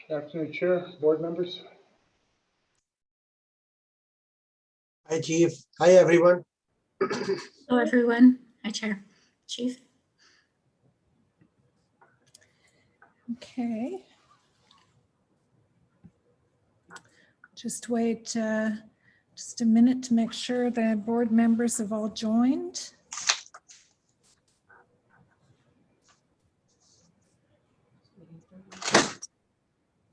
Good afternoon, Chair, board members. Hi, Chief. Hi, everyone. Hello, everyone. Hi, Chair. Chief. Okay. Just wait just a minute to make sure the board members have all joined.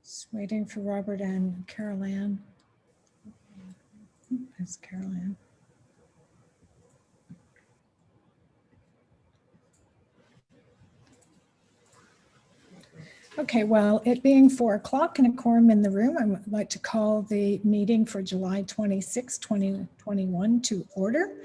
Just waiting for Robert and Carol Ann. There's Carol Ann. Okay, well, it being 4 o'clock and a quorum in the room, I would like to call the meeting for July 26, 2021 to order.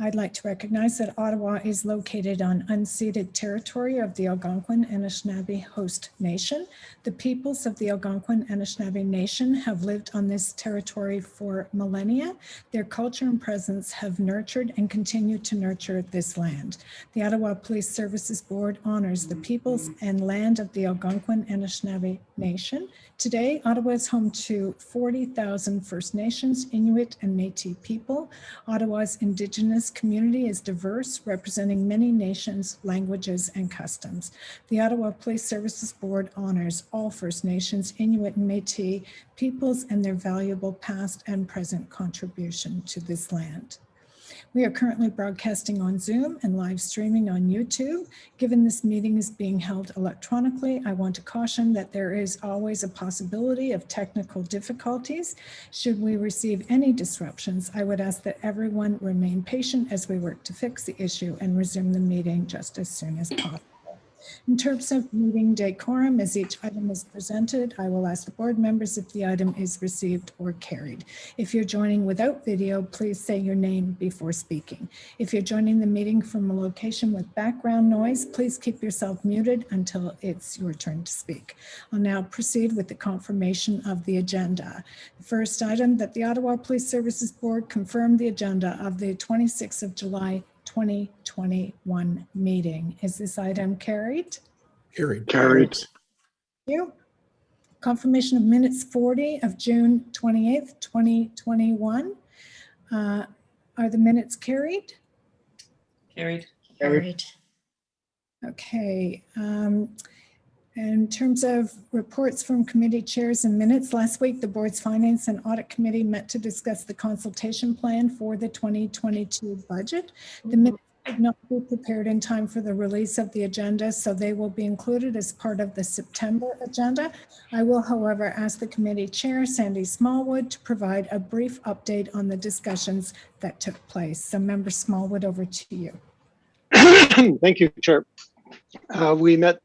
I'd like to recognize that Ottawa is located on unceded territory of the Algonquin and Anishinaabe Host Nation. The peoples of the Algonquin and Anishinaabe Nation have lived on this territory for millennia. Their culture and presence have nurtured and continue to nurture this land. The Ottawa Police Services Board honors the peoples and land of the Algonquin and Anishinaabe Nation. Today, Ottawa is home to 40,000 First Nations, Inuit, and Métis people. Ottawa's Indigenous community is diverse, representing many nations, languages, and customs. The Ottawa Police Services Board honors all First Nations, Inuit, and Métis peoples and their valuable past and present contribution to this land. We are currently broadcasting on Zoom and live streaming on YouTube. Given this meeting is being held electronically, I want to caution that there is always a possibility of technical difficulties. Should we receive any disruptions, I would ask that everyone remain patient as we work to fix the issue and resume the meeting just as soon as possible. In terms of meeting decorum, as each item is presented, I will ask the board members if the item is received or carried. If you're joining without video, please say your name before speaking. If you're joining the meeting from a location with background noise, please keep yourself muted until it's your turn to speak. I'll now proceed with the confirmation of the agenda. The first item, that the Ottawa Police Services Board confirmed the agenda of the 26th of July 2021 meeting. Is this item carried? Carried. Carried. Thank you. Confirmation of minutes 40 of June 28th, 2021. Are the minutes carried? Carried. Okay. In terms of reports from committee chairs and minutes, last week the board's Finance and Audit Committee met to discuss the consultation plan for the 2022 budget. The minutes did not be prepared in time for the release of the agenda, so they will be included as part of the September agenda. I will, however, ask the committee chair, Sandy Smallwood, to provide a brief update on the discussions that took place. So Member Smallwood, over to you. Thank you, Chair. We met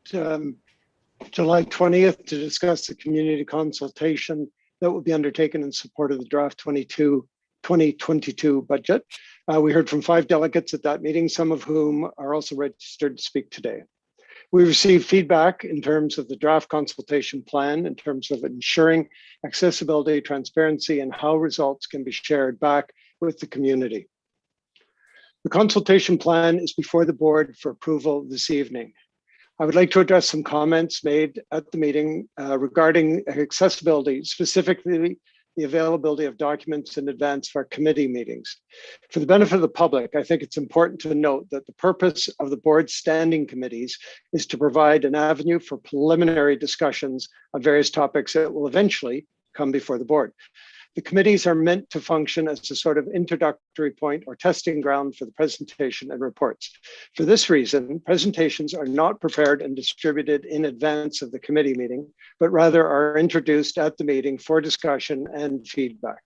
July 20th to discuss the community consultation that will be undertaken in support of the draft 2022 budget. We heard from 5 delegates at that meeting, some of whom are also registered to speak today. We received feedback in terms of the draft consultation plan, in terms of ensuring accessibility, transparency, and how results can be shared back with the community. The consultation plan is before the board for approval this evening. I would like to address some comments made at the meeting regarding accessibility, specifically the availability of documents in advance of our committee meetings. For the benefit of the public, I think it's important to note that the purpose of the board's standing committees is to provide an avenue for preliminary discussions on various topics that will eventually come before the board. The committees are meant to function as a sort of introductory point or testing ground for the presentation and reports. For this reason, presentations are not prepared and distributed in advance of the committee meeting, but rather are introduced at the meeting for discussion and feedback.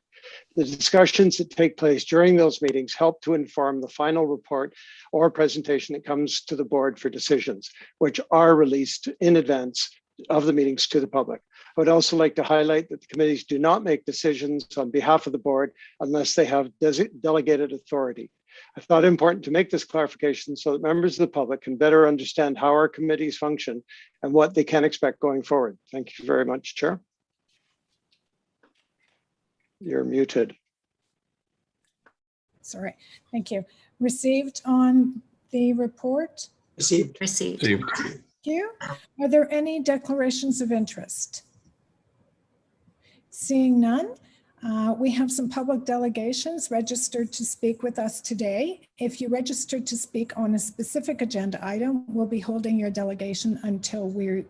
The discussions that take place during those meetings help to inform the final report or presentation that comes to the board for decisions, which are released in advance of the meetings to the public. I would also like to highlight that the committees do not make decisions on behalf of the board unless they have delegated authority. I thought it important to make this clarification so that members of the public can better understand how our committees function and what they can expect going forward. Thank you very much, Chair. You're muted. Sorry, thank you. Received on the report? Received. Thank you. Are there any declarations of interest? Seeing none, we have some public delegations registered to speak with us today. If you registered to speak on a specific agenda item, we'll be holding your delegation until we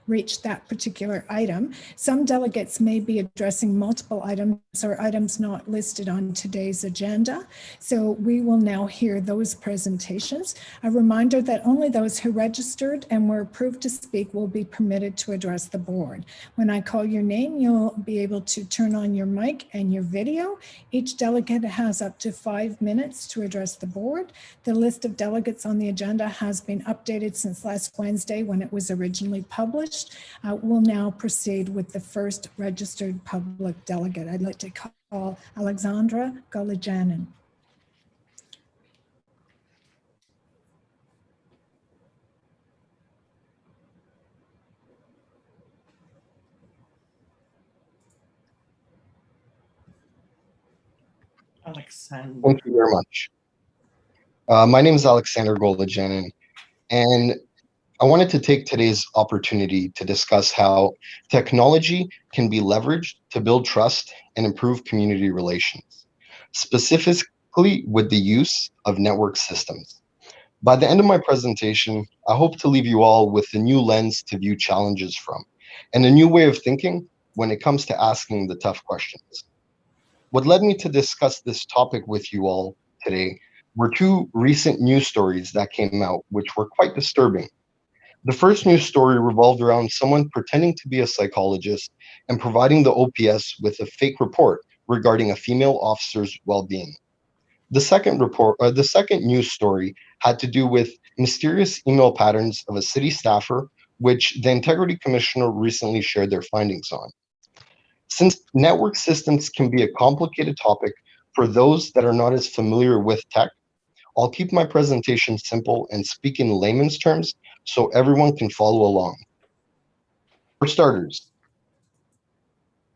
reach that particular item. Some delegates may be addressing multiple items or items not listed on today's agenda. So we will now hear those presentations. A reminder that only those who registered and were approved to speak will be permitted to address the board. When I call your name, you'll be able to turn on your mic and your video. Each delegate has up to 5 minutes to address the board. The list of delegates on the agenda has been updated since last Wednesday when it was originally published. We'll now proceed with the first registered public delegate. I'd like to call Alexandra Golijanin. Alexander. Thank you very much. My name is Alexander Golijanin, and I wanted to take today's opportunity to discuss how technology can be leveraged to build trust and improve community relations, specifically with the use of network systems. By the end of my presentation, I hope to leave you all with a new lens to view challenges from, and a new way of thinking when it comes to asking the tough questions. What led me to discuss this topic with you all today were two recent news stories that came out, which were quite disturbing. The first news story revolved around someone pretending to be a psychologist and providing the OPS with a fake report regarding a female officer's well-being. The second news story had to do with mysterious email patterns of a city staffer, which the Integrity Commissioner recently shared their findings on. Since network systems can be a complicated topic for those that are not as familiar with tech, I'll keep my presentation simple and speak in layman's terms so everyone can follow along. For starters,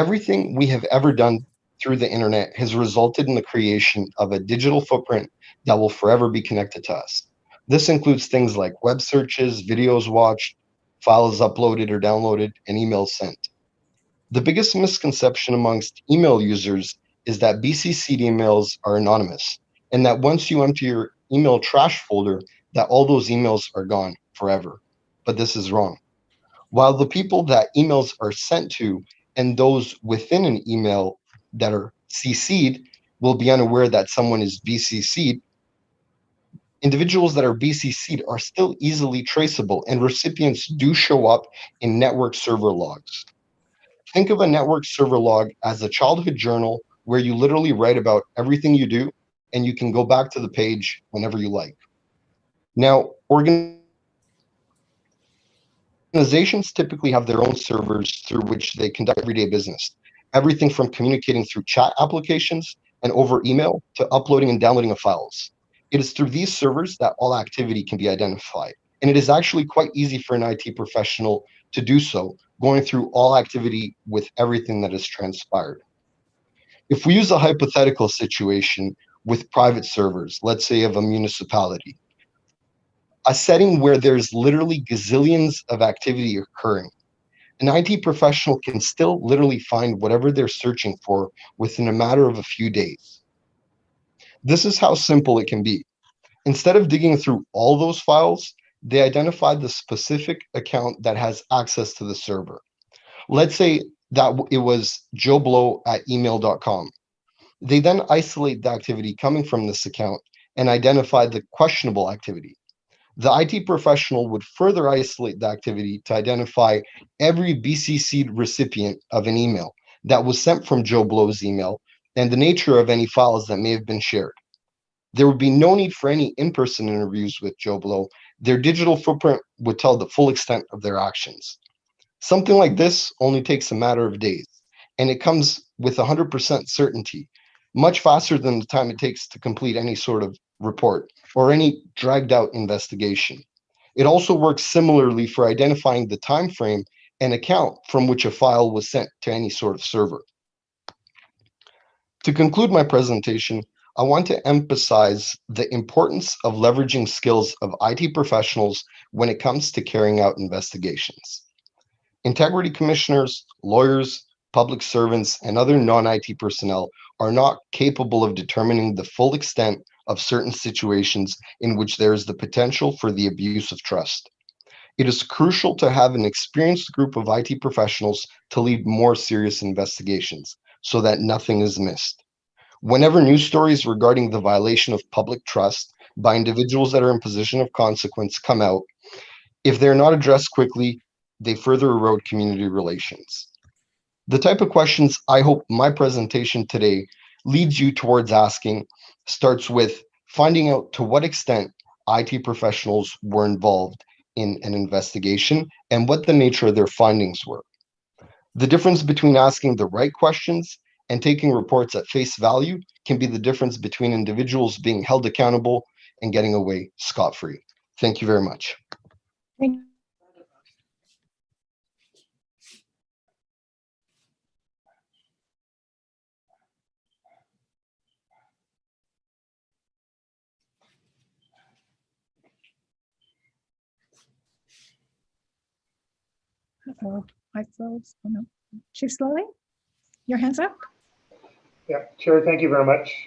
everything we have ever done through the internet has resulted in the creation of a digital footprint that will forever be connected to us. This includes things like web searches, videos watched, files uploaded or downloaded, and emails sent. The biggest misconception amongst email users is that BCC'd emails are anonymous, and that once you empty your email trash folder, that all those emails are gone forever. But this is wrong. While the people that emails are sent to and those within an email that are CC'd will be unaware that someone is BCC'd, individuals that are BCC'd are still easily traceable, and recipients do show up in network server logs. Think of a network server log as a childhood journal where you literally write about everything you do, and you can go back to the page whenever you like. Now, organizations typically have their own servers through which they conduct everyday business, everything from communicating through chat applications and over email to uploading and downloading of files. It is through these servers that all activity can be identified, and it is actually quite easy for an IT professional to do so, going through all activity with everything that has transpired. If we use a hypothetical situation with private servers, let's say of a municipality, a setting where there's literally gazillions of activity occurring, an IT professional can still literally find whatever they're searching for within a matter of a few days. This is how simple it can be. Instead of digging through all those files, they identify the specific account that has access to the server. Let's say that it was joeblow@email.com. They then isolate the activity coming from this account and identify the questionable activity. The IT professional would further isolate the activity to identify every BCC'd recipient of an email that was sent from Joe Blow's email and the nature of any files that may have been shared. There would be no need for any in-person interviews with Joe Blow. Their digital footprint would tell the full extent of their actions. Something like this only takes a matter of days, and it comes with 100% certainty, much faster than the time it takes to complete any sort of report or any dragged out investigation. It also works similarly for identifying the time frame and account from which a file was sent to any sort of server. To conclude my presentation, I want to emphasize the importance of leveraging skills of IT professionals when it comes to carrying out investigations. Integrity commissioners, lawyers, public servants, and other non-IT personnel are not capable of determining the full extent of certain situations in which there is the potential for the abuse of trust. It is crucial to have an experienced group of IT professionals to lead more serious investigations so that nothing is missed. Whenever news stories regarding the violation of public trust by individuals that are in position of consequence come out, if they're not addressed quickly, they further erode community relations. The type of questions I hope my presentation today leads you towards asking starts with finding out to what extent IT professionals were involved in an investigation and what the nature of their findings were. The difference between asking the right questions and taking reports at face value can be the difference between individuals being held accountable and getting away scot-free. Thank you very much. Thank Uh-oh, I froze. Oh, no. Chief Slowly, your hands up? Yeah, Chair, thank you very much.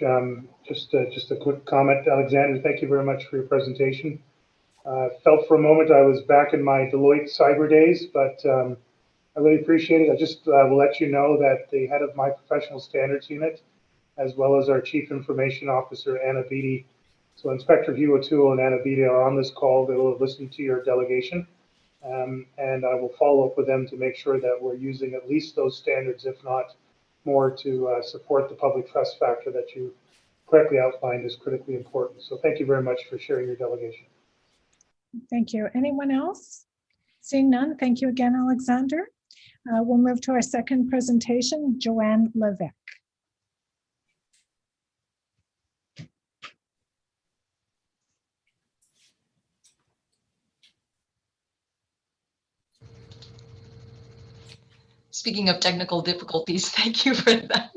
Just a quick comment. Alexander, thank you very much for your presentation. Felt for a moment I was back in my Deloitte cyber days, but I really appreciate it. I just will let you know that the head of my professional standards unit, as well as our Chief Information Officer, Anna Beattie, so Inspector Hugh O'Toole and Anna Beattie are on this call. They will have listened to your delegation. And I will follow up with them to make sure that we're using at least those standards, if not more, to support the public trust factor that you correctly outlined is critically important. So thank you very much for sharing your delegation. Thank you. Anyone else? Seeing none, thank you again, Alexander. We'll move to our second presentation, Joanne Levesque. Speaking of technical difficulties, thank you for that.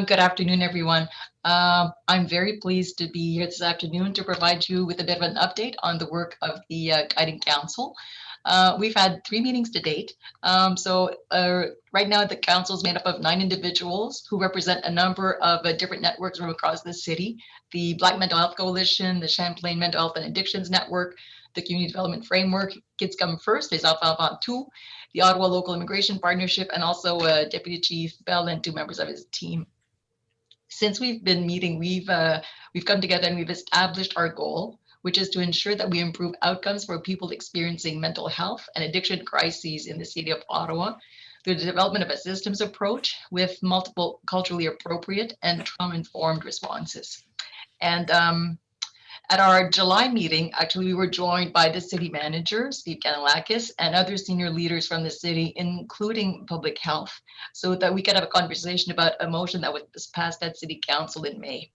Good afternoon, everyone. I'm very pleased to be here this afternoon to provide you with a bit of an update on the work of the Guiding Council. We've had 3 meetings to date. Right now, the council is made up of 9 individuals who represent a number of different networks from across the city: the Black Mental Health Coalition, the Champlain Mental Health and Addictions Network, the Community Development Framework, Kids Come First, Les Enfants Avant Tout, the Ottawa Local Immigration Partnership, and also Deputy Chief Bell and 2 members of his team. Since we've been meeting, we've come together and we've established our goal, which is to ensure that we improve outcomes for people experiencing mental health and addiction crises in the city of Ottawa through the development of a systems approach with multiple culturally appropriate and trauma-informed responses. And at our July meeting, actually, we were joined by the city manager, Steve Kanalakis, and other senior leaders from the city, including public health, so that we could have a conversation about a motion that was passed at City Council in May.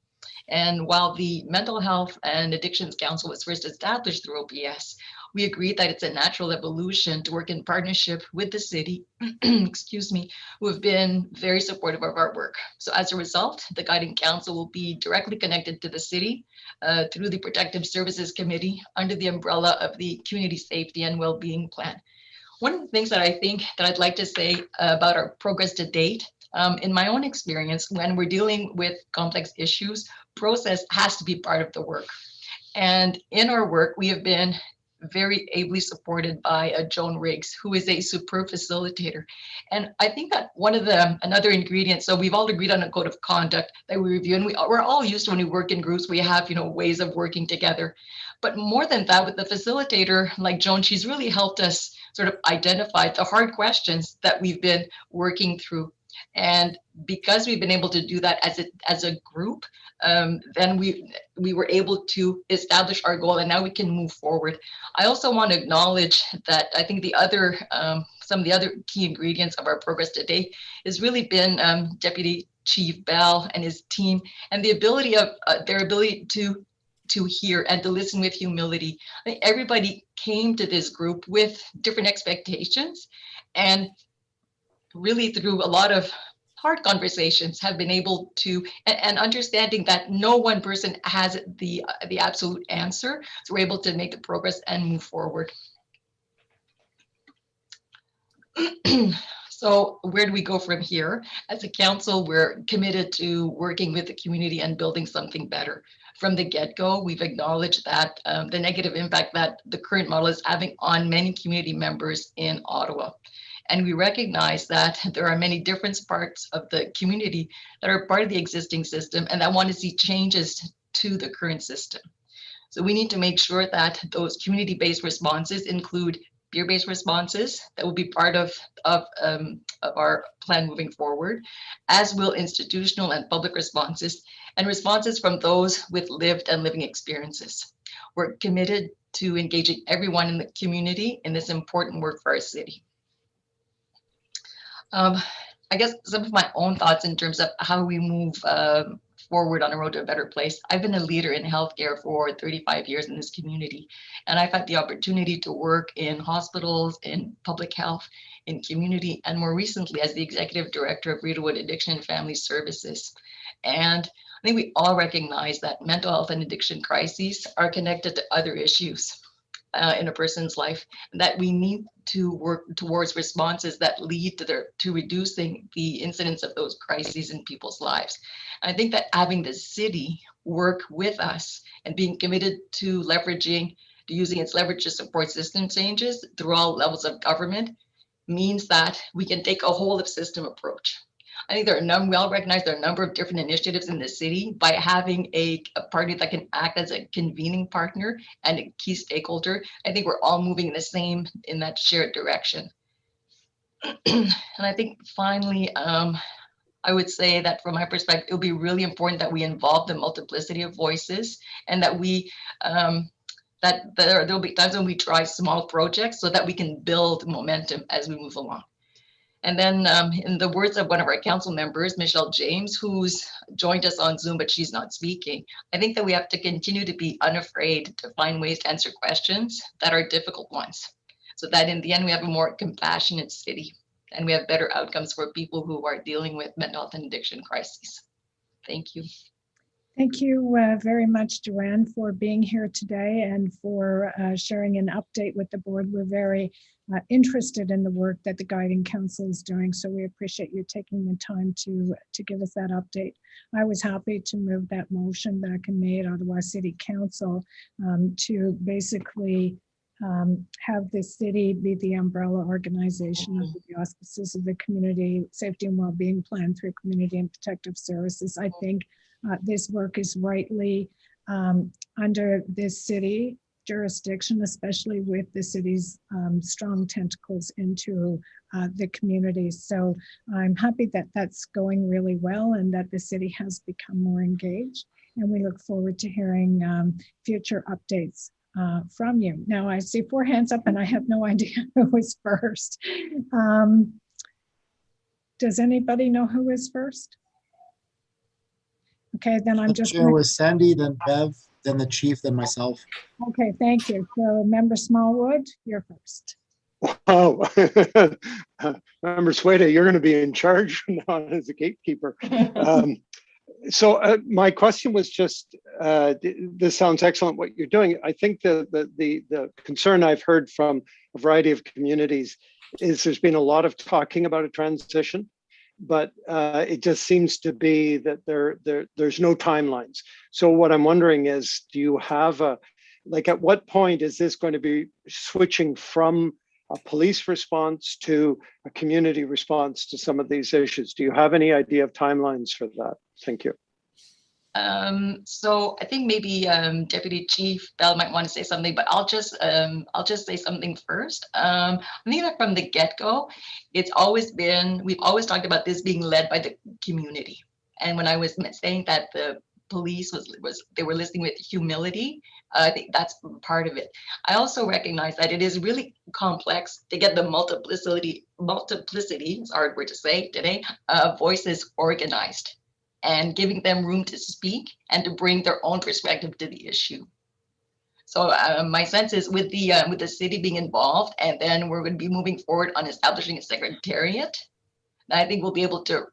And while the Mental Health and Addictions Council was first established through OPS, we agreed that it's a natural evolution to work in partnership with the city, excuse me, who have been very supportive of our work. So as a result, the Guiding Council will be directly connected to the city through the Protective Services Committee under the umbrella of the Community Safety and Wellbeing Plan. One of the things that I think that I'd like to say about our progress to date, in my own experience, when we're dealing with complex issues, process has to be part of the work. And in our work, we have been very ably supported by Joan Riggs, who is a superb facilitator. And I think that one of another ingredient, so we've all agreed on a code of conduct that we review, and we're all used to when we work in groups, we have, ways of working together. But more than that, with the facilitator like Joan, she's really helped us sort of identify the hard questions that we've been working through. And because we've been able to do that as a group, then we were able to establish our goal, and now we can move forward. I also want to acknowledge that I think some of the other key ingredients of our progress today has really been Deputy Chief Bell and his team, and the ability of their ability to hear and to listen with humility. I think everybody came to this group with different expectations, and really through a lot of hard conversations have been able to, and understanding that no one person has the absolute answer, so we're able to make the progress and move forward. So where do we go from here? As a council, we're committed to working with the community and building something better. From the get-go, we've acknowledged that the negative impact that the current model is having on many community members in Ottawa. And we recognize that there are many different parts of the community that are part of the existing system and that want to see changes to the current system. So we need to make sure that those community-based responses include peer-based responses that will be part of our plan moving forward, as will institutional and public responses, and responses from those with lived and living experiences. We're committed to engaging everyone in the community in this important work for our city. I guess some of my own thoughts in terms of how we move forward on a road to a better place. I've been a leader in healthcare for 35 years in this community, and I've had the opportunity to work in hospitals, in public health, in community, and more recently as the executive director of Ridewood Addiction and Family Services. And I think we all recognize that mental health and addiction crises are connected to other issues in a person's life, and that we need to work towards responses that lead to reducing the incidence of those crises in people's lives. And I think that having the city work with us and being committed to using its leverage to support system changes through all levels of government means that we can take a whole of system approach. I think we all recognize there are a number of different initiatives in the city. By having a party that can act as a convening partner and a key stakeholder, I think we're all moving in that shared direction. And I think finally, I would say that from my perspective, it'll be really important that we involve the multiplicity of voices, and that there'll be times when we try small projects so that we can build momentum as we move along. And then in the words of one of our council members, Michelle James, who's joined us on Zoom, but she's not speaking, I think that we have to continue to be unafraid to find ways to answer questions that are difficult ones, so that in the end we have a more compassionate city and we have better outcomes for people who are dealing with mental health and addiction crises. Thank you. Thank you very much, Joanne, for being here today and for sharing an update with the board. We're very interested in the work that the Guiding Council is doing, so we appreciate you taking the time to give us that update. I was happy to move that motion back in May at Ottawa City Council to basically have the city be the umbrella organization of the auspices of the community safety and well-being plan through community and protective services. I think this work is rightly under this city jurisdiction, especially with the city's strong tentacles into the community. So I'm happy that that's going really well and that the city has become more engaged. And we look forward to hearing future updates from you. Now I see 4 hands up and I have no idea who was first. Does anybody know who is first? Okay, then I'm just. Chair was Sandy, then Bev, then the chief, then myself. Okay, thank you. So Member Smallwood, you're first. Oh, Member Sweda, you're going to be in charge now as a gatekeeper. So my question was just, this sounds excellent what you're doing. I think the concern I've heard from a variety of communities is there's been a lot of talking about a transition, but it just seems to be that there's no timelines. So what I'm wondering is, do you have at what point is this going to be switching from a police response to a community response to some of these issues? Do you have any idea of timelines for that? Thank you. So I think maybe Deputy Chief Bell might want to say something, but I'll just say something first. I think that from the get-go, we've always talked about this being led by the community. And when I was saying that the police they were listening with humility, I think that's part of it. I also recognize that it is really complex to get the multiplicity, it's a hard word to say today, voices organized, and giving them room to speak and to bring their own perspective to the issue. So my sense is with the city being involved, and then we're going to be moving forward on establishing a secretariat, I think we'll be able to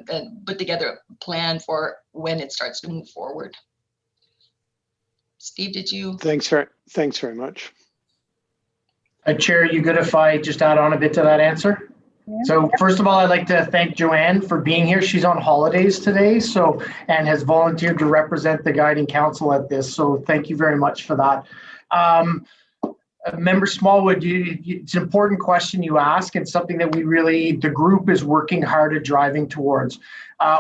then put together a plan for when it starts to move forward. Steve, did you? Thanks very much. Chair, you good if I just add on a bit to that answer? Yeah. So first of all, I'd like to thank Joanne for being here. She's on holidays today, and has volunteered to represent the guiding council at this. So thank you very much for that. Member Smallwood, it's an important question you ask, and something that the group is working hard at driving towards.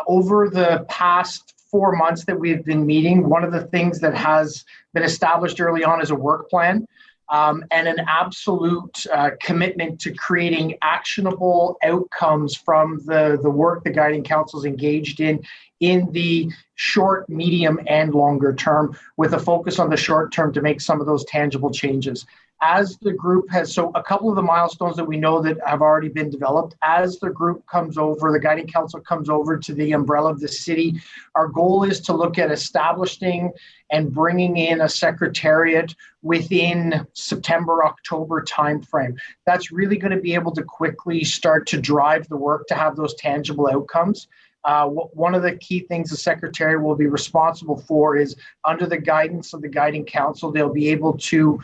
Over the past 4 months that we've been meeting, one of the things that has been established early on is a work plan. And an absolute commitment to creating actionable outcomes from the work the guiding council is engaged in the short, medium, and longer term, with a focus on the short term to make some of those tangible changes. As the group so a couple of the milestones that we know that have already been developed, as the group comes over, the guiding council comes over to the umbrella of the city, our goal is to look at establishing and bringing in a secretariat within September, October timeframe. That's really going to be able to quickly start to drive the work to have those tangible outcomes. One of the key things the secretary will be responsible for is, under the guidance of the guiding council, they'll be able to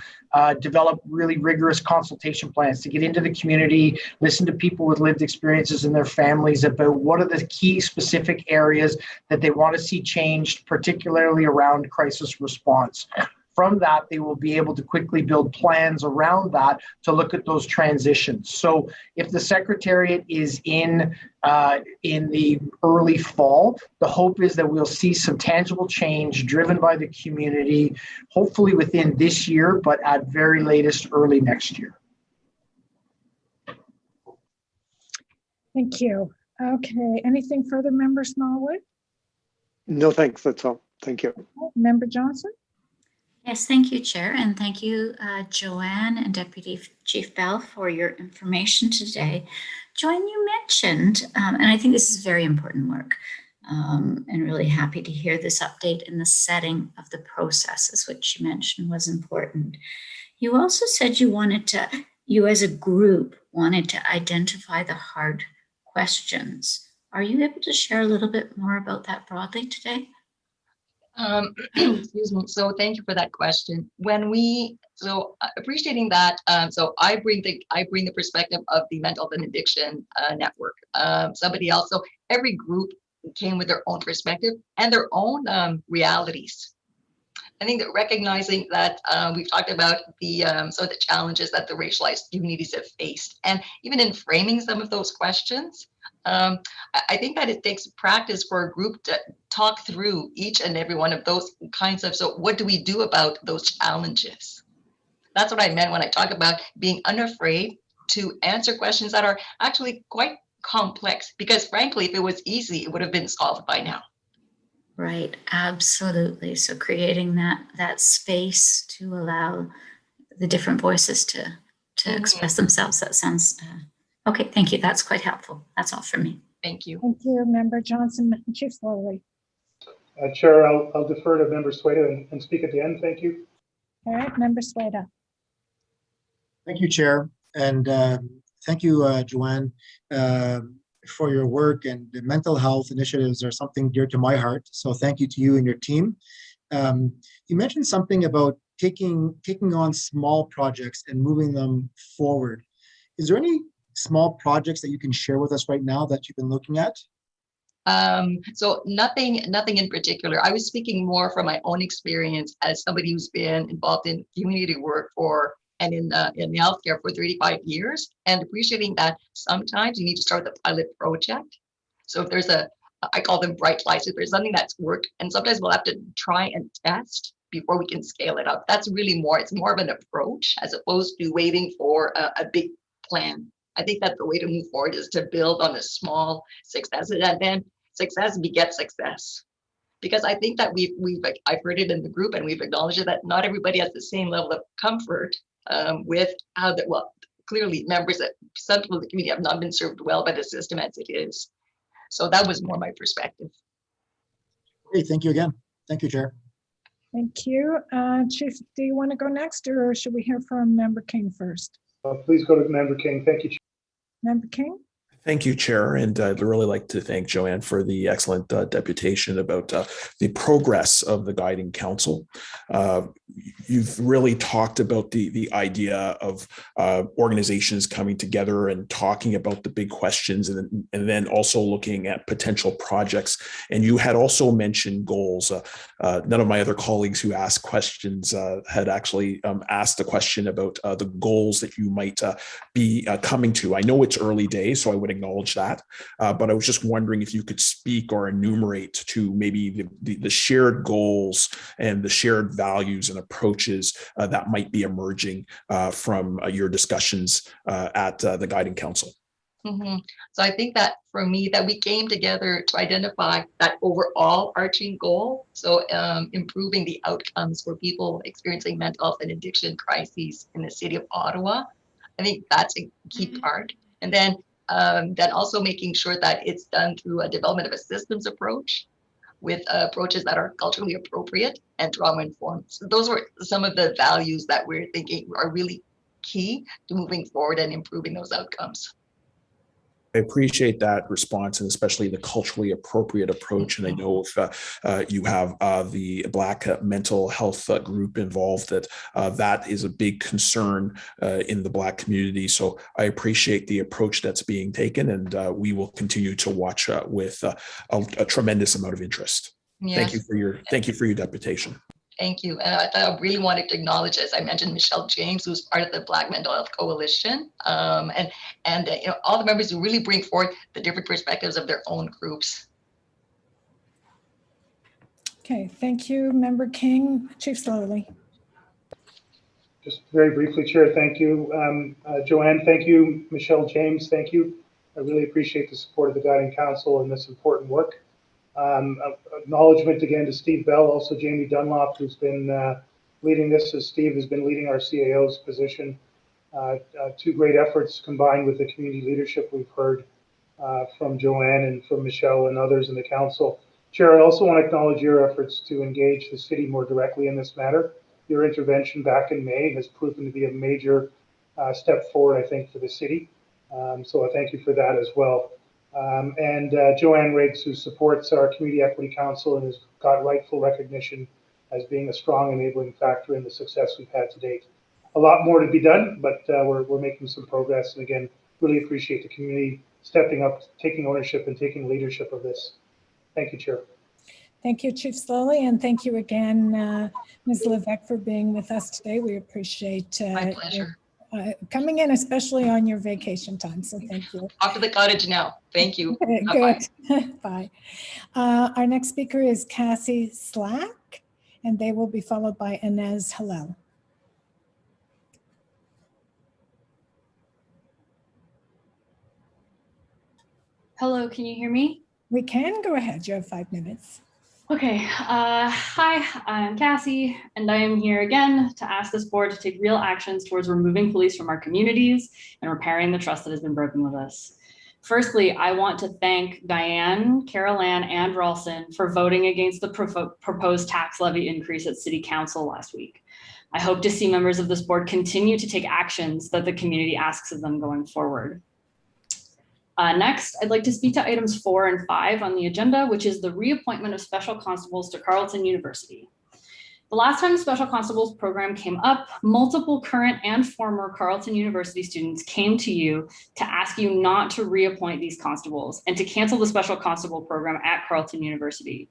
develop really rigorous consultation plans to get into the community, listen to people with lived experiences and their families about what are the key specific areas that they want to see changed, particularly around crisis response. From that, they will be able to quickly build plans around that to look at those transitions. So if the secretariat is in the early fall, the hope is that we'll see some tangible change driven by the community, hopefully within this year, but at very latest early next year. Thank you. Okay, anything further, Member Smallwood? No, thanks. That's all. Thank you. Member Johnson? Yes, thank you, Chair, and thank you, Joanne and Deputy Chief Bell, for your information today. Joanne, you mentioned, and I think this is very important work, and really happy to hear this update in the setting of the processes, which you mentioned was important. You also said you as a group wanted to identify the hard questions. Are you able to share a little bit more about that broadly today? Excuse me. So thank you for that question. Appreciating that. So I bring the perspective of the Mental Health and Addiction Network. Somebody else. So every group came with their own perspective and their own realities. I think that recognizing that we've talked about some of the challenges that the racialized communities have faced, and even in framing some of those questions, I think that it takes practice for a group to talk through each and every one of those kinds of, so what do we do about those challenges? That's what I meant when I talk about being unafraid to answer questions that are actually quite complex, because frankly, if it was easy, it would have been solved by now. Right, absolutely. So creating that space to allow the different voices to express themselves. That sounds okay. Thank you. That's quite helpful. That's all for me. Thank you. Thank you, Member Johnson. Chief Slowly. Chair, I'll defer to Member Sueda and speak at the end. Thank you. All right, Member Sueda. Thank you, Chair. And thank you, Joanne, for your work. And the mental health initiatives are something dear to my heart. So thank you to you and your team. You mentioned something about taking on small projects and moving them forward. Is there any small projects that you can share with us right now that you've been looking at? So nothing in particular. I was speaking more from my own experience as somebody who's been involved in community work and in healthcare for 35 years, and appreciating that sometimes you need to start the pilot project. So if there's I call them bright lights, if there's something that's worked, and sometimes we'll have to try and test before we can scale it up. That's really it's more of an approach as opposed to waiting for a big plan. I think that the way to move forward is to build on the small successes, and then success begets success. Because I think that I've heard it in the group, and we've acknowledged it, that not everybody has the same level of comfort with how that, well, clearly members that some people in the community have not been served well by the system as it is. So that was more my perspective. Great, thank you again. Thank you, Chair. Thank you. Chief, do you want to go next, or should we hear from Member King first? Please go to Member King. Thank you, Chair. Member King? Thank you, Chair. And I'd really like to thank Joanne for the excellent deputation about the progress of the Guiding Council. You've really talked about the idea of organizations coming together and talking about the big questions, and then also looking at potential projects. And you had also mentioned goals. None of my other colleagues who asked questions had actually asked a question about the goals that you might be coming to. I know it's early days, so I would acknowledge that, but I was just wondering if you could speak or enumerate to maybe the shared goals and the shared values and approaches that might be emerging from your discussions at the Guiding Council. Mm-hmm. So I think that for me, that we came together to identify that overall arching goal. So improving the outcomes for people experiencing mental health and addiction crises in the city of Ottawa. I think that's a key part. And then also making sure that it's done through a development of a systems approach with approaches that are culturally appropriate and trauma informed. So those were some of the values that we're thinking are really key to moving forward and improving those outcomes. I appreciate that response, and especially the culturally appropriate approach. And I know if you have the Black mental health group involved, that is a big concern in the Black community. So I appreciate the approach that's being taken, and we will continue to watch with a tremendous amount of interest. Yes. Thank you for your deputation. Thank you. And I really wanted to acknowledge, as I mentioned, Michelle James, who's part of the Black Mental Health Coalition, and all the members who really bring forth the different perspectives of their own groups. Okay, thank you, Member King. Chief Slowly. Just very briefly, Chair, thank you. Joanne, thank you. Michelle James, thank you. I really appreciate the support of the Guiding Council in this important work. Acknowledgement again to Steve Bell, also Jamie Dunlop, who's been leading this, as Steve has been leading our CAO's position. Two great efforts combined with the community leadership we've heard from Joanne and from Michelle and others in the council. Chair, I also want to acknowledge your efforts to engage the city more directly in this matter. Your intervention back in May has proven to be a major step forward, I think, for the city. So I thank you for that as well. And Joanne Riggs, who supports our Community Equity Council and has got rightful recognition as being a strong enabling factor in the success we've had to date. A lot more to be done, but we're making some progress. And again, really appreciate the community stepping up, taking ownership and taking leadership of this. Thank you, Chair. Thank you, Chief Slowly, and thank you again, Ms. Levesque, for being with us today. We appreciate my pleasure. Coming in, especially on your vacation time. So thank you. Off to the cottage now. Thank you. Good. Bye. Our next speaker is Cassie Slack, and they will be followed by Inez Hillel. Hello, can you hear me? We can. Go ahead. You have 5 minutes. Okay. Hi, I'm Cassie, and I am here again to ask this board to take real actions towards removing police from our communities and repairing the trust that has been broken with us. Firstly, I want to thank Diane, Carol Ann, and Ralston for voting against the proposed tax levy increase at City Council last week. I hope to see members of this board continue to take actions that the community asks of them going forward. Next, I'd like to speak to items 4 and 5 on the agenda, which is the reappointment of special constables to Carleton University. The last time the special constables program came up, multiple current and former Carleton University students came to you to ask you not to reappoint these constables and to cancel the special constable program at Carleton University.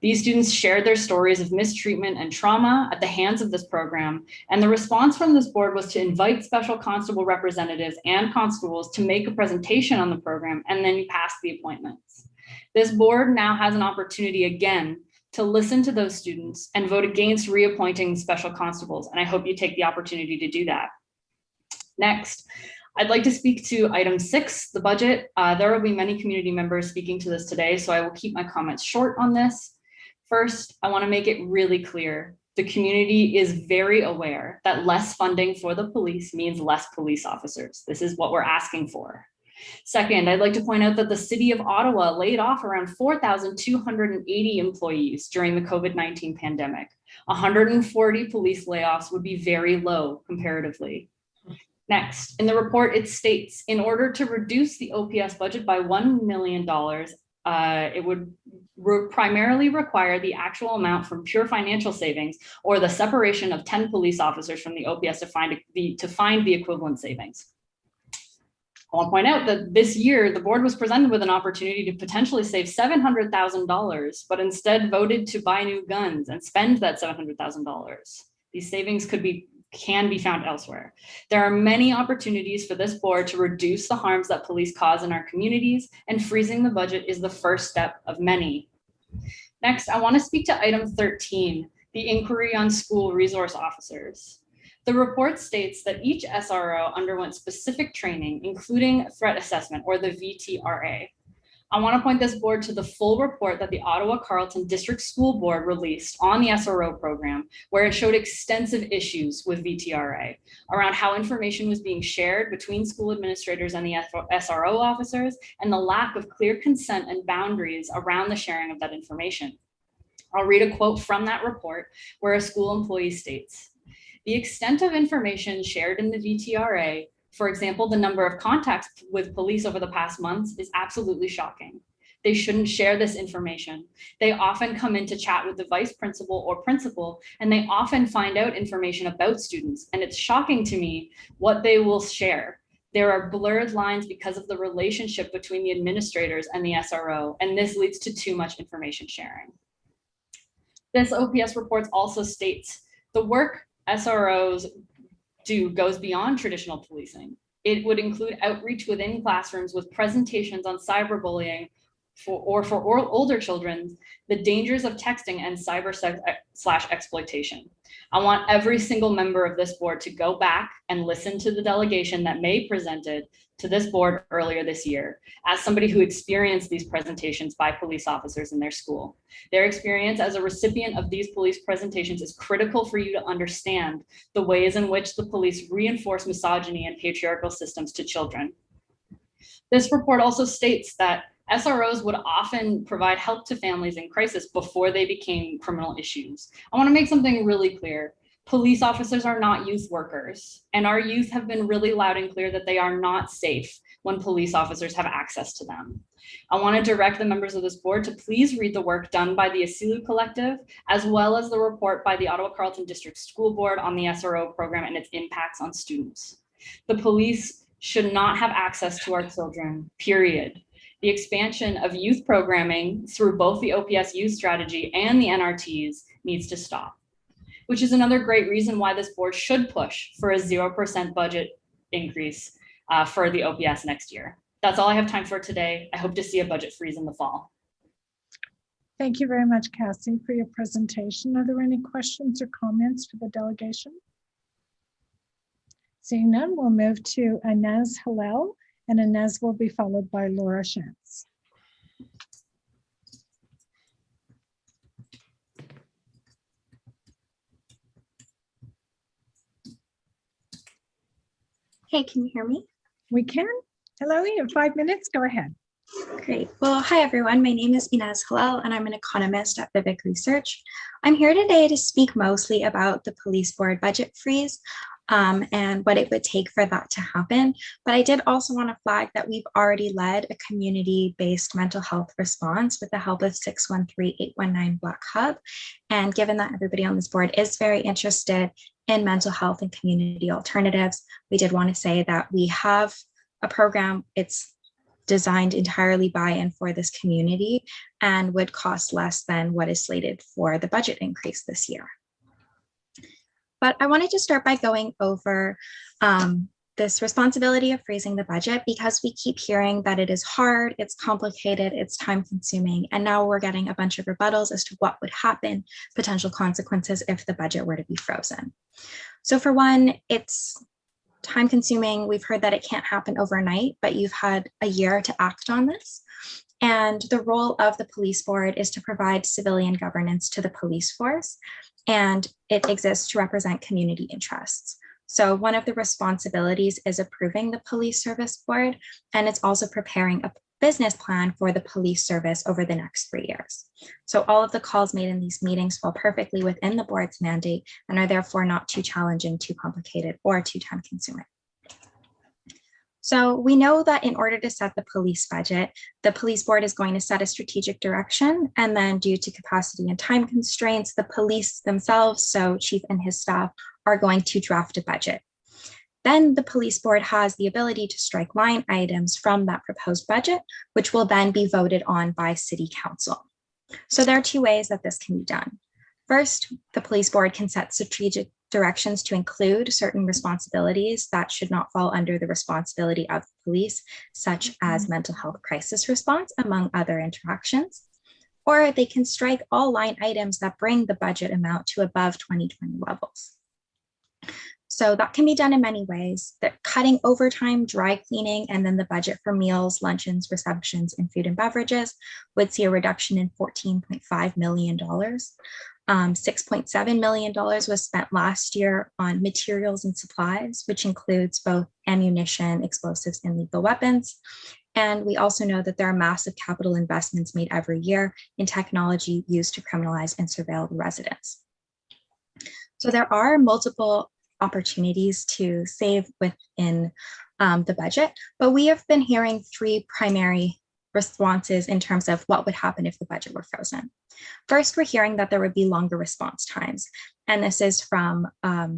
These students shared their stories of mistreatment and trauma at the hands of this program, and the response from this board was to invite special constable representatives and constables to make a presentation on the program, and then you pass the appointments. This board now has an opportunity again to listen to those students and vote against reappointing special constables, and I hope you take the opportunity to do that. Next, I'd like to speak to item 6, the budget. There will be many community members speaking to this today, so I will keep my comments short on this. First, I want to make it really clear. The community is very aware that less funding for the police means less police officers. This is what we're asking for. Second, I'd like to point out that the city of Ottawa laid off around 4,280 employees during the COVID-19 pandemic. 140 police layoffs would be very low comparatively. Next, in the report, it states, in order to reduce the OPS budget by $1 million, it would primarily require the actual amount from pure financial savings or the separation of 10 police officers from the OPS to find the equivalent savings. I want to point out that this year, the board was presented with an opportunity to potentially save $700,000, but instead voted to buy new guns and spend that $700,000. These savings can be found elsewhere. There are many opportunities for this board to reduce the harms that police cause in our communities, and freezing the budget is the first step of many. Next, I want to speak to item 13, the inquiry on school resource officers. The report states that each SRO underwent specific training, including threat assessment, or the VTRA. I want to point this board to the full report that the Ottawa Carleton District School Board released on the SRO program, where it showed extensive issues with VTRA around how information was being shared between school administrators and the SRO officers, and the lack of clear consent and boundaries around the sharing of that information. I'll read a quote from that report where a school employee states, "The extent of information shared in the VTRA, for example, the number of contacts with police over the past months, is absolutely shocking. They shouldn't share this information. They often come in to chat with the vice principal or principal, and they often find out information about students. And it's shocking to me what they will share. There are blurred lines because of the relationship between the administrators and the SRO, and this leads to too much information sharing." This OPS report also states the work SROs do goes beyond traditional policing. It would include outreach within classrooms with presentations on cyberbullying for older children, the dangers of texting and cyber/exploitation. I want every single member of this board to go back and listen to the delegation that May presented to this board earlier this year, as somebody who experienced these presentations by police officers in their school. Their experience as a recipient of these police presentations is critical for you to understand the ways in which the police reinforce misogyny and patriarchal systems to children. This report also states that SROs would often provide help to families in crisis before they became criminal issues. I want to make something really clear. Police officers are not youth workers, and our youth have been really loud and clear that they are not safe when police officers have access to them. I want to direct the members of this board to please read the work done by the Asilu Collective, as well as the report by the Ottawa Carleton District School Board on the SRO program and its impacts on students. The police should not have access to our children, period. The expansion of youth programming through both the OPS youth strategy and the NRTs needs to stop, which is another great reason why this board should push for a 0% budget increase for the OPS next year. That's all I have time for today. I hope to see a budget freeze in the fall. Thank you very much, Cassie, for your presentation. Are there any questions or comments for the delegation? Seeing none, we'll move to Inez Hillel, and Inez will be followed by Laura Shantz. Hey, can you hear me? We can. Hello, you have 5 minutes. Go ahead. Great. Well, hi, everyone. My name is Inez Hillel, and I'm an economist at Vivek Research. I'm here today to speak mostly about the police board budget freeze and what it would take for that to happen. But I did also want to flag that we've already led a community-based mental health response with the help of 613-819 Black Hub. And given that everybody on this board is very interested in mental health and community alternatives, we did want to say that we have a program. It's designed entirely by and for this community and would cost less than what is slated for the budget increase this year. But I wanted to start by going over this responsibility of freezing the budget, because we keep hearing that it is hard, it's complicated, it's time consuming, and now we're getting a bunch of rebuttals as to what would happen, potential consequences if the budget were to be frozen. So for one, it's time consuming. We've heard that it can't happen overnight, but you've had a year to act on this. And the role of the police board is to provide civilian governance to the police force, and it exists to represent community interests. So one of the responsibilities is approving the police service board, and it's also preparing a business plan for the police service over the next 3 years. So all of the calls made in these meetings fall perfectly within the board's mandate and are therefore not too challenging, too complicated, or too time consuming. So we know that in order to set the police budget, the police board is going to set a strategic direction, and then due to capacity and time constraints, the police themselves, so chief and his staff, are going to draft a budget. Then the police board has the ability to strike line items from that proposed budget, which will then be voted on by city council. So there are two ways that this can be done. First, the police board can set strategic directions to include certain responsibilities that should not fall under the responsibility of the police, such as mental health crisis response, among other interactions. Or they can strike all line items that bring the budget amount to above 2020 levels. So that can be done in many ways. That cutting overtime, dry cleaning, and then the budget for meals, luncheons, receptions, and food and beverages would see a reduction in $14.5 million. $6.7 million was spent last year on materials and supplies, which includes both ammunition, explosives, and lethal weapons. And we also know that there are massive capital investments made every year in technology used to criminalize and surveil the residents. So there are multiple opportunities to save within the budget, but we have been hearing three primary responses in terms of what would happen if the budget were frozen. First, we're hearing that there would be longer response times, and this is from a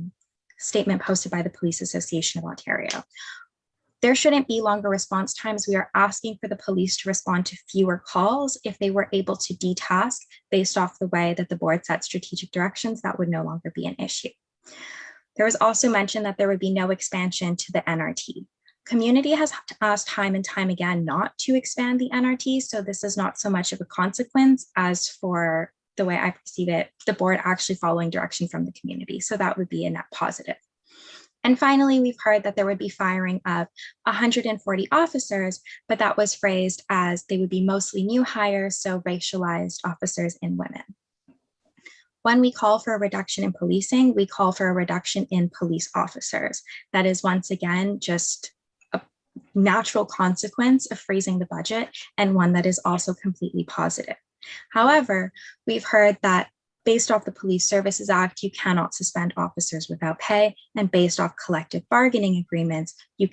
statement posted by the Police Association of Ontario. There shouldn't be longer response times. We are asking for the police to respond to fewer calls. If they were able to detask based off the way that the board set strategic directions, that would no longer be an issue. There was also mentioned that there would be no expansion to the NRT. Community has asked time and time again not to expand the NRT, so this is not so much of a consequence as for the way I perceive it, the board actually following direction from the community. So that would be a net positive. And finally, we've heard that there would be firing of 140 officers, but that was phrased as they would be mostly new hires, so racialized officers and women. When we call for a reduction in policing, we call for a reduction in police officers. That is once again just a natural consequence of freezing the budget, and one that is also completely positive. However, we've heard that based off the Police Services Act, you cannot suspend officers without pay, and based off collective bargaining agreements, you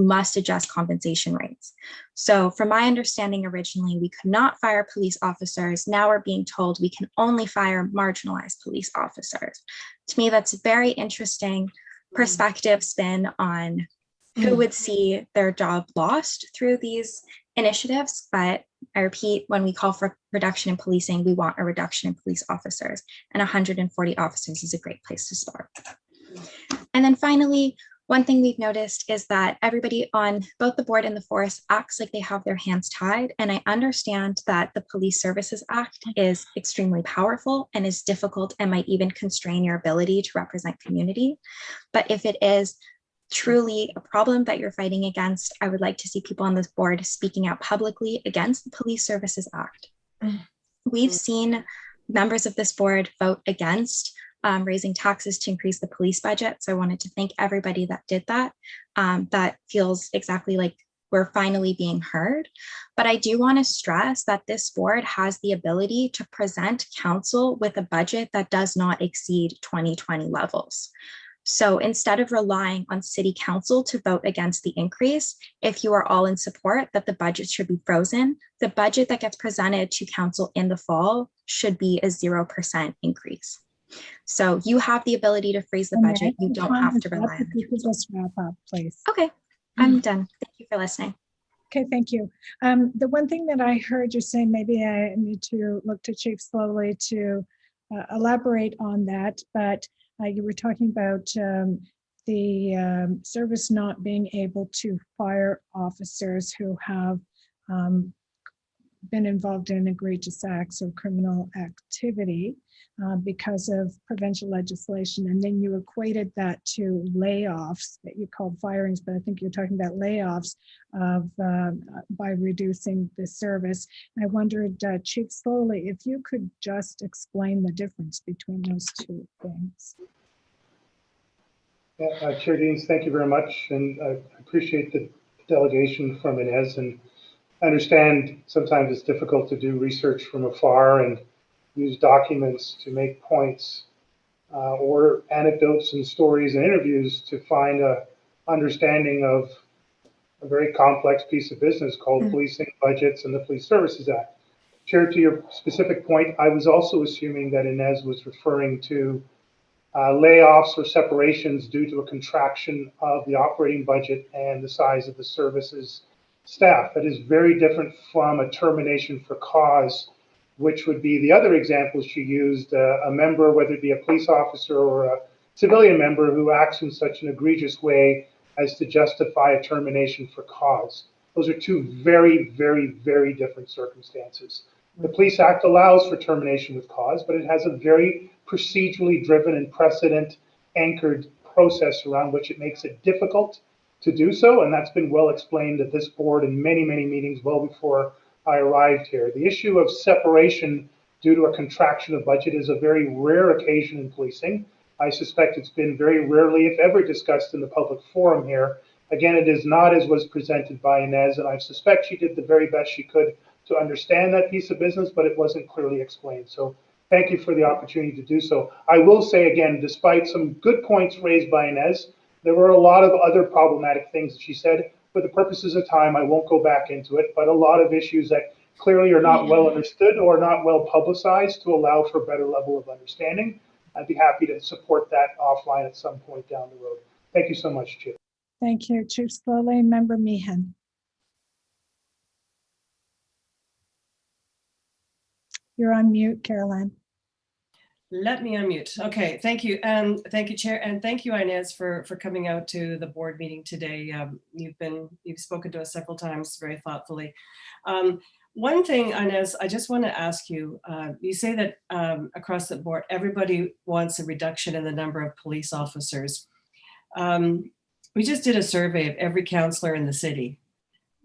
must adjust compensation rates. So from my understanding, originally, we could not fire police officers. Now we're being told we can only fire marginalized police officers. To me, that's a very interesting perspective spin on who would see their job lost through these initiatives. But I repeat, when we call for reduction in policing, we want a reduction in police officers, and 140 officers is a great place to start. And then finally, one thing we've noticed is that everybody on both the board and the force acts like they have their hands tied. And I understand that the Police Services Act is extremely powerful and is difficult and might even constrain your ability to represent community. But if it is truly a problem that you're fighting against, I would like to see people on this board speaking out publicly against the Police Services Act. We've seen members of this board vote against raising taxes to increase the police budget. So I wanted to thank everybody that did that. That feels exactly like we're finally being heard. But I do want to stress that this board has the ability to present council with a budget that does not exceed 2020 levels. So instead of relying on city council to vote against the increase, if you are all in support that the budget should be frozen, the budget that gets presented to council in the fall should be a 0% increase. So you have the ability to freeze the budget. You don't have to rely on it. Just wrap up, please. Okay, I'm done. Thank you for listening. Okay, thank you. The one thing that I heard you say, maybe I need to look to Chief Slowly to elaborate on that, but you were talking about the service not being able to fire officers who have been involved in egregious acts or criminal activity because of provincial legislation. And then you equated that to layoffs that you called firings, but I think you're talking about layoffs of by reducing the service. And I wondered, Chief Slowly, if you could just explain the difference between those two things. Yeah, Chair Deans, thank you very much. And I appreciate the delegation from Inez, and I understand sometimes it's difficult to do research from afar and use documents to make points or anecdotes and stories and interviews to find a understanding of a very complex piece of business called policing budgets and the Police Services Act. Chair, to your specific point, I was also assuming that Inez was referring to layoffs or separations due to a contraction of the operating budget and the size of the services staff. That is very different from a termination for cause, which would be the other examples she used, a member, whether it be a police officer or a civilian member who acts in such an egregious way as to justify a termination for cause. Those are two very, very, very different circumstances. The Police Act allows for termination with cause, but it has a very procedurally driven and precedent anchored process around which it makes it difficult to do so. And that's been well explained at this board in many, many meetings well before I arrived here. The issue of separation due to a contraction of budget is a very rare occasion in policing. I suspect it's been very rarely, if ever, discussed in the public forum here. Again, it is not as was presented by Inez, and I suspect she did the very best she could to understand that piece of business, but it wasn't clearly explained. So thank you for the opportunity to do so. I will say again, despite some good points raised by Inez, there were a lot of other problematic things that she said. For the purposes of time, I won't go back into it, but a lot of issues that clearly are not well understood or not well publicized to allow for a better level of understanding. I'd be happy to support that offline at some point down the road. Thank you so much, Chief. Thank you, Chief Slowly. Member Meehan. You're on mute, Caroline. Let me unmute. Okay, thank you. Thank you, Chair, and thank you, Inez, for coming out to the board meeting today. You've spoken to us several times very thoughtfully. One thing, Inez, I just want to ask you. You say that across the board, everybody wants a reduction in the number of police officers. We just did a survey of every councillor in the city.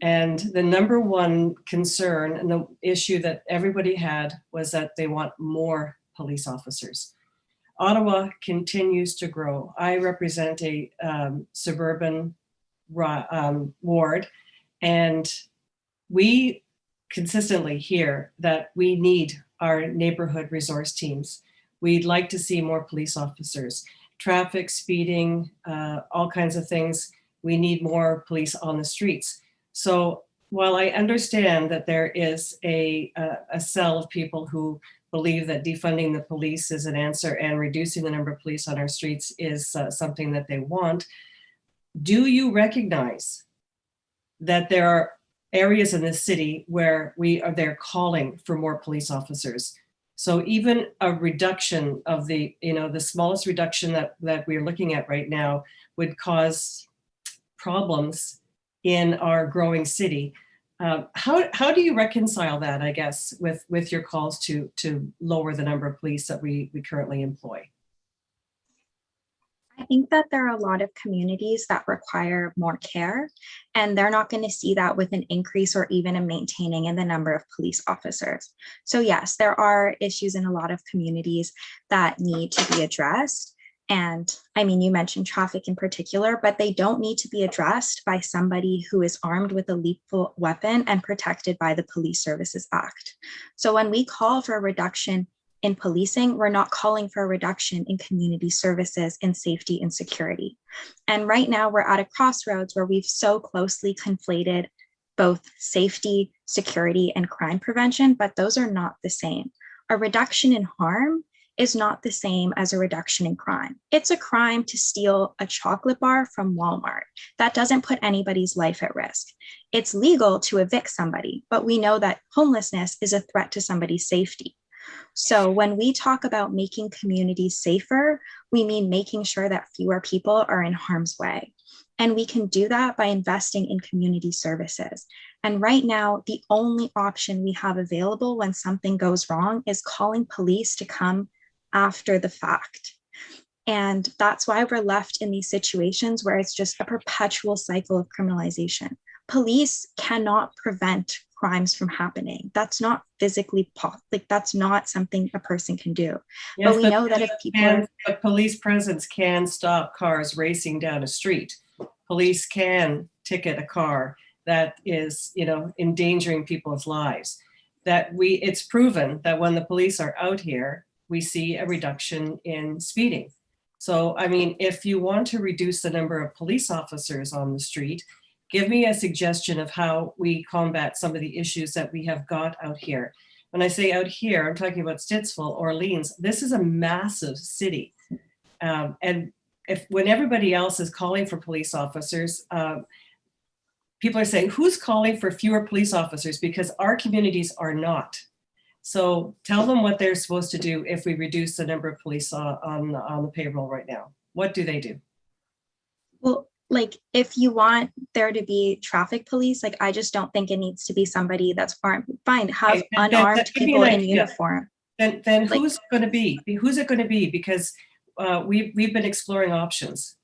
And the number one concern and the issue that everybody had was that they want more police officers. Ottawa continues to grow. I represent a suburban ward, and we consistently hear that we need our neighborhood resource teams. We'd like to see more police officers. Traffic, speeding, all kinds of things. We need more police on the streets. So while I understand that there is a cell of people who believe that defunding the police is an answer and reducing the number of police on our streets is something that they want, do you recognize that there are areas in this city where they're calling for more police officers? So even a reduction of the smallest reduction that we're looking at right now would cause problems in our growing city. How do you reconcile that, I guess, with your calls to lower the number of police that we currently employ? I think that there are a lot of communities that require more care, and they're not going to see that with an increase or even a maintaining in the number of police officers. So yes, there are issues in a lot of communities that need to be addressed. And I mean, you mentioned traffic in particular, but they don't need to be addressed by somebody who is armed with a lethal weapon and protected by the Police Services Act. So when we call for a reduction in policing, we're not calling for a reduction in community services in safety and security. And right now we're at a crossroads where we've so closely conflated both safety, security, and crime prevention, but those are not the same. A reduction in harm is not the same as a reduction in crime. It's a crime to steal a chocolate bar from Walmart. That doesn't put anybody's life at risk. It's legal to evict somebody, but we know that homelessness is a threat to somebody's safety. So when we talk about making communities safer, we mean making sure that fewer people are in harm's way. And we can do that by investing in community services. And right now, the only option we have available when something goes wrong is calling police to come after the fact. And that's why we're left in these situations where it's just a perpetual cycle of criminalization. Police cannot prevent crimes from happening. That's not physically that's not something a person can do. Yes, but we know that if people a police presence can stop cars racing down a street. Police can ticket a car that is, endangering people's lives. It's proven that when the police are out here, we see a reduction in speeding. So, I mean, if you want to reduce the number of police officers on the street, Give me a suggestion of how we combat some of the issues that we have got out here. When I say out here, I'm talking about Stittsville, Orleans. This is a massive city. And when everybody else is calling for police officers, people are saying, who's calling for fewer police officers? Because our communities are not. So tell them what they're supposed to do if we reduce the number of police on the payroll right now. What do they do? Well, like if you want there to be traffic police, like I just don't think it needs to be somebody that's armed. Fine, have Okay, unarmed give me people an in idea. uniform. Then Like- who's it going to be? Who's it going to be? Because we've been exploring options.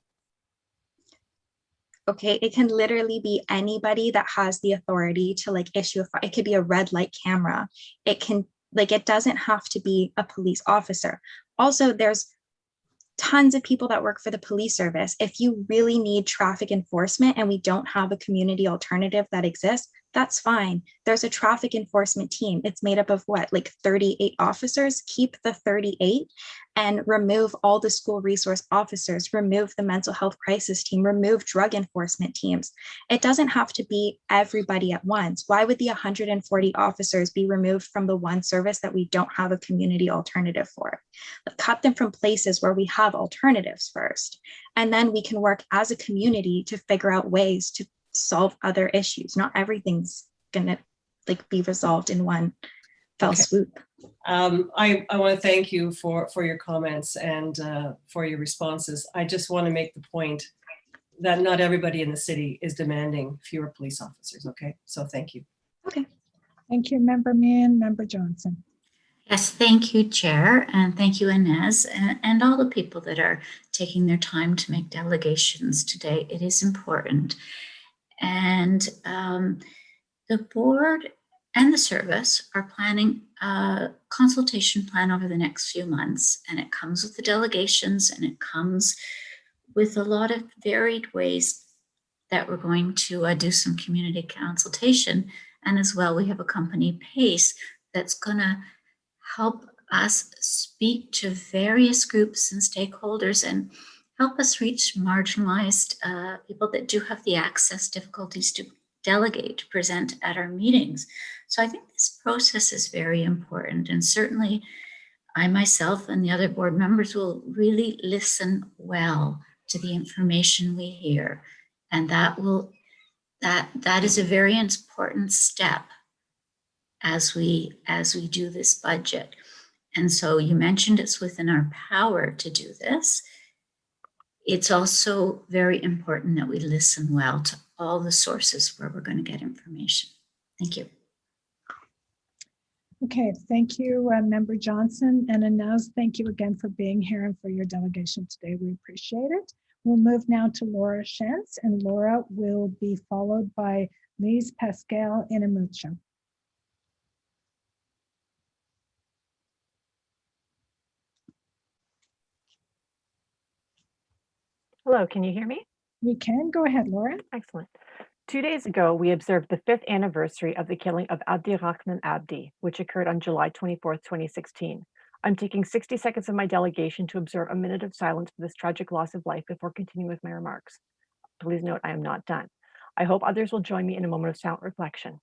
Okay, it can literally be anybody that has the authority to like issue it could be a red light camera. It can like it doesn't have to be a police officer. Also, there's tons of people that work for the police service. If you really need traffic enforcement and we don't have a community alternative that exists, that's fine. There's a traffic enforcement team. It's made up of what, like 38 officers? Keep the 38 and remove all the school resource officers, remove the mental health crisis team, remove drug enforcement teams. It doesn't have to be everybody at once. Why would the 140 officers be removed from the one service that we don't have a community alternative for? Cut them from places where we have alternatives first. And then we can work as a community to figure out ways to solve other issues. Not everything's gonna like be resolved in one fell swoop. I want to thank you for your comments and for your responses. I just want to make the point that not everybody in the city is demanding fewer police officers. Okay, so thank you. Okay. Thank you, Member Mann, Member Johnson. Yes, thank you, Chair, and thank you, Inez, and all the people that are taking their time to make delegations today. It is important. And the board and the service are planning a consultation plan over the next few months, and it comes with the delegations, and it comes with a lot of varied ways that we're going to do some community consultation. And as well, we have a company PACE that's going to help us speak to various groups and stakeholders and help us reach marginalized people that do have the access difficulties to delegate, to present at our meetings. So I think this process is very important. And certainly I myself and the other board members will really listen well to the information we hear. And that is a very important step as we do this budget. And so you mentioned it's within our power to do this. It's also very important that we listen well to all the sources where we're going to get information. Thank you. Okay, thank you, Member Johnson. And Inez, thank you again for being here and for your delegation today. We appreciate it. We'll move now to Laura Shantz, and Laura will be followed by Lise Pascal Inamucho. Hello, can you hear me? We can. Go ahead, Laura. Excellent. 2 days ago, we observed the 5th anniversary of the killing of Abdirahman Abdi, which occurred on July 24th, 2016. I'm taking 60 seconds of my delegation to observe a minute of silence for this tragic loss of life before continuing with my remarks. Please note, I am not done. I hope others will join me in a moment of silent reflection.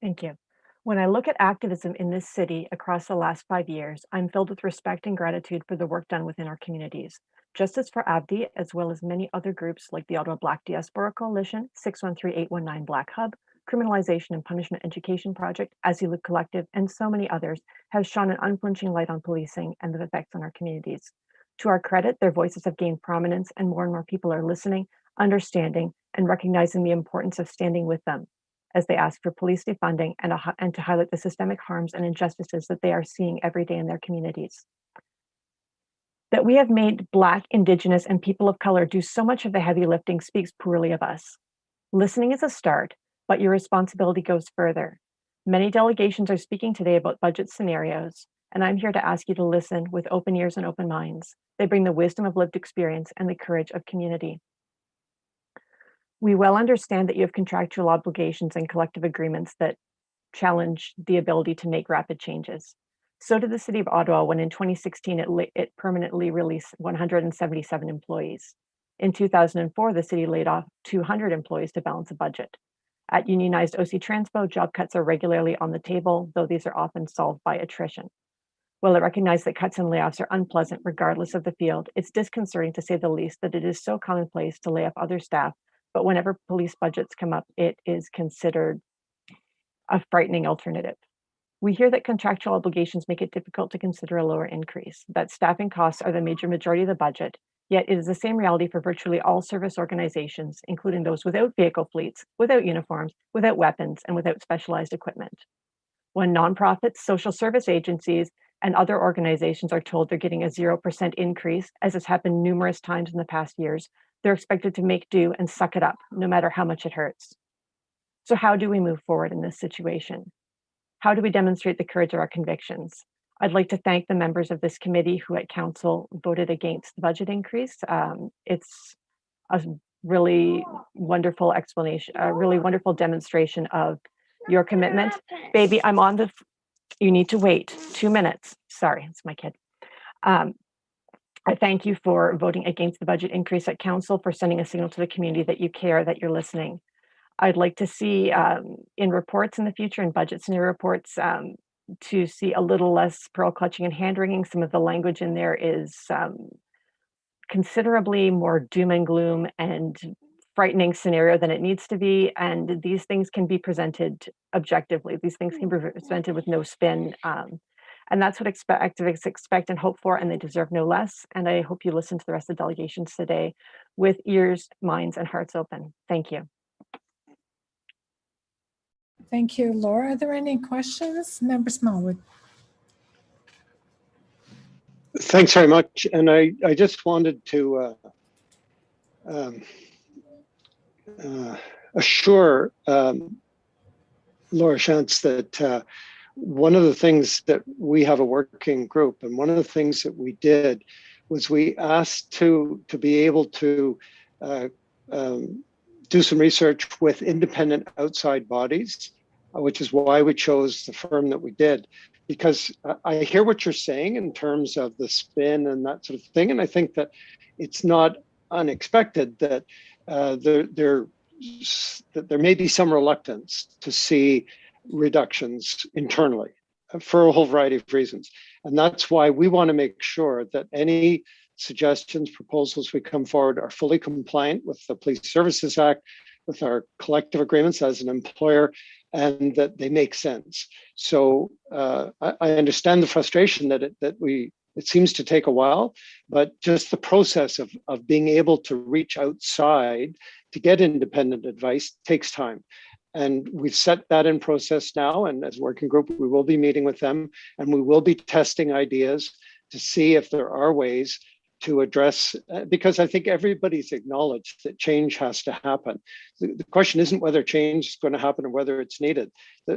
Thank you. When I look at activism in this city across the last 5 years, I'm filled with respect and gratitude for the work done within our communities. Justice for Abdi, as well as many other groups like the Ottawa Black Diaspora Coalition, 613-819 Black Hub, Criminalization and Punishment Education Project, As You Live Collective, and so many others have shone an unflinching light on policing and the effects on our communities. To our credit, their voices have gained prominence and more people are listening, understanding, and recognizing the importance of standing with them as they ask for police defunding and to highlight the systemic harms and injustices that they are seeing every day in their communities. That we have made Black, Indigenous, and people of color do so much of the heavy lifting speaks poorly of us. Listening is a start, but your responsibility goes further. Many delegations are speaking today about budget scenarios, and I'm here to ask you to listen with open ears and open minds. They bring the wisdom of lived experience and the courage of community. We well understand that you have contractual obligations and collective agreements that challenge the ability to make rapid changes. So did the City of Ottawa when in 2016 it permanently released 177 employees. In 2004, the city laid off 200 employees to balance a budget. At unionized OC Transpo, job cuts are regularly on the table, though these are often solved by attrition. While I recognize that cuts and layoffs are unpleasant regardless of the field, it's disconcerting to say the least that it is so commonplace to lay off other staff, but whenever police budgets come up, it is considered a frightening alternative. We hear that contractual obligations make it difficult to consider a lower increase, that staffing costs are the majority of the budget, yet it is the same reality for virtually all service organizations, including those without vehicle fleets, without uniforms, without weapons, and without specialized equipment. When nonprofits, social service agencies, and other organizations are told they're getting a 0% increase, as has happened numerous times in the past years, they're expected to make do and suck it up, no matter how much it hurts. So how do we move forward in this situation? How do we demonstrate the courage of our convictions? I'd like to thank the members of this committee who at council voted against the budget increase. It's a really wonderful explanation, a really wonderful demonstration of your commitment. Baby, I'm on the, you need to wait 2 minutes. Sorry, it's my kid. I thank you for voting against the budget increase at council, for sending a signal to the community that you care, that you're listening. I'd like to see in reports in the future, in budget scenario reports, to see a little less pearl clutching and hand wringing. Some of the language in there is considerably more doom and gloom and frightening scenario than it needs to be. And these things can be presented objectively. These things can be presented with no spin. And that's what activists expect and hope for, and they deserve no less. And I hope you listen to the rest of the delegations today with ears, minds, and hearts open. Thank you. Thank you, Laura. Are there any questions? Member Smallwood. Thanks very much. And I just wanted to assure Laura Shantz that one of the things that we have a working group, and one of the things that we did was we asked to be able to do some research with independent outside bodies, which is why we chose the firm that we did. Because I hear what you're saying in terms of the spin and that sort of thing. And I think that it's not unexpected that there may be some reluctance to see reductions internally for a whole variety of reasons. And that's why we want to make sure that any suggestions, proposals we come forward are fully compliant with the Police Services Act, with our collective agreements as an employer, and that they make sense. So I understand the frustration that it seems to take a while, but just the process of being able to reach outside to get independent advice takes time. And we've set that in process now. And as a working group, we will be meeting with them, and we will be testing ideas to see if there are ways to address, because I think everybody's acknowledged that change has to happen. The question isn't whether change is going to happen or whether it's needed.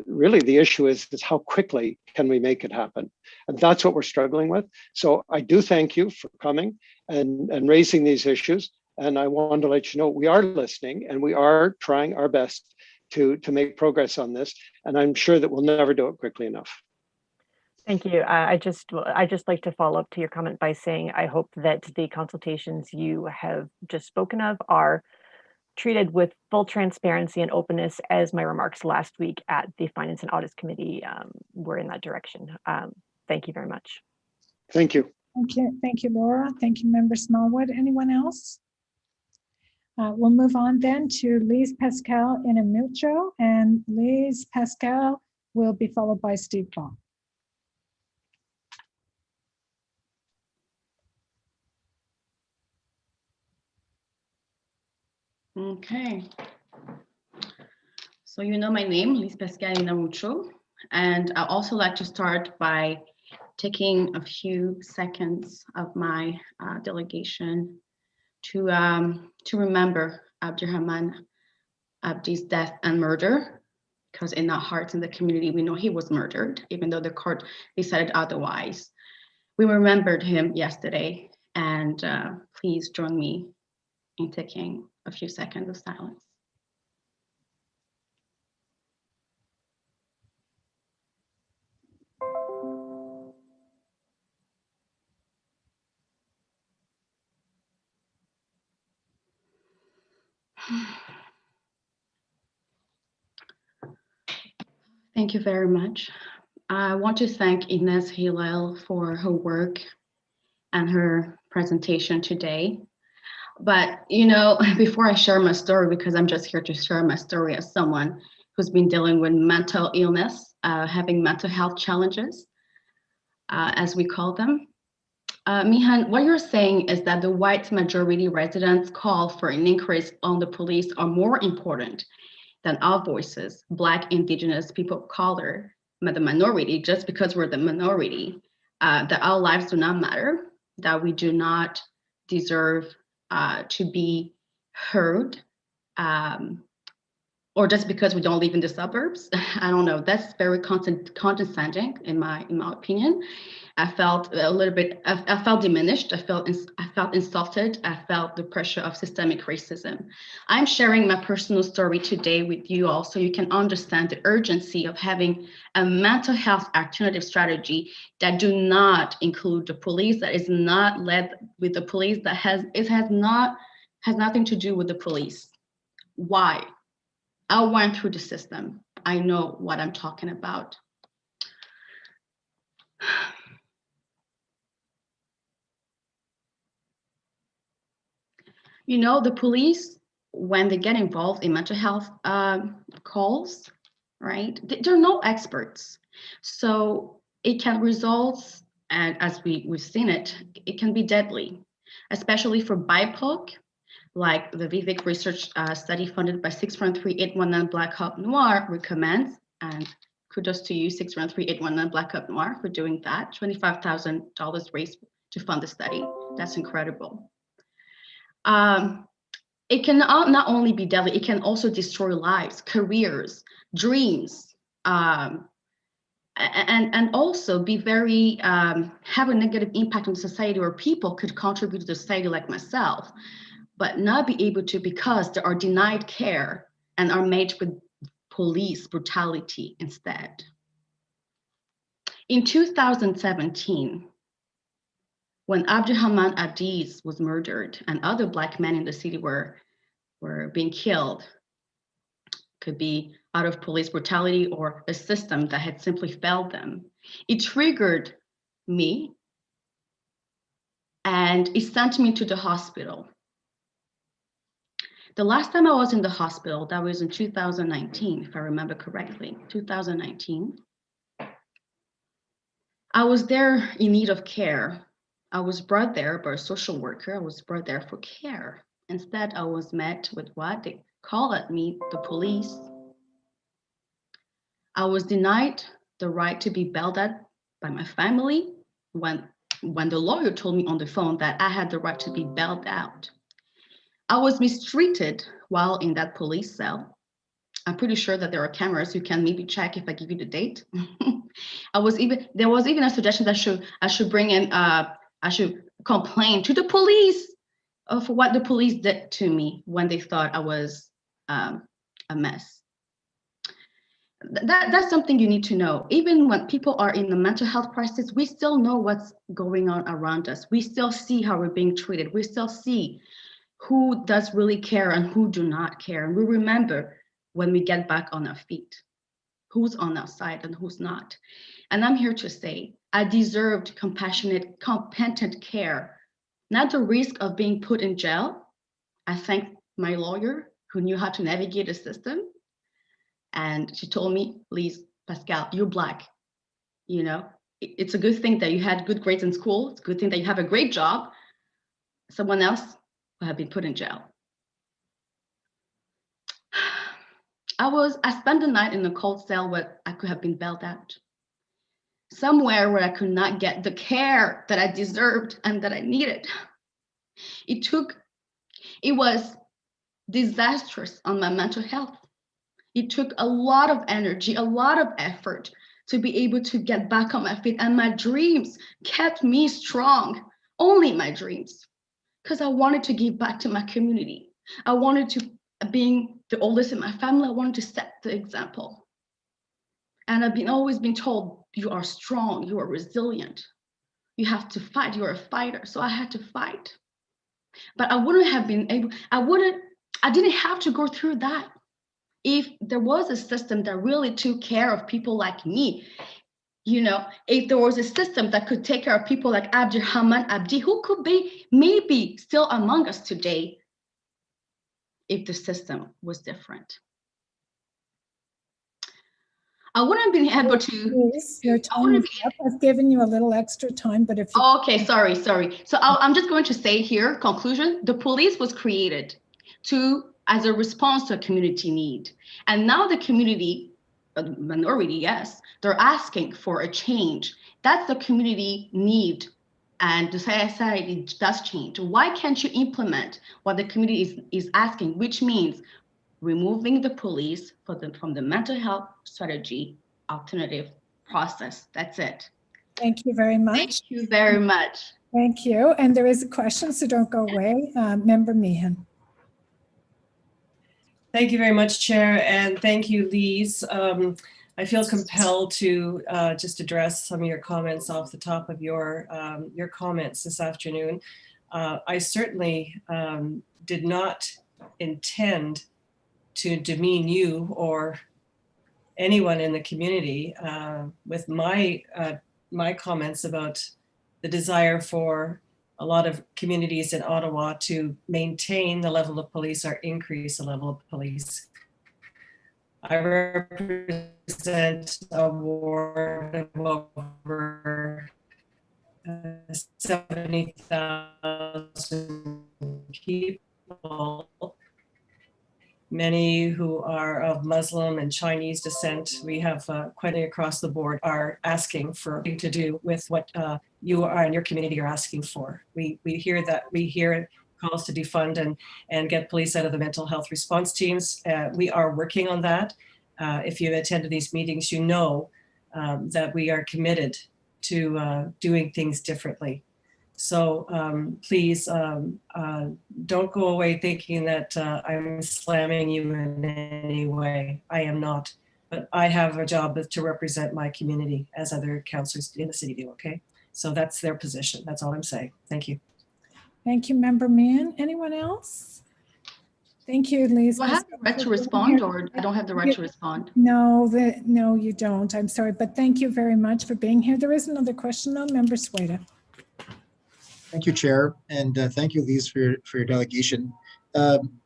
Really, the issue is how quickly can we make it happen? And that's what we're struggling with. So I do thank you for coming and raising these issues. And I want to let you know we are listening and we are trying our best to make progress on this. And I'm sure that we'll never do it quickly enough. Thank you. I just like to follow up to your comment by saying I hope that the consultations you have just spoken of are treated with full transparency and openness, as my remarks last week at the Finance and Audits Committee were in that direction. Thank you very much. Thank you. Okay, thank you, Laura. Thank you, Member Smallwood. Anyone else? We'll move on then to Lise Pascal Inamucho, and Lise Pascal will be followed by Steve Ball. Okay. So you know my name, Lise Pascal Inamucho, and I also like to start by taking a few seconds of my delegation to remember Abdirahman Abdi's death and murder, because in our hearts in the community, we know he was murdered, even though the court decided otherwise. We remembered him yesterday, and please join me in taking a few seconds of silence. Thank you very much. I want to thank Inez Hillel for her work and her presentation today. But, you know, before I share my story, because I'm just here to share my story as someone who's been dealing with mental illness, having mental health challenges, as we call them. Mihan, what you're saying is that the white majority residents' call for an increase on the police are more important than our voices, Black, Indigenous, people of color, the minority, just because we're the minority, that our lives do not matter, that we do not deserve to be heard, or just because we don't live in the suburbs. I don't know. That's very condescending, in my opinion. I felt a little bit. I felt diminished. I felt insulted. I felt the pressure of systemic racism. I'm sharing my personal story today with you all, so you can understand the urgency of having a mental health alternative strategy that do not include the police, that is not led with the police, that has nothing to do with the police. Why? I went through the system. I know what I'm talking about. You know, the police, when they get involved in mental health calls, right, they're no experts. So it can result, and as we've seen it, it can be deadly, especially for BIPOC, like the Vivek research study funded by 613-819 Black Hawk Noir recommends, and kudos to you, 613-819 Black Hawk Noir, for doing that. $25,000 raised to fund the study. That's incredible. It can not only be deadly, it can also destroy lives, careers, dreams, and also be very, have a negative impact on society, where people could contribute to the society like myself, but not be able to because they are denied care and are met with police brutality instead. In 2017, when Abdirahman Abdi was murdered and other Black men in the city were being killed, could be out of police brutality or a system that had simply failed them, it triggered me and it sent me to the hospital. The last time I was in the hospital, that was in 2019, if I remember correctly, 2019. I was there in need of care. I was brought there by a social worker. I was brought there for care. Instead, I was met with what? They called at me, the police. I was denied the right to be bailed out by my family when the lawyer told me on the phone that I had the right to be bailed out. I was mistreated while in that police cell. I'm pretty sure that there are cameras. You can maybe check if I give you the date. There was even a suggestion that I should bring in, I should complain to the police of what the police did to me when they thought I was a mess. That's something you need to know. Even when people are in the mental health crisis, we still know what's going on around us. We still see how we're being treated. We still see who does really care and who do not care. And we remember when we get back on our feet, who's on our side and who's not. And I'm here to say I deserved compassionate, competent care, not the risk of being put in jail. I thanked my lawyer who knew how to navigate the system. And she told me, Lise, Pascal, you're Black. You know, it's a good thing that you had good grades in school. It's a good thing that you have a great job. Someone else would have been put in jail. I spent the night in a cold cell where I could have been bailed out. Somewhere where I could not get the care that I deserved and that I needed. It was disastrous on my mental health. It took a lot of energy, a lot of effort to be able to get back on my feet. And my dreams kept me strong, only my dreams, because I wanted to give back to my community. I wanted to, being the oldest in my family, I wanted to set the example. And I've always been told, you are strong, you are resilient. You have to fight, you're a fighter. So I had to fight. But I wouldn't have been able, I didn't have to go through that if there was a system that really took care of people like me. You know, if there was a system that could take care of people like Abdirahman Abdi, who could be maybe still among us today if the system was different. I wouldn't have been able to. Please, your time is up. I've given you a little extra time, but if you... Okay, sorry. So I'm just going to say here, conclusion, the police was created as a response to a community need. And now the community, a minority, yes, they're asking for a change. That's the community need. And the society does change. Why can't you implement what the community is asking, which means removing the police from the mental health strategy alternative process? That's it. Thank you very much. Thank you very much. Thank you. And there is a question, so don't go away. Member Meehan. Thank you very much, Chair, and thank you, Lise. I feel compelled to just address some of your comments off the top of your comments this afternoon. I certainly did not intend to demean you or anyone in the community with my comments about the desire for a lot of communities in Ottawa to maintain the level of police or increase the level of police. I represent a ward of over 70,000 people, many who are of Muslim and Chinese descent. We have quite across the board are asking for something to do with what you are and your community are asking for. We hear calls to defund and get police out of the mental health response teams. We are working on that. If you've attended these meetings, you know that we are committed to doing things differently. So please don't go away thinking that I'm slamming you in any way. I am not, but I have a job to represent my community as other councillors in the city do, okay? So that's their position. That's all I'm saying. Thank you. Thank you, Member Meehan. Anyone else? Thank you, Lise. Do I have the right to respond, or I don't have the right to respond? No, no, you don't. I'm sorry, but thank you very much for being here. There is another question though, Member Sueda. Thank you, Chair, and thank you, Lise, for your delegation.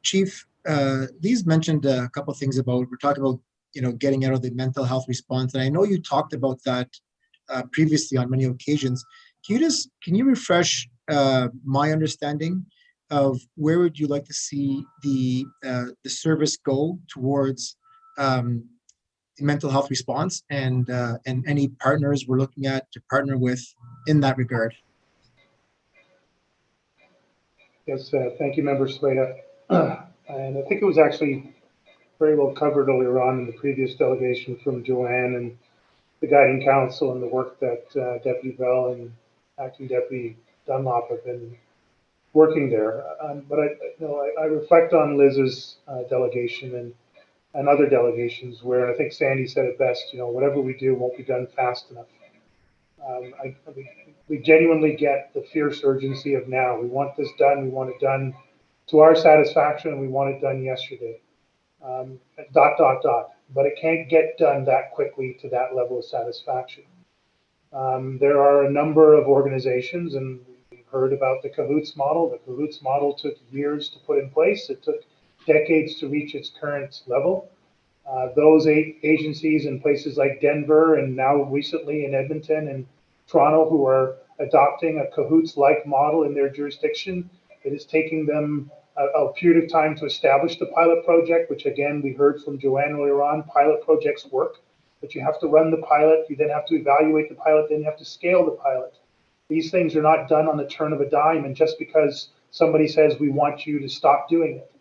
Chief, Lise mentioned a couple of things we're talking about, getting out of the mental health response, and I know you talked about that previously on many occasions. Can you refresh my understanding of where would you like to see the service go towards the mental health response, and any partners we're looking at to partner with in that regard? Yes, thank you, Member Sueda. And I think it was actually very well covered earlier on in the previous delegation from Joanne and the guiding council and the work that Deputy Bell and Acting Deputy Dunlop have been working there. But I reflect on Liz's delegation and other delegations where, and I think Sandy said it best, whatever we do won't be done fast enough. We genuinely get the fierce urgency of now. We want this done. We want it done to our satisfaction, and we want it done yesterday. ... But it can't get done that quickly to that level of satisfaction. There are a number of organizations, and we've heard about the Cahoots model. The Cahoots model took years to put in place. It took decades to reach its current level. Those agencies in places like Denver and now recently in Edmonton and Toronto who are adopting a Cahoots-like model in their jurisdiction, it is taking them a period of time to establish the pilot project, which again, we heard from Joanne earlier on, pilot projects work, but you have to run the pilot, you then have to evaluate the pilot, then you have to scale the pilot. These things are not done on the turn of a dime and just because somebody says we want you to stop doing it.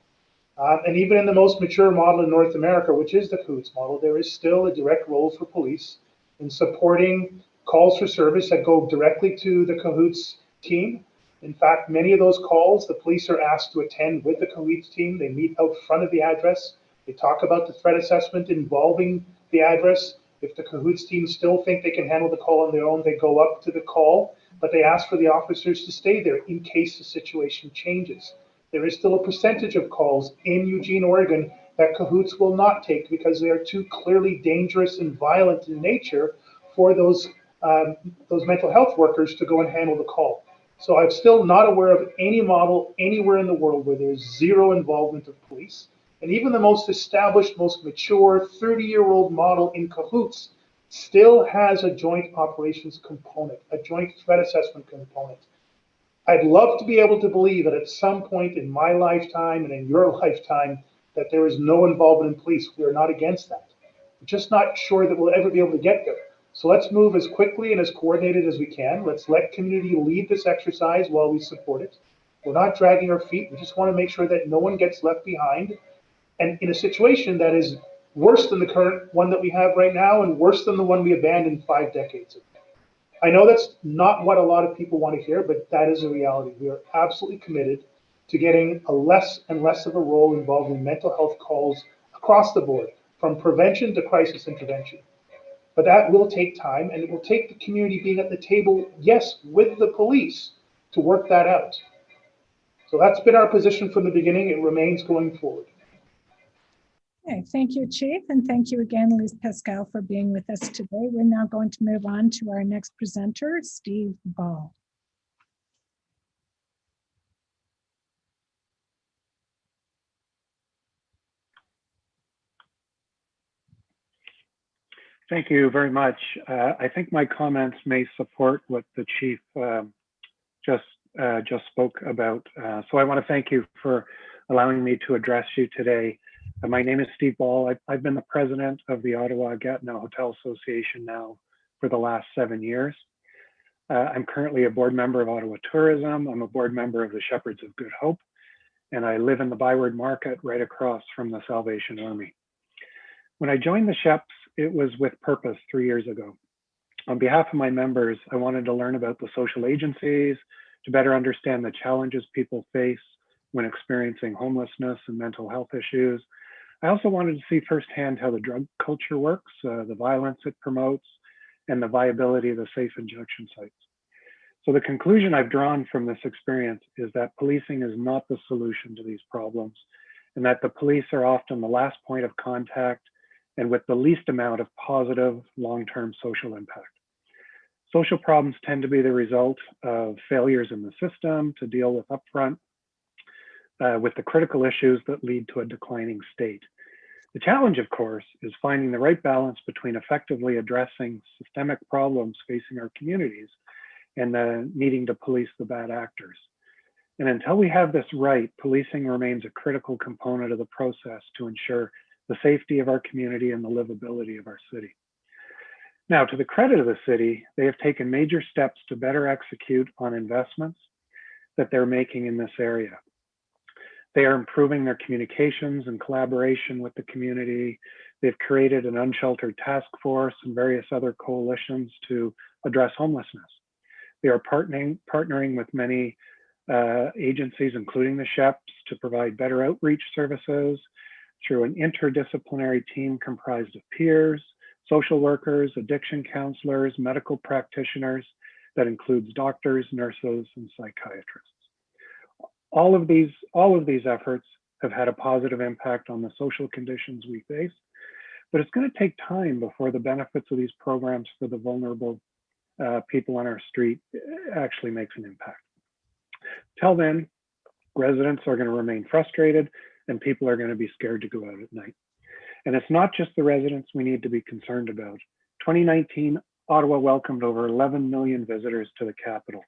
And even in the most mature model in North America, which is the Cahoots model, there is still a direct role for police in supporting calls for service that go directly to the Cahoots team. In fact, many of those calls, the police are asked to attend with the Cahoots team. They meet out front of the address. They talk about the threat assessment involving the address. If the Cahoots team still think they can handle the call on their own, they go up to the call, but they ask for the officers to stay there in case the situation changes. There is still a percentage of calls in Eugene, Oregon that Cahoots will not take because they are too clearly dangerous and violent in nature for those mental health workers to go and handle the call. So I'm still not aware of any model anywhere in the world where there's zero involvement of police. And even the most established, most mature 30-year-old model in Cahoots still has a joint operations component, a joint threat assessment component. I'd love to be able to believe that at some point in my lifetime and in your lifetime that there is no involvement in police. We are not against that. We're just not sure that we'll ever be able to get there. So let's move as quickly and as coordinated as we can. Let's let community lead this exercise while we support it. We're not dragging our feet. We just want to make sure that no one gets left behind. And in a situation that is worse than the current one that we have right now and worse than the one we abandoned 5 decades ago. I know that's not what a lot of people want to hear, but that is a reality. We are absolutely committed to getting a less and less of a role involved in mental health calls across the board, from prevention to crisis intervention. But that will take time, and it will take the community being at the table, yes, with the police, to work that out. So that's been our position from the beginning. It remains going forward. Okay, thank you, Chief, and thank you again, Liz Pascal, for being with us today. We're now going to move on to our next presenter, Steve Ball. Thank you very much. I think my comments may support what the Chief just spoke about. So I want to thank you for allowing me to address you today. My name is Steve Ball. I've been the president of the Ottawa Gatineau Hotel Association now for the last 7 years. I'm currently a board member of Ottawa Tourism. I'm a board member of the Shepherds of Good Hope, and I live in the Byward Market right across from the Salvation Army. When I joined the Sheps, it was with purpose 3 years ago. On behalf of my members, I wanted to learn about the social agencies, to better understand the challenges people face when experiencing homelessness and mental health issues. I also wanted to see firsthand how the drug culture works, the violence it promotes, and the viability of the safe injection sites. So the conclusion I've drawn from this experience is that policing is not the solution to these problems, and that the police are often the last point of contact and with the least amount of positive long-term social impact. Social problems tend to be the result of failures in the system to deal with upfront with the critical issues that lead to a declining state. The challenge, of course, is finding the right balance between effectively addressing systemic problems facing our communities and the needing to police the bad actors. And until we have this right, policing remains a critical component of the process to ensure the safety of our community and the livability of our city. Now, to the credit of the city, they have taken major steps to better execute on investments that they're making in this area. They are improving their communications and collaboration with the community. They've created an unsheltered task force and various other coalitions to address homelessness. They are partnering with many agencies, including the Sheps, to provide better outreach services through an interdisciplinary team comprised of peers, social workers, addiction counselors, medical practitioners, that includes doctors, nurses, and psychiatrists. All of these efforts have had a positive impact on the social conditions we face, but it's going to take time before the benefits of these programs for the vulnerable people on our street actually makes an impact. Till then, residents are going to remain frustrated and people are going to be scared to go out at night. And it's not just the residents we need to be concerned about. 2019, Ottawa welcomed over 11 million visitors to the capital.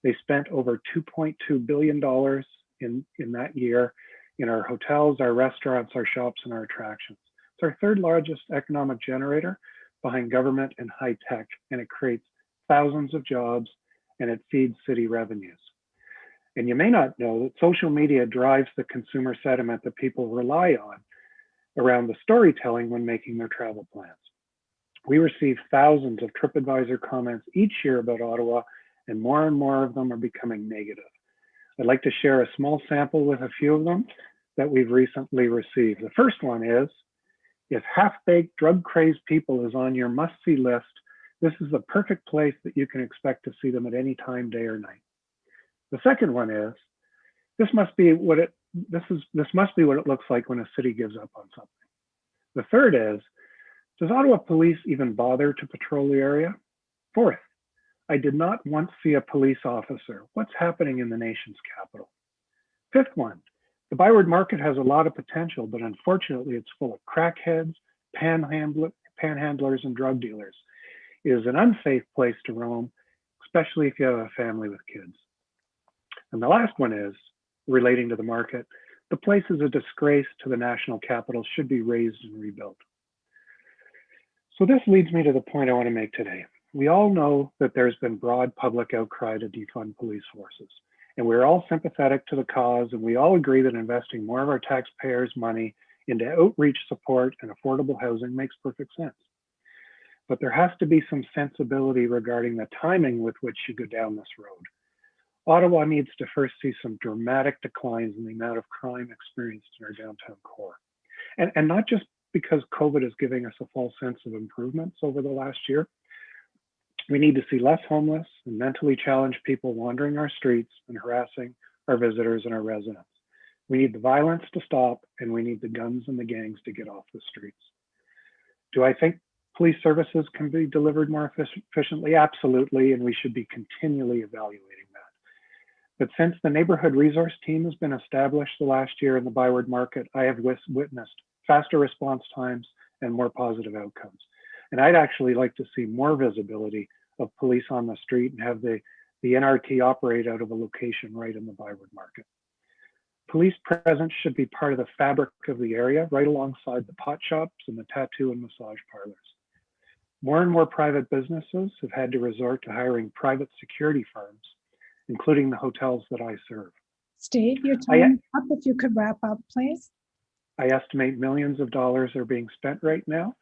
They spent over $2.2 billion in that year in our hotels, our restaurants, our shops, and our attractions. It's our third largest economic generator behind government and high tech, and it creates thousands of jobs and it feeds city revenues. And you may not know that social media drives the consumer sentiment that people rely on around the storytelling when making their travel plans. We receive thousands of TripAdvisor comments each year about Ottawa, and more of them are becoming negative. I'd like to share a small sample with a few of them that we've recently received. The first one is, if half-baked, drug-crazed people is on your must-see list, this is the perfect place that you can expect to see them at any time, day or night. The second one is, this must be what it looks like when a city gives up on something. The third is, does Ottawa police even bother to patrol the area? Fourth, I did not once see a police officer. What's happening in the nation's capital? Fifth one, the Byward Market has a lot of potential, but unfortunately it's full of crackheads, panhandlers, and drug dealers. It is an unsafe place to roam, especially if you have a family with kids. And the last one is, relating to the market, the place is a disgrace to the national capital, should be razed and rebuilt. So this leads me to the point I want to make today. We all know that there's been broad public outcry to defund police forces, and we're all sympathetic to the cause, and we all agree that investing more of our taxpayers' money into outreach support and affordable housing makes perfect sense. But there has to be some sensibility regarding the timing with which you go down this road. Ottawa needs to first see some dramatic declines in the amount of crime experienced in our downtown core. And not just because COVID is giving us a false sense of improvements over the last year. We need to see less homeless and mentally challenged people wandering our streets and harassing our visitors and our residents. We need the violence to stop, and we need the guns and the gangs to get off the streets. Do I think police services can be delivered more efficiently? Absolutely, and we should be continually evaluating that. But since the neighborhood resource team has been established the last year in the Byward Market, I have witnessed faster response times and more positive outcomes. And I'd actually like to see more visibility of police on the street and have the NRT operate out of a location right in the Byward Market. Police presence should be part of the fabric of the area, right alongside the pot shops and the tattoo and massage parlors. More and more private businesses have had to resort to hiring private security firms, including the hotels that I serve. Steve, your time is up. If you could wrap up, please. I estimate millions of dollars are being spent right now.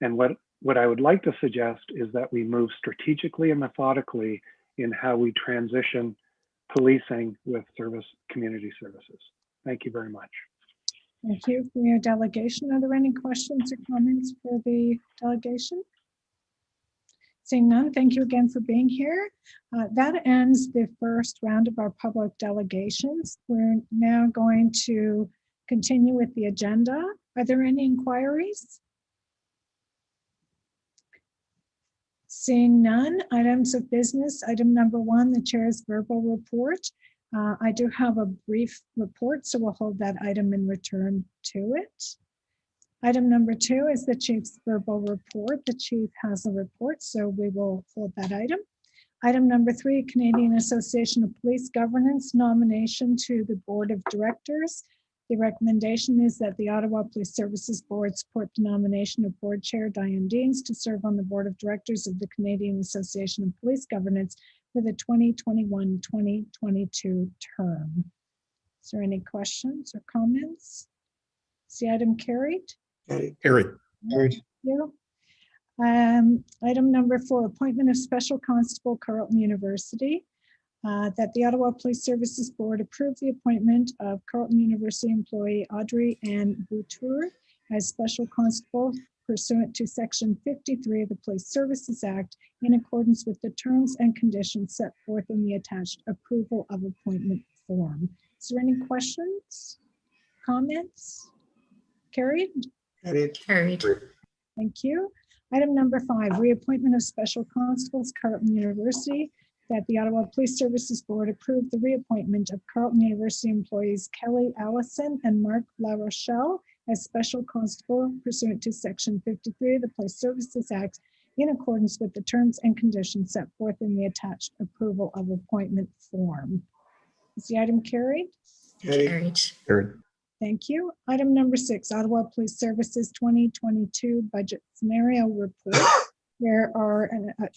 And what I would like to suggest is that we move strategically and methodically in how we transition policing with community services. Thank you very much. Thank you for your delegation. Are there any questions or comments for the delegation? Seeing none, thank you again for being here. That ends the first round of our public delegations. We're now going to continue with the agenda. Are there any inquiries? Seeing none, items of business. Item number 1, the chair's verbal report. I do have a brief report, so we'll hold that item and return to it. Item number 2 is the chief's verbal report. The chief has a report, so we will hold that item. Item number 3, Canadian Association of Police Governance nomination to the Board of Directors. The recommendation is that the Ottawa Police Services Board support the nomination of Board Chair Diane Deans to serve on the Board of Directors of the Canadian Association of Police Governance for the 2021-2022 term. Is there any questions or comments? Is the item carried? Carried. Thank you. Item number 4, appointment of Special Constable Carleton University. That the Ottawa Police Services Board approve the appointment of Carleton University employee Audrey Ann Boutour as Special Constable pursuant to Section 53 of the Police Services Act in accordance with the terms and conditions set forth in the attached approval of appointment form. Is there any questions, comments? Carried? Carried. Thank you. Item number 5, reappointment of special constables, Carleton University, that the Ottawa Police Services Board approved the reappointment of Carleton University employees Kelly Allison and Mark La Rochelle as special constable pursuant to Section 53 of the Police Services Act in accordance with the terms and conditions set forth in the attached approval of appointment form. Is the item carried? Carried. Carried. Thank you. Item number 6, Ottawa Police Services 2022 Budget Scenario Report.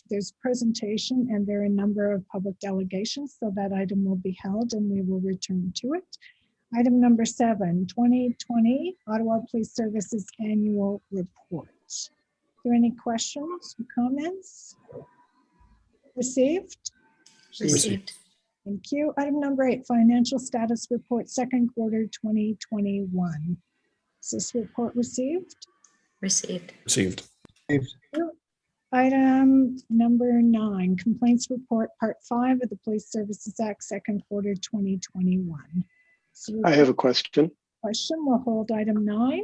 There's presentation and there are a number of public delegations, so that item will be held and we will return to it. Item number 7, 2020 Ottawa Police Services Annual Report. Are there any questions or comments? Received? Received. Thank you. Item number 8, Financial Status Report, second quarter 2021. Is this report received? Received. Received. Item number 9, Complaints Report, Part 5 of the Police Services Act, second quarter 2021. So I have a question. We'll hold item 9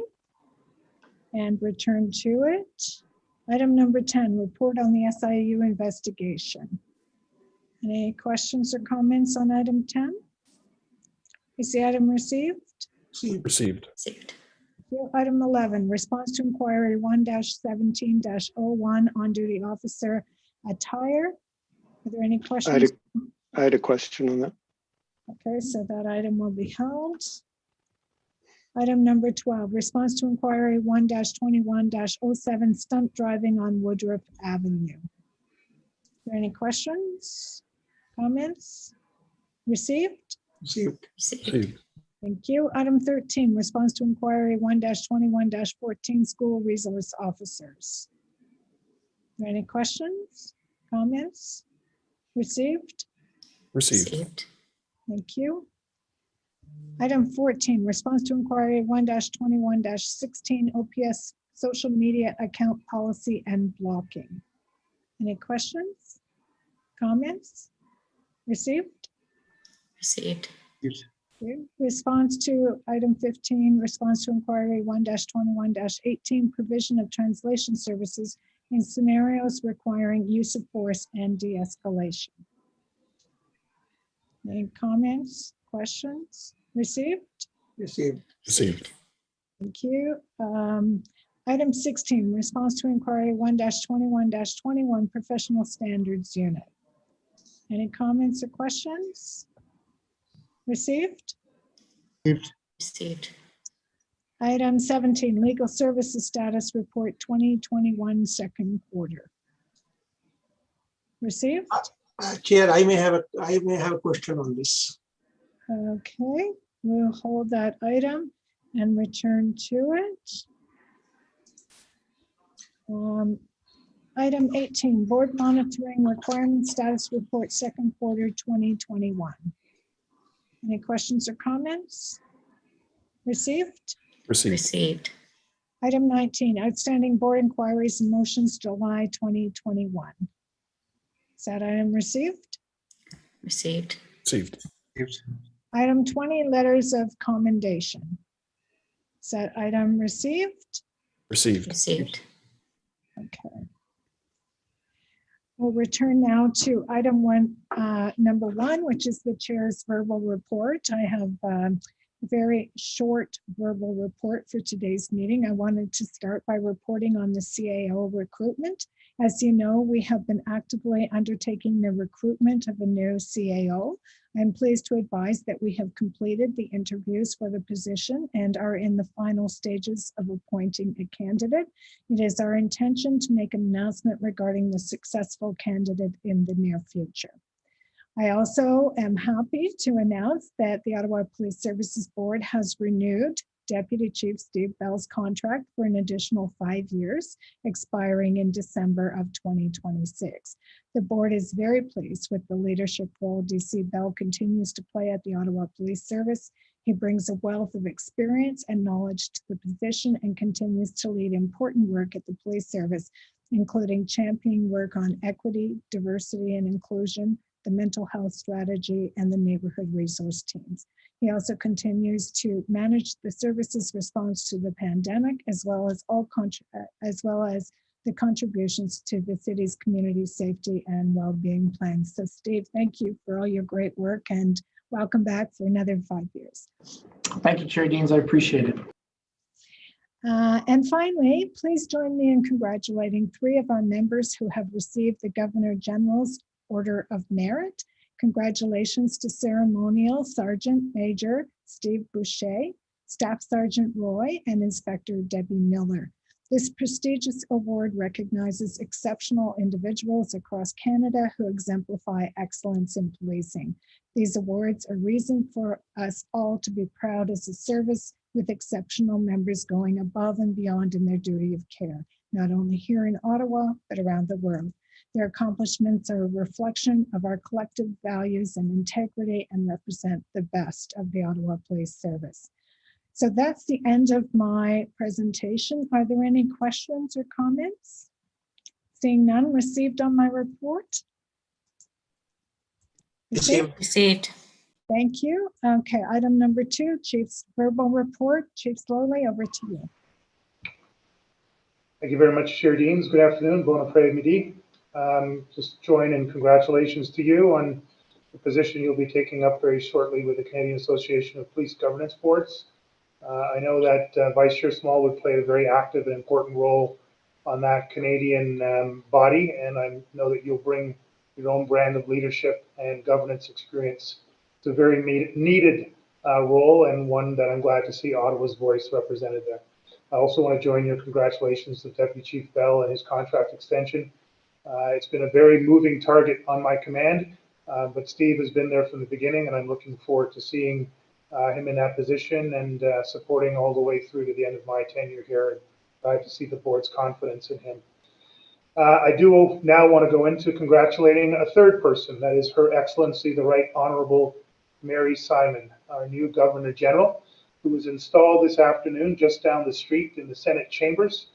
and return to it. Item number 10, Report on the SIU investigation. Any questions or comments on item 10? Is the item received? Received. Received. Item 11, Response to Inquiry 1-17-01 on duty officer attire. Are there any questions? I had a question on that. Okay, so that item will be held. Item number 12, Response to Inquiry 1-21-07 stunt driving on Woodruff Avenue. Are there any questions, comments? Received? Received. Received. Thank you. Item 13, Response to Inquiry 1-21-14 school resource officers. Are there any questions, comments? Received? Received. Received. Thank you. Item 14, Response to Inquiry 1-21-16 OPS social media account policy and blocking. Any questions, comments? Received? Received. Response to item 15, Response to Inquiry 1-21-18 provision of translation services in scenarios requiring use of force and de-escalation. Any comments, questions? Received? Received. Received. Thank you. Item 16, Response to Inquiry 1-21-21 Professional Standards Unit. Any comments or questions? Received? Received. Item 17, Legal Services Status Report 2021 second quarter. Received? Chair, I may have a question on this. Okay, we'll hold that item and return to it. Item 18, Board Monitoring Requirement Status Report second quarter 2021. Any questions or comments? Received? Received. Received. Item 19, Outstanding Board Inquiries and Motions July 2021. Is that item received? Received. Received. Item 20, Letters of Commendation. Is that item received? Received. Received. Okay. We'll return now to item number 1, which is the chair's verbal report. I have a very short verbal report for today's meeting. I wanted to start by reporting on the CAO recruitment. As you know, we have been actively undertaking the recruitment of a new CAO. I'm pleased to advise that we have completed the interviews for the position and are in the final stages of appointing a candidate. It is our intention to make an announcement regarding the successful candidate in the near future. I also am happy to announce that the Ottawa Police Services Board has renewed Deputy Chief Steve Bell's contract for an additional 5 years, expiring in December of 2026. The board is very pleased with the leadership role DC Bell continues to play at the Ottawa Police Service. He brings a wealth of experience and knowledge to the position and continues to lead important work at the police service, including championing work on equity, diversity and inclusion, the mental health strategy, and the neighborhood resource teams. He also continues to manage the service's response to the pandemic, as well as the contributions to the city's community safety and well-being plans. So Steve, thank you for all your great work and welcome back for another 5 years. Thank you, Chair Deans. I appreciate it. And finally, please join me in congratulating 3 of our members who have received the Governor General's Order of Merit. Congratulations to Ceremonial Sergeant Major Steve Boucher, Staff Sergeant Roy, and Inspector Debbie Miller. This prestigious award recognizes exceptional individuals across Canada who exemplify excellence in policing. These awards are reason for us all to be proud as a service with exceptional members going above and beyond in their duty of care, not only here in Ottawa, but around the world. Their accomplishments are a reflection of our collective values and integrity and represent the best of the Ottawa Police Service. So that's the end of my presentation. Are there any questions or comments? Seeing none received on my report? Received. Thank you. Okay, item number 2, Chief's verbal report. Chief Slowly, over to you. Thank you very much, Chair Deans. Good afternoon, bon après-midi. Just join in congratulations to you on the position you'll be taking up very shortly with the Canadian Association of Police Governance Boards. I know that Vice Chair Small would play a very active and important role on that Canadian body, and I know that you'll bring your own brand of leadership and governance experience. It's a very needed role, and one that I'm glad to see Ottawa's voice represented there. I also want to join your congratulations to Deputy Chief Bell and his contract extension. It's been a very moving target on my command, but Steve has been there from the beginning, and I'm looking forward to seeing him in that position and supporting all the way through to the end of my tenure here. And glad to see the board's confidence in him. I do now want to go into congratulating a third person, that is Her Excellency the Right Honorable Mary Simon, our new Governor General, who was installed this afternoon just down the street in the Senate chambers.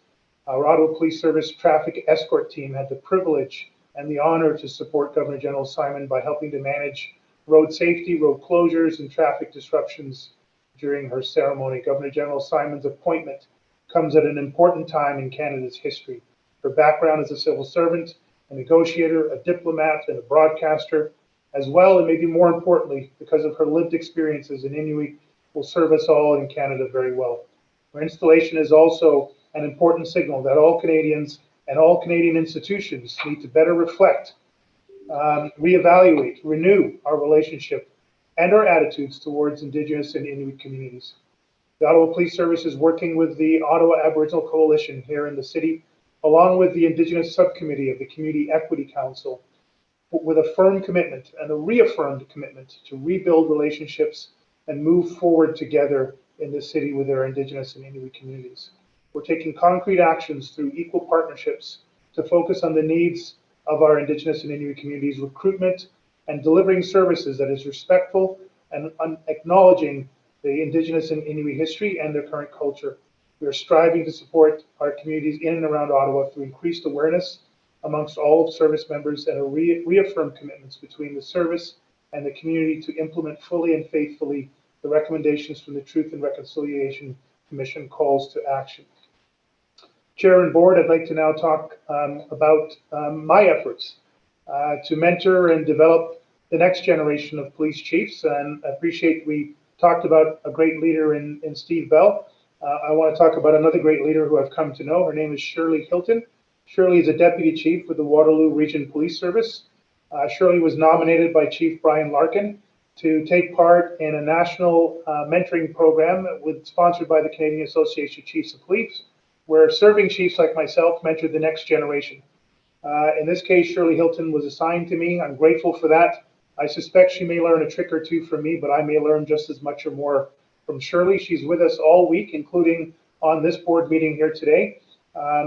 Our Ottawa Police Service traffic escort team had the privilege and the honor to support Governor General Simon by helping to manage road safety, road closures, and traffic disruptions during her ceremony. Governor General Simon's appointment comes at an important time in Canada's history. Her background as a civil servant, a negotiator, a diplomat, and a broadcaster, as well, and maybe more importantly, because of her lived experiences in Inuit, will serve us all in Canada very well. Her installation is also an important signal that all Canadians and all Canadian institutions need to better reflect, reevaluate, renew our relationship and our attitudes towards Indigenous and Inuit communities. The Ottawa Police Service is working with the Ottawa Aboriginal Coalition here in the city, along with the Indigenous Subcommittee of the Community Equity Council, with a firm commitment and a reaffirmed commitment to rebuild relationships and move forward together in the city with our Indigenous and Inuit communities. We're taking concrete actions through equal partnerships to focus on the needs of our Indigenous and Inuit communities, recruitment and delivering services that is respectful and acknowledging the Indigenous and Inuit history and their current culture. We are striving to support our communities in and around Ottawa through increased awareness amongst all service members and a reaffirmed commitments between the service and the community to implement fully and faithfully the recommendations from the Truth and Reconciliation Commission calls to action. Chair and Board, I'd like to now talk about my efforts to mentor and develop the next generation of police chiefs. And I appreciate we talked about a great leader in Steve Bell. I want to talk about another great leader who I've come to know. Her name is Shirley Hilton. Shirley is a deputy chief with the Waterloo Region Police Service. Shirley was nominated by Chief Brian Larkin to take part in a national mentoring program sponsored by the Canadian Association of Chiefs of Police, where serving chiefs like myself mentored the next generation. In this case, Shirley Hilton was assigned to me. I'm grateful for that. I suspect she may learn a trick or two from me, but I may learn just as much or more from Shirley. She's with us all week, including on this board meeting here today.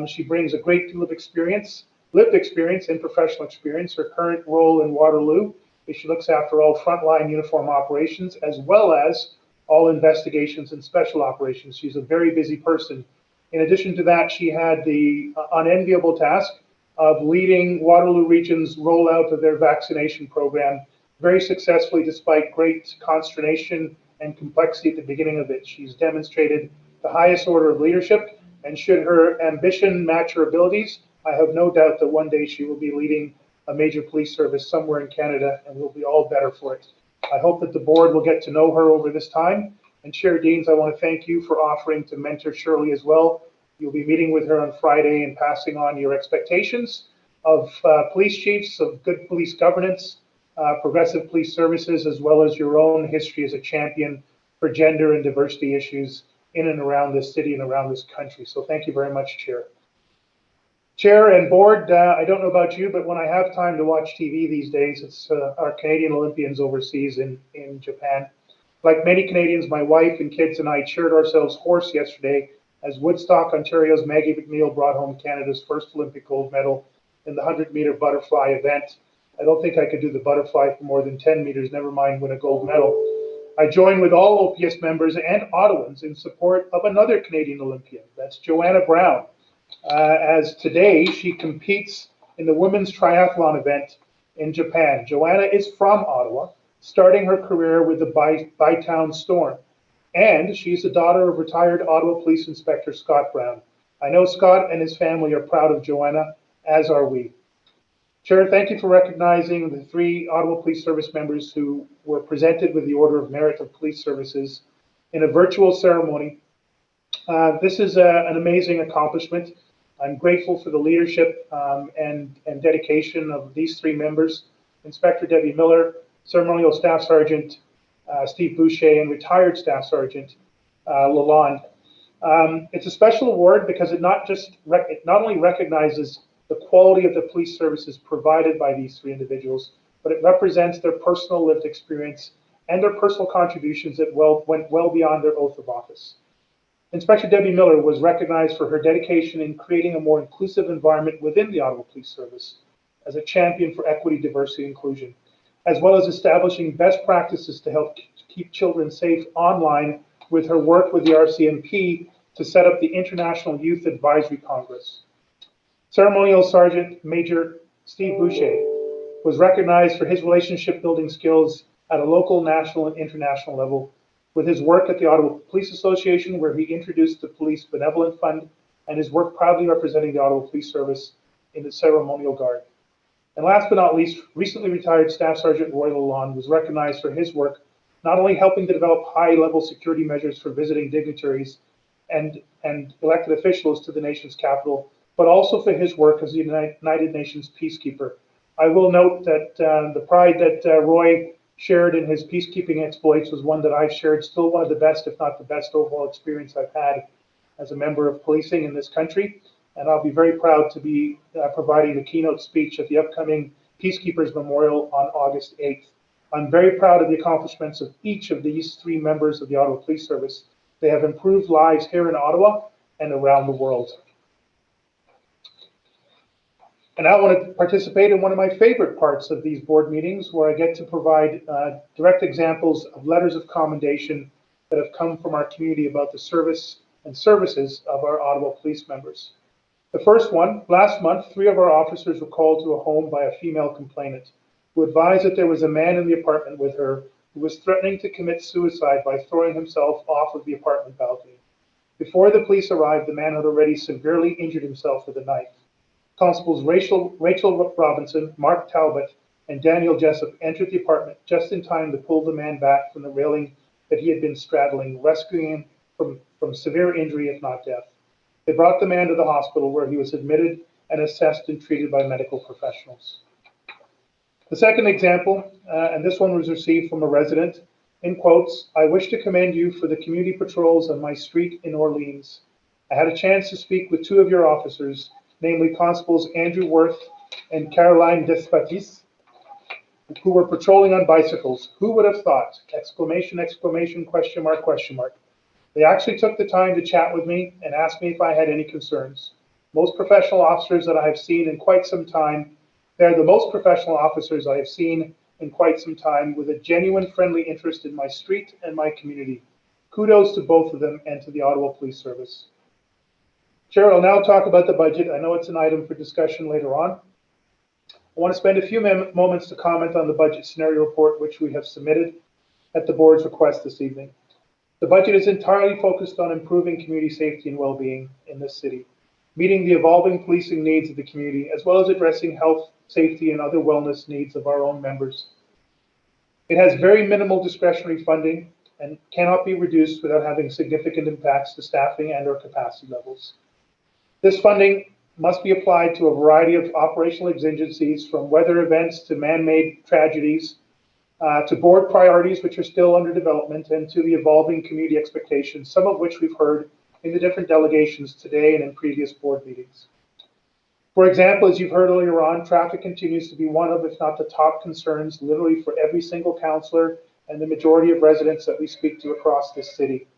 She brings a great deal of experience, lived experience and professional experience. Her current role in Waterloo is she looks after all frontline uniform operations, as well as all investigations and special operations. She's a very busy person. In addition to that, she had the unenviable task of leading Waterloo Region's rollout of their vaccination program very successfully, despite great consternation and complexity at the beginning of it. She's demonstrated the highest order of leadership, and should her ambition match her abilities, I have no doubt that one day she will be leading a major police service somewhere in Canada, and we'll be all better for it. I hope that the board will get to know her over this time. And Chair Deans, I want to thank you for offering to mentor Shirley as well. You'll be meeting with her on Friday and passing on your expectations of police chiefs, of good police governance, progressive police services, as well as your own history as a champion for gender and diversity issues in and around this city and around this country. So thank you very much, Chair. Chair and board, I don't know about you, but when I have time to watch TV these days, it's our Canadian Olympians overseas in Japan. Like many Canadians, my wife and kids and I cheered ourselves hoarse yesterday as Woodstock, Ontario's Maggie McNeil brought home Canada's first Olympic gold medal in the 100-meter butterfly event. I don't think I could do the butterfly for more than 10 meters, never mind win a gold medal. I join with all OPS members and Ottawans in support of another Canadian Olympian. That's Joanna Brown. As today she competes in the women's triathlon event in Japan. Joanna is from Ottawa, starting her career with the Bytown Storm. And she's the daughter of retired Ottawa Police Inspector Scott Brown. I know Scott and his family are proud of Joanna, as are we. Chair, thank you for recognizing the 3 Ottawa Police Service members who were presented with the Order of Merit of Police Services in a virtual ceremony. This is an amazing accomplishment. I'm grateful for the leadership and dedication of these 3 members, Inspector Debbie Miller, Ceremonial Staff Sergeant Steve Boucher, and Retired Staff Sergeant Lalonde. It's a special award because it not only recognizes the quality of the police services provided by these 3 individuals, but it represents their personal lived experience and their personal contributions that went well beyond their oath of office. Inspector Debbie Miller was recognized for her dedication in creating a more inclusive environment within the Ottawa Police Service as a champion for equity, diversity, and inclusion, as well as establishing best practices to help keep children safe online with her work with the RCMP to set up the International Youth Advisory Congress. Ceremonial Sergeant Major Steve Boucher was recognized for his relationship building skills at a local, national, and international level with his work at the Ottawa Police Association, where he introduced the Police Benevolent Fund, and his work proudly representing the Ottawa Police Service in the Ceremonial Guard. And last but not least, recently retired Staff Sergeant Roy Lalonde was recognized for his work, not only helping to develop high-level security measures for visiting dignitaries and elected officials to the nation's capital, but also for his work as the United Nations peacekeeper. I will note that the pride that Roy shared in his peacekeeping exploits was one that I've shared, still one of the best, if not the best overall experience I've had as a member of policing in this country. And I'll be very proud to be providing the keynote speech at the upcoming Peacekeepers Memorial on August 8th. I'm very proud of the accomplishments of each of these 3 members of the Ottawa Police Service. They have improved lives here in Ottawa and around the world. And I want to participate in one of my favorite parts of these board meetings, where I get to provide direct examples of letters of commendation that have come from our community about the service and services of our Ottawa police members. The first one, last month, 3 of our officers were called to a home by a female complainant who advised that there was a man in the apartment with her who was threatening to commit suicide by throwing himself off of the apartment balcony. Before the police arrived, the man had already severely injured himself with a knife. Constables Rachel Robinson, Mark Talbot, and Daniel Jessup entered the apartment just in time to pull the man back from the railing that he had been straddling, rescuing him from severe injury, if not death. They brought the man to the hospital, where he was admitted and assessed and treated by medical professionals. The second example, and this one was received from a resident, in quotes, "I wish to commend you for the community patrols on my street in Orleans. I had a chance to speak with 2 of your officers, namely Constables Andrew Worth and Caroline Despatis, who were patrolling on bicycles. Who would have thought? Exclamation, exclamation, question mark, question mark. They actually took the time to chat with me and asked me if I had any concerns. Most professional officers that I have seen in quite some time, they're the most professional officers I have seen in quite some time, with a genuine friendly interest in my street and my community. Kudos to both of them and to the Ottawa Police Service." Chair, I'll now talk about the budget. I know it's an item for discussion later on. I want to spend a few moments to comment on the budget scenario report, which we have submitted at the board's request this evening. The budget is entirely focused on improving community safety and well-being in this city. meeting the evolving policing needs of the community, as well as addressing health, safety, and other wellness needs of our own members. It has very minimal discretionary funding and cannot be reduced without having significant impacts to staffing and/or capacity levels. This funding must be applied to a variety of operational exigencies, from weather events to man-made tragedies, to board priorities, which are still under development, and to the evolving community expectations, some of which we've heard in the different delegations today and in previous board meetings. For example, as you've heard earlier on, traffic continues to be one of, if not the top concerns, literally for every single councillor and the majority of residents that we speak to across this city.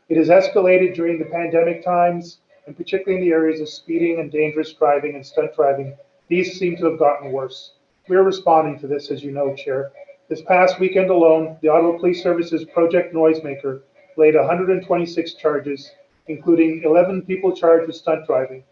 It has escalated during the pandemic times, and particularly in the areas of speeding and dangerous driving and stunt driving. These seem to have gotten worse. We're responding to this, as you know, Chair. This past weekend alone, the Ottawa Police Service's Project Noisemaker laid 126 charges, including 11 people charged with stunt driving.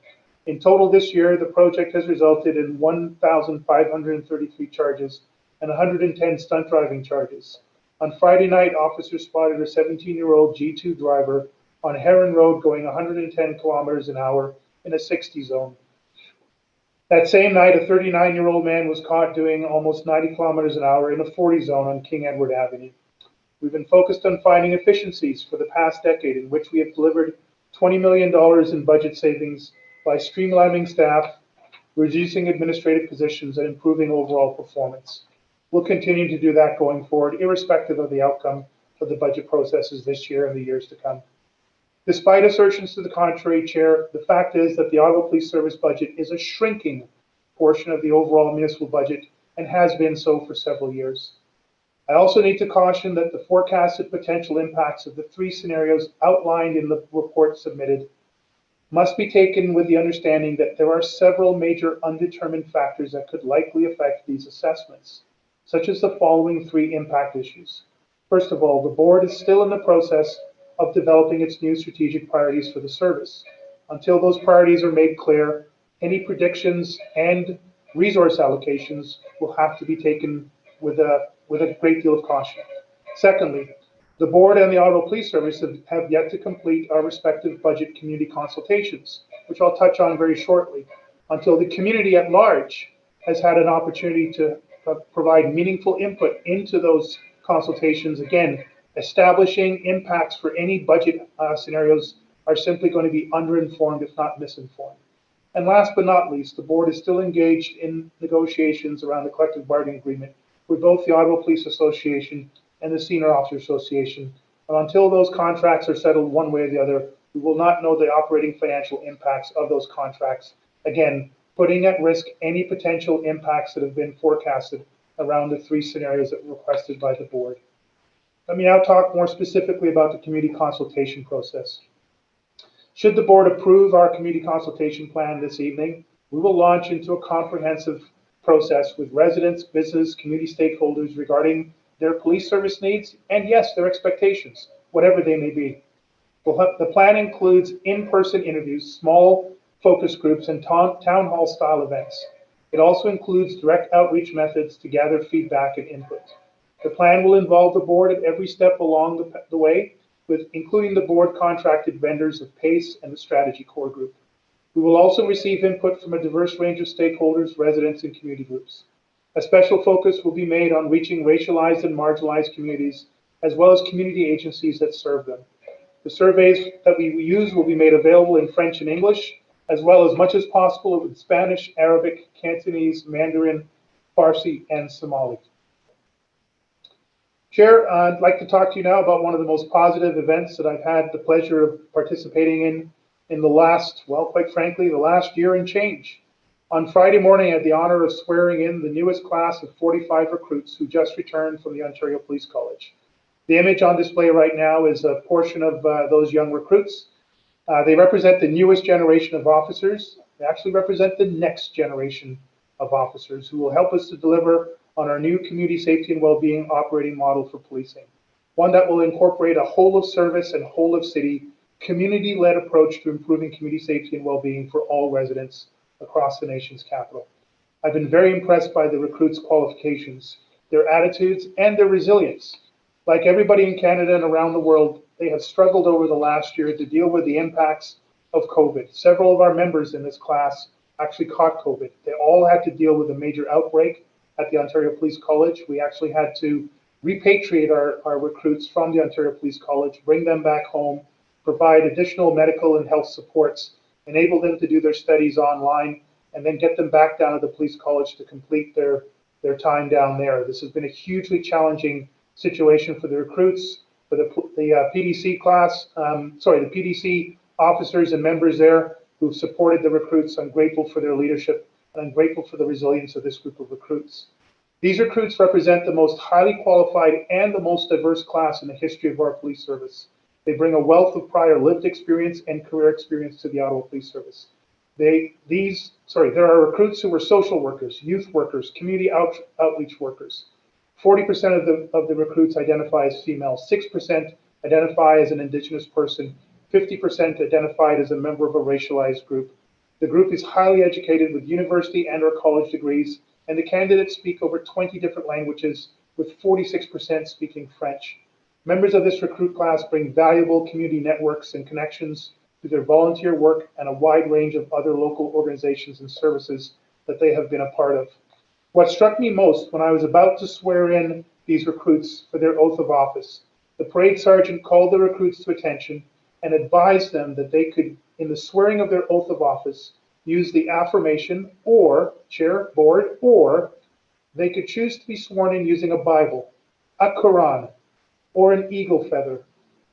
In total this year, the project has resulted in 1,533 charges and 110 stunt driving charges. On Friday night, officers spotted a 17-year-old G2 driver on Heron Road going 110 kilometers an hour in a 60 zone. That same night, a 39-year-old man was caught doing almost 90 kilometers an hour in a 40 zone on King Edward Avenue. We've been focused on finding efficiencies for the past decade, in which we have delivered $20 million in budget savings by streamlining staff, reducing administrative positions, and improving overall performance. We'll continue to do that going forward, irrespective of the outcome of the budget processes this year and the years to come. Despite assertions to the contrary, Chair, the fact is that the Ottawa Police Service budget is a shrinking portion of the overall municipal budget and has been so for several years. I also need to caution that the forecasted potential impacts of the three scenarios outlined in the report submitted must be taken with the understanding that there are several major undetermined factors that could likely affect these assessments, such as the following three impact issues. First of all, the board is still in the process of developing its new strategic priorities for the service. Until those priorities are made clear, any predictions and resource allocations will have to be taken with a great deal of caution. Secondly, the board and the Ottawa Police Service have yet to complete our respective budget community consultations, which I'll touch on very shortly, until the community at large has had an opportunity to provide meaningful input into those consultations. Again, establishing impacts for any budget scenarios are simply going to be underinformed, if not misinformed. And last but not least, the board is still engaged in negotiations around the collective bargaining agreement with both the Ottawa Police Association and the Senior Officer Association. And until those contracts are settled one way or the other, we will not know the operating financial impacts of those contracts. Again, putting at risk any potential impacts that have been forecasted around the three scenarios that were requested by the board. Let me now talk more specifically about the community consultation process. Should the board approve our community consultation plan this evening, we will launch into a comprehensive process with residents, business, community stakeholders regarding their police service needs and, yes, their expectations, whatever they may be. The plan includes in-person interviews, small focus groups, and town hall style events. It also includes direct outreach methods to gather feedback and input. The plan will involve the board at every step along the way, including the board contracted vendors of PACE and the Strategy Core Group. We will also receive input from a diverse range of stakeholders, residents, and community groups. A special focus will be made on reaching racialized and marginalized communities, as well as community agencies that serve them. The surveys that we use will be made available in French and English, as well as much as possible in Spanish, Arabic, Cantonese, Mandarin, Farsi, and Somali. Chair, I'd like to talk to you now about one of the most positive events that I've had the pleasure of participating in the last, well, quite frankly, the last year and change. On Friday morning, I had the honor of swearing in the newest class of 45 recruits who just returned from the Ontario Police College. The image on display right now is a portion of those young recruits. They represent the newest generation of officers. They actually represent the next generation of officers who will help us to deliver on our new community safety and well-being operating model for policing, one that will incorporate a whole of service and whole of city community-led approach to improving community safety and well-being for all residents across the nation's capital. I've been very impressed by the recruits' qualifications, their attitudes, and their resilience. Like everybody in Canada and around the world, they have struggled over the last year to deal with the impacts of COVID. Several of our members in this class actually caught COVID. They all had to deal with a major outbreak at the Ontario Police College. We actually had to repatriate our recruits from the Ontario Police College, bring them back home, provide additional medical and health supports, enable them to do their studies online, and then get them back down to the police college to complete their time down there. This has been a hugely challenging situation for the recruits, for the PDC class, the PDC officers and members there who've supported the recruits. I'm grateful for their leadership, and I'm grateful for the resilience of this group of recruits. These recruits represent the most highly qualified and the most diverse class in the history of our police service. They bring a wealth of prior lived experience and career experience to the Ottawa Police Service. There are recruits who were social workers, youth workers, community outreach workers. 40% of the recruits identify as female, 6% identify as an Indigenous person, 50% identified as a member of a racialized group. The group is highly educated with university and/or college degrees, and the candidates speak over 20 different languages, with 46% speaking French. Members of this recruit class bring valuable community networks and connections through their volunteer work and a wide range of other local organizations and services that they have been a part of. What struck me most when I was about to swear in these recruits for their oath of office, the parade sergeant called the recruits to attention and advised them that they could, in the swearing of their oath of office, use the affirmation or, chair, board, or they could choose to be sworn in using a Bible, a Quran, or an eagle feather.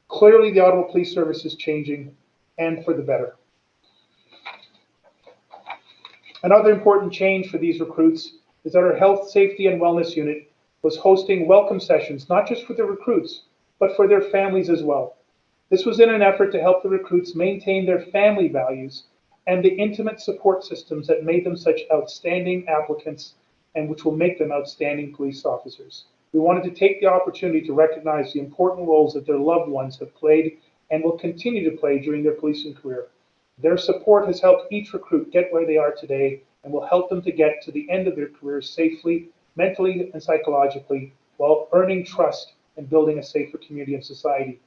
Clearly, the Ottawa Police Service is changing, and for the better. Another important change for these recruits is that our Health, Safety, and Wellness Unit was hosting welcome sessions, not just for the recruits, but for their families as well. This was in an effort to help the recruits maintain their family values and the intimate support systems that made them such outstanding applicants and which will make them outstanding police officers. We wanted to take the opportunity to recognize the important roles that their loved ones have played and will continue to play during their policing career. Their support has helped each recruit get where they are today and will help them to get to the end of their careers safely, mentally and psychologically, while earning trust and building a safer community and society.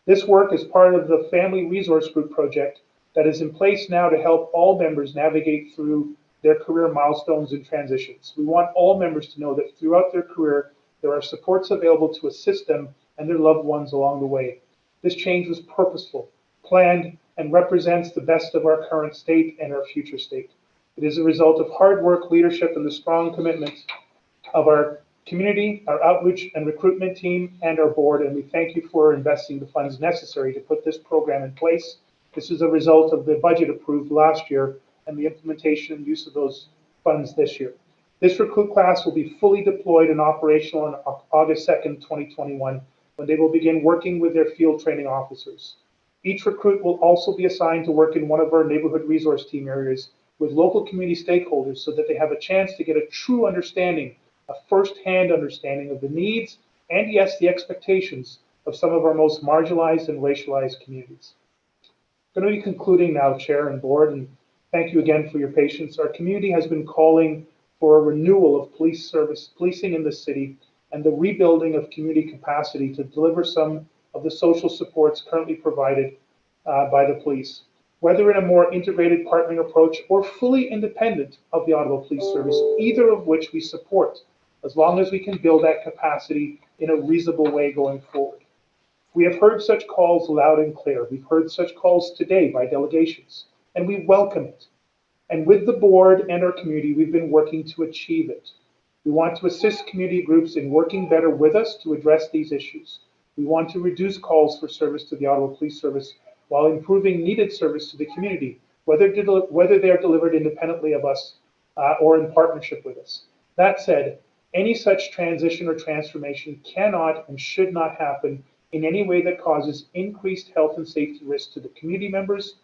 This work is part of the Family Resource Group project that is in place now to help all members navigate through their career milestones and transitions. We want all members to know that throughout their career, there are supports available to assist them and their loved ones along the way. This change was purposeful, planned, and represents the best of our current state and our future state. It is a result of hard work, leadership, and the strong commitment of our community, our outreach and recruitment team, and our board, and we thank you for investing the funds necessary to put this program in place. This is a result of the budget approved last year and the implementation and use of those funds this year. This recruit class will be fully deployed and operational on August 2nd, 2021, when they will begin working with their field training officers. Each recruit will also be assigned to work in one of our neighborhood resource team areas with local community stakeholders so that they have a chance to get a true understanding, a first-hand understanding of the needs and, yes, the expectations of some of our most marginalized and racialized communities. I'm going to be concluding now, Chair and Board, and thank you again for your patience. Our community has been calling for a renewal of policing in the city and the rebuilding of community capacity to deliver some of the social supports currently provided by the police, whether in a more integrated partnering approach or fully independent of the Ottawa Police Service, either of which we support, as long as we can build that capacity in a reasonable way going forward. We have heard such calls loud and clear. We've heard such calls today by delegations, and we welcome it. And with the board and our community, we've been working to achieve it. We want to assist community groups in working better with us to address these issues. We want to reduce calls for service to the Ottawa Police Service while improving needed service to the community, whether they are delivered independently of us or in partnership with us. That said, any such transition or transformation cannot and should not happen in any way that causes increased health and safety risks to the community members,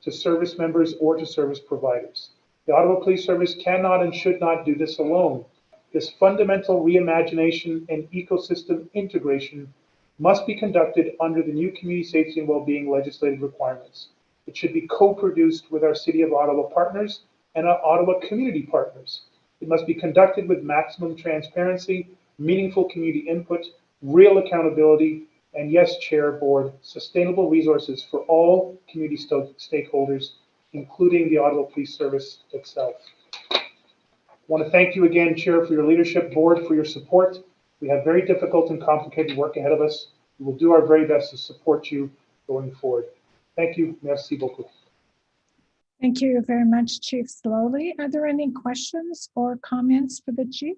to service members, or to service providers. The Ottawa Police Service cannot and should not do this alone. This fundamental reimagination and ecosystem integration must be conducted under the new community safety and wellbeing legislative requirements. It should be co-produced with our City of Ottawa partners and our Ottawa community partners. It must be conducted with maximum transparency, meaningful community input, real accountability, and yes, Chair, Board, sustainable resources for all community stakeholders, including the Ottawa Police Service itself. I want to thank you again, Chair, for your leadership, Board, for your support. We have very difficult and complicated work ahead of us. We will do our very best to support you going forward. Thank you. Merci beaucoup. Thank you very much, Chief Slowly. Are there any questions or comments for the chief?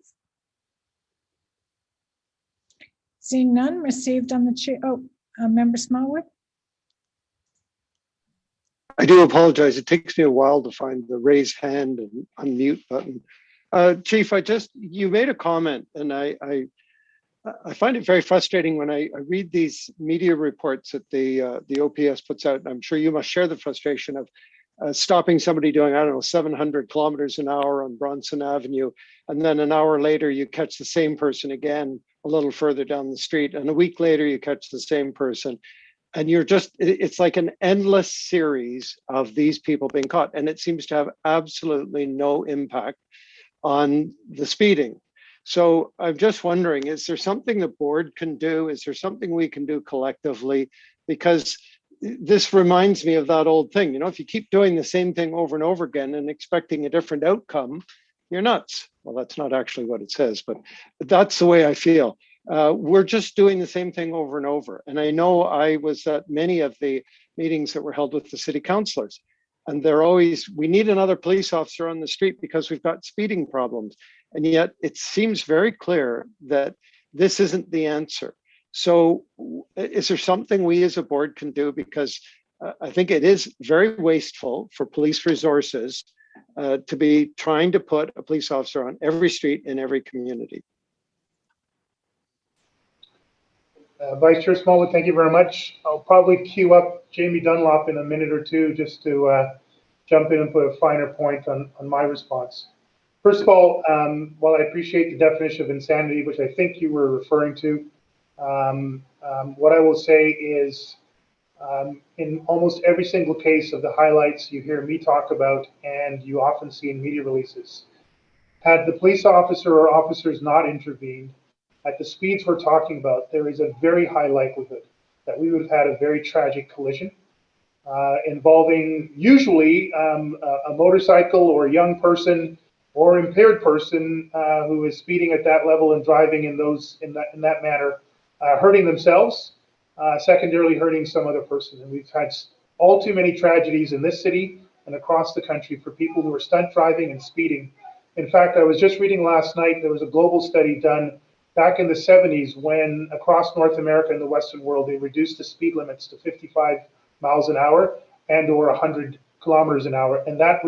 Seeing none received on the chief. Oh, Member Smallwood. I do apologize. It takes me a while to find the raise hand and unmute button. Chief, you made a comment, and I find it very frustrating when I read these media reports that the OPS puts out. And I'm sure you must share the frustration of stopping somebody doing, I don't know, 700 kilometers an hour on Bronson Avenue. And then an hour later, you catch the same person again, a little further down the street. And a week later, you catch the same person. And it's like an endless series of these people being caught. And it seems to have absolutely no impact on the speeding. So I'm just wondering, is there something the board can do? Is there something we can do collectively? Because this reminds me of that old thing, if you keep doing the same thing over and over again and expecting a different outcome, you're nuts. Well, that's not actually what it says, but that's the way I feel. We're just doing the same thing over and over. And I know I was at many of the meetings that were held with the city councilors, and they're always, we need another police officer on the street because we've got speeding problems. And yet it seems very clear that this isn't the answer. So is there something we as a board can do? Because I think it is very wasteful for police resources to be trying to put a police officer on every street in every community. Vice Chair Smallwood, thank you very much. I'll probably queue up Jamie Dunlop in a minute or two just to jump in and put a finer point on my response. First of all, while I appreciate the definition of insanity, which I think you were referring to, what I will say is in almost every single case of the highlights you hear me talk about and you often see in media releases, had the police officer or officers not intervened at the speeds we're talking about, there is a very high likelihood that we would have had a very tragic collision involving usually a motorcycle or a young person or impaired person who is speeding at that level and driving in that manner, hurting themselves, secondarily hurting some other person. And we've had all too many tragedies in this city and across the country for people who are stunt driving and speeding. In fact, I was just reading last night, there was a global study done back in the 70s when across North America and the Western world, they reduced the speed limits to 55 miles an hour and or 100 kilometers an hour. And that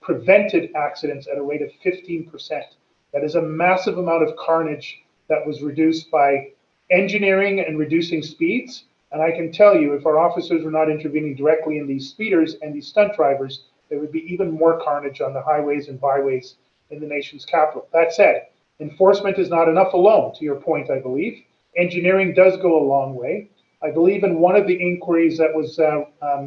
prevented accidents at a rate of 15%. That is a massive amount of carnage that was reduced by engineering and reducing speeds. And I can tell you, if our officers were not intervening directly in these speeders and these stunt drivers, there would be even more carnage on the highways and byways in the nation's capital. That said, enforcement is not enough alone, to your point, I believe. Engineering does go a long way. I believe in one of the inquiries that was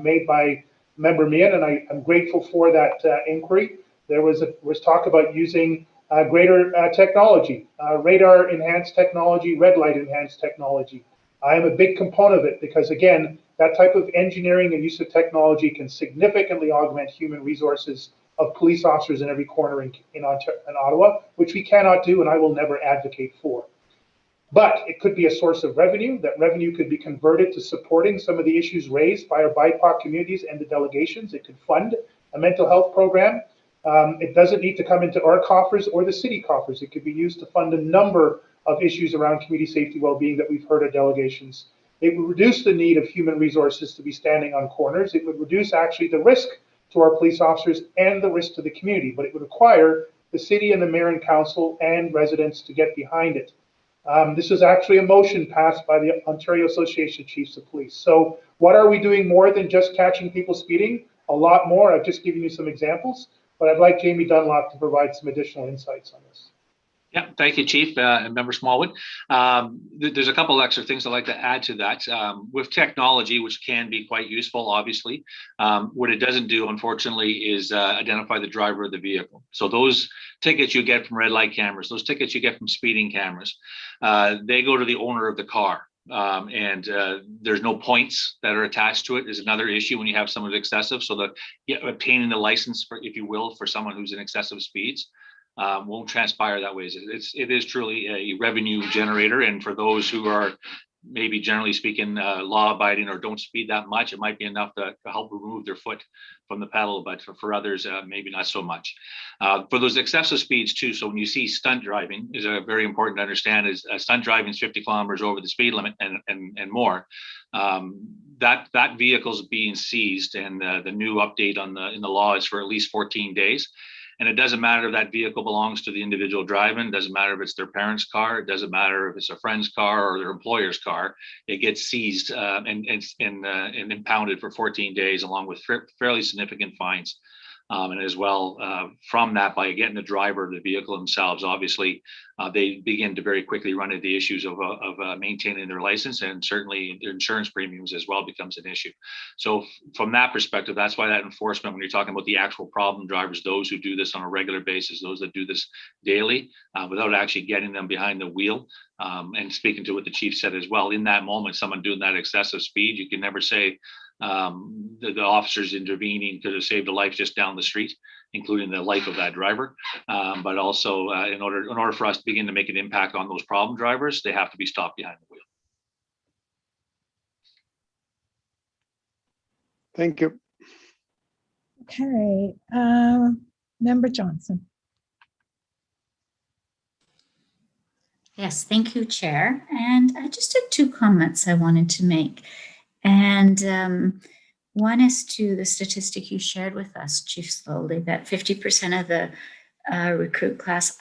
made by Member Meehan, and I'm grateful for that inquiry. There was talk about using greater technology, radar enhanced technology, red light enhanced technology. I am a big component of it because, again, that type of engineering and use of technology can significantly augment human resources of police officers in every corner in Ottawa, which we cannot do and I will never advocate for. But it could be a source of revenue. That revenue could be converted to supporting some of the issues raised by our BIPOC communities and the delegations. It could fund a mental health program. It doesn't need to come into our coffers or the city coffers. It could be used to fund a number of issues around community safety well-being that we've heard at delegations. It would reduce the need of human resources to be standing on corners. It would reduce actually the risk to our police officers and the risk to the community, but it would require the city and the mayor and council and residents to get behind it. This is actually a motion passed by the Ontario Association of Chiefs of Police. So what are we doing more than just catching people speeding? A lot more. I've just given you some examples, but I'd like Jamie Dunlop to provide some additional insights on this. Yeah, thank you, Chief and Member Smallwood. There's a couple extra things I'd like to add to that. With technology, which can be quite useful, obviously, what it doesn't do, unfortunately, is identify the driver of the vehicle. So those tickets you get from red light cameras, those tickets you get from speeding cameras, they go to the owner of the car. there's no points that are attached to it is another issue when you have someone excessive. So obtaining the license, for, if you will, for someone who's in excessive speeds won't transpire that way. It is truly a revenue generator, and for those who are maybe generally speaking law abiding or don't speed that much, it might be enough to help remove their foot from the pedal, but for others maybe not so much. For those excessive speeds too, so when you see stunt driving, is very important to understand is stunt driving is 50 kilometers over the speed limit and more. That vehicle is being seized, and the new update in the law is for at least 14 days. And it doesn't matter if that vehicle belongs to the individual driving. It doesn't matter if it's their parents' car. It doesn't matter if it's a friend's car or their employer's car. It gets seized and impounded for 14 days, along with fairly significant fines. And as well, from that, by getting the driver of the vehicle themselves, obviously, they begin to very quickly run into the issues of maintaining their license, and certainly their insurance premiums as well becomes an issue. So from that perspective, that's why that enforcement, when you're talking about the actual problem drivers, those who do this on a regular basis, those that do this daily, without actually getting them behind the wheel, and speaking to what the chief said as well, in that moment, someone doing that excessive speed, you can never say, the officers intervening could have saved a life just down the street, including the life of that driver. But also, in order for us to begin to make an impact on those problem drivers, they have to be stopped behind the wheel. Thank you. Okay, Member Johnson. Yes, thank you, Chair. And I just had two comments I wanted to make. And one is to the statistic you shared with us, Chief Slowly, that 50% of the recruit class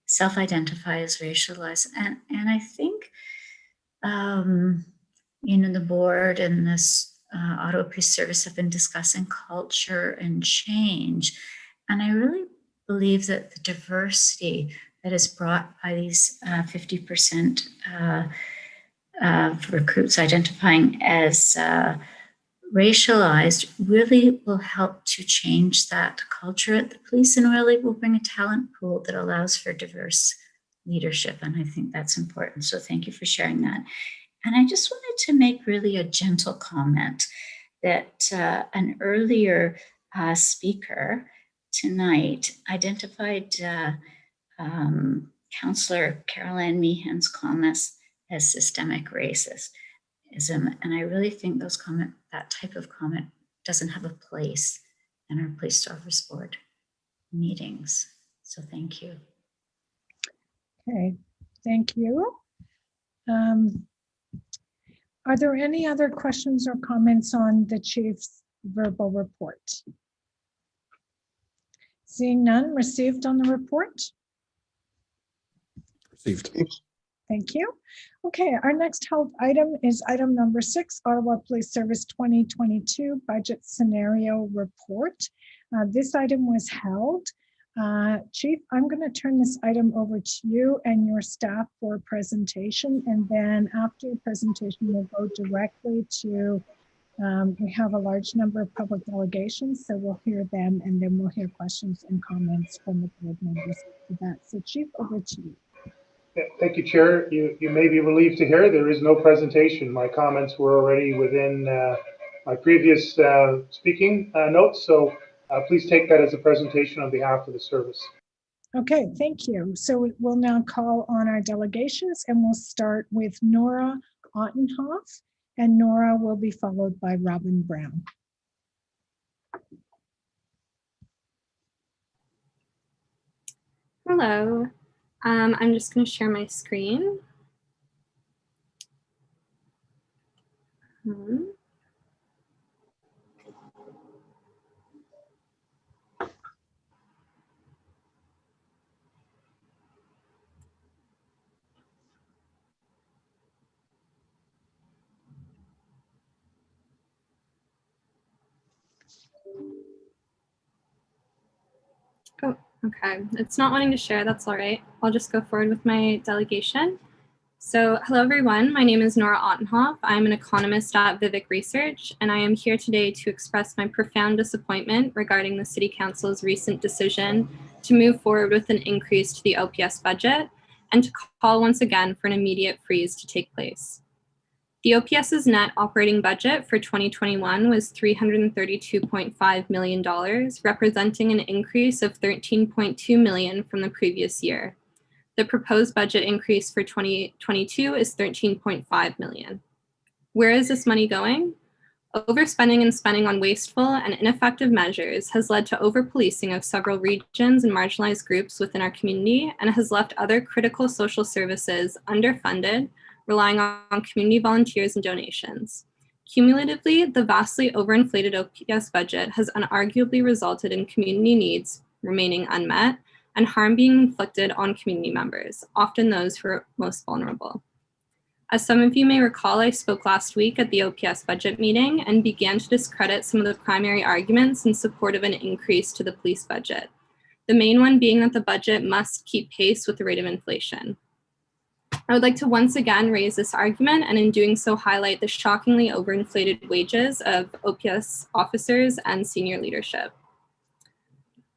self-identify as racialized. And I think, the board and this Ottawa Police Service have been discussing culture and change. And I really believe that the diversity that is brought by these 50% recruits identifying as racialized really will help to change that culture at the police, and really will bring a talent pool that allows for diverse leadership. And I think that's important. So thank you for sharing that. And I just wanted to make really a gentle comment that an earlier speaker tonight identified Councillor Carol-Ann Meehan's comments as systemic racism. And I really think that type of comment doesn't have a place in our police service board meetings. So thank you. Okay, thank you. Are there any other questions or comments on the chief's verbal report? Seeing none, received on the report? Received. Thank you. Okay, our next held item is item number 6, Ottawa Police Service 2022 Budget Scenario Report. This item was held. Chief, I'm going to turn this item over to you and your staff for a presentation, and then after the presentation, we'll go directly to, we have a large number of public delegations, so we'll hear them, and then we'll hear questions and comments from the board members for that. So Chief, over to you. Yeah, thank you, Chair. You may be relieved to hear there is no presentation. My comments were already within my previous speaking notes, so please take that as a presentation on behalf of the service. Okay, thank you. So we'll now call on our delegations, and we'll start with Nora Ottenhoff, and Nora will be followed by Robin Brown. Hello. I'm just going to share my screen. Oh, okay. It's not wanting to share. That's all right. I'll just go forward with my delegation. So hello, everyone. My name is Nora Ottenhoff. I'm an economist at Vivek Research, and I am here today to express my profound disappointment regarding the City Council's recent decision to move forward with an increase to the OPS budget and to call once again for an immediate freeze to take place. The OPS's net operating budget for 2021 was $332.5 million, representing an increase of $13.2 million from the previous year. The proposed budget increase for 2022 is $13.5 million. Where is this money going? Overspending and spending on wasteful and ineffective measures has led to over-policing of several regions and marginalized groups within our community and has left other critical social services underfunded, relying on community volunteers and donations. Cumulatively, the vastly overinflated OPS budget has unarguably resulted in community needs remaining unmet and harm being inflicted on community members, often those who are most vulnerable. As some of you may recall, I spoke last week at the OPS budget meeting and began to discredit some of the primary arguments in support of an increase to the police budget. The main one being that the budget must keep pace with the rate of inflation. I would like to once again raise this argument and in doing so highlight the shockingly overinflated wages of OPS officers and senior leadership.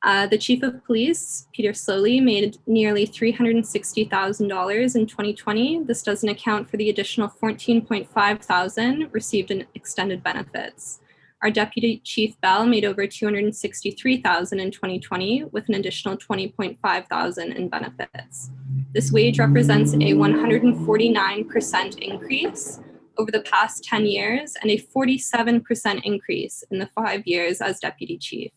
The chief of police, Peter Slowly, made nearly $360,000 in 2020. This doesn't account for the additional $14,500 received in extended benefits. Our deputy chief Bell made over $263,000 in 2020 with an additional $20,500 in benefits. This wage represents a 149% increase over the past 10 years and a 47% increase in the 5 years as deputy chief.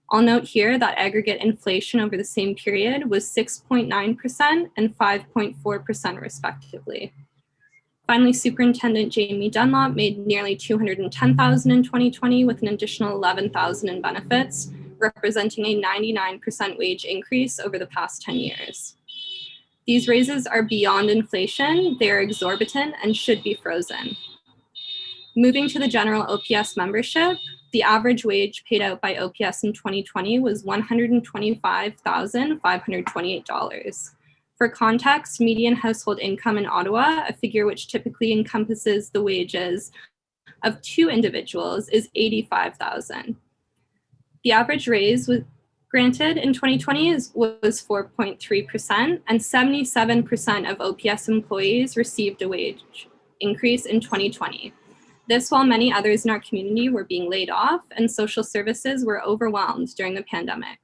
I'll note here that aggregate inflation over the same period was 6.9% and 5.4% respectively. Finally, Superintendent Jamie Dunlop made nearly $210,000 in 2020 with an additional $11,000 in benefits, representing a 99% wage increase over the past 10 years. These raises are beyond inflation, they are exorbitant and should be frozen. Moving to the general OPS membership, the average wage paid out by OPS in 2020 was $125,528. For context, median household income in Ottawa, a figure which typically encompasses the wages of 2 individuals, is $85,000. The average raise was granted in 2020 was 4.3%, and 77% of OPS employees received a wage increase in 2020. This while many others in our community were being laid off and social services were overwhelmed during the pandemic.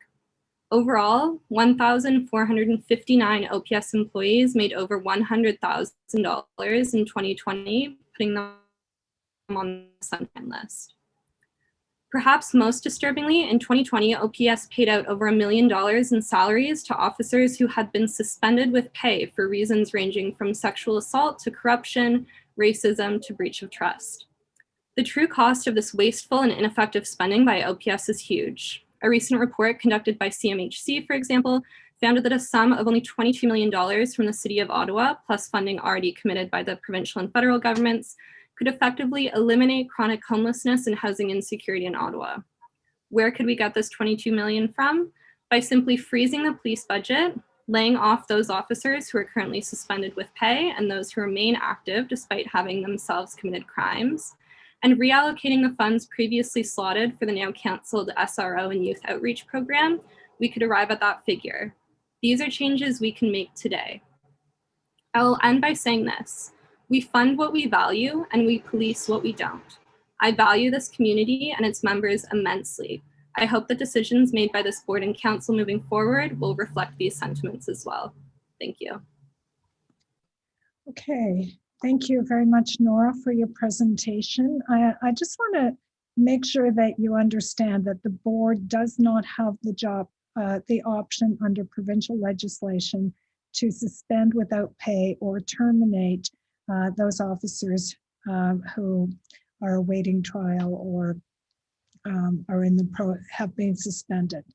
Overall, 1,459 OPS employees made over $100,000 in 2020, putting them on the sunshine list. Perhaps most disturbingly, in 2020, OPS paid out over $1 million in salaries to officers who had been suspended with pay for reasons ranging from sexual assault to corruption, racism to breach of trust. The true cost of this wasteful and ineffective spending by OPS is huge. A recent report conducted by CMHC, for example, found that a sum of only $22 million from the City of Ottawa, plus funding already committed by the provincial and federal governments, could effectively eliminate chronic homelessness and housing insecurity in Ottawa. Where could we get this $22 million from? By simply freezing the police budget, laying off those officers who are currently suspended with pay and those who remain active despite having themselves committed crimes, and reallocating the funds previously slotted for the now canceled SRO and youth outreach program, we could arrive at that figure. These are changes we can make today. I will end by saying this. We fund what we value and we police what we don't. I value this community and its members immensely. I hope the decisions made by this board and council moving forward will reflect these sentiments as well. Thank you. Okay. Thank you very much, Nora, for your presentation. I just want to make sure that you understand that the board does not have the option under provincial legislation to suspend without pay or terminate those officers who are awaiting trial or are have been suspended.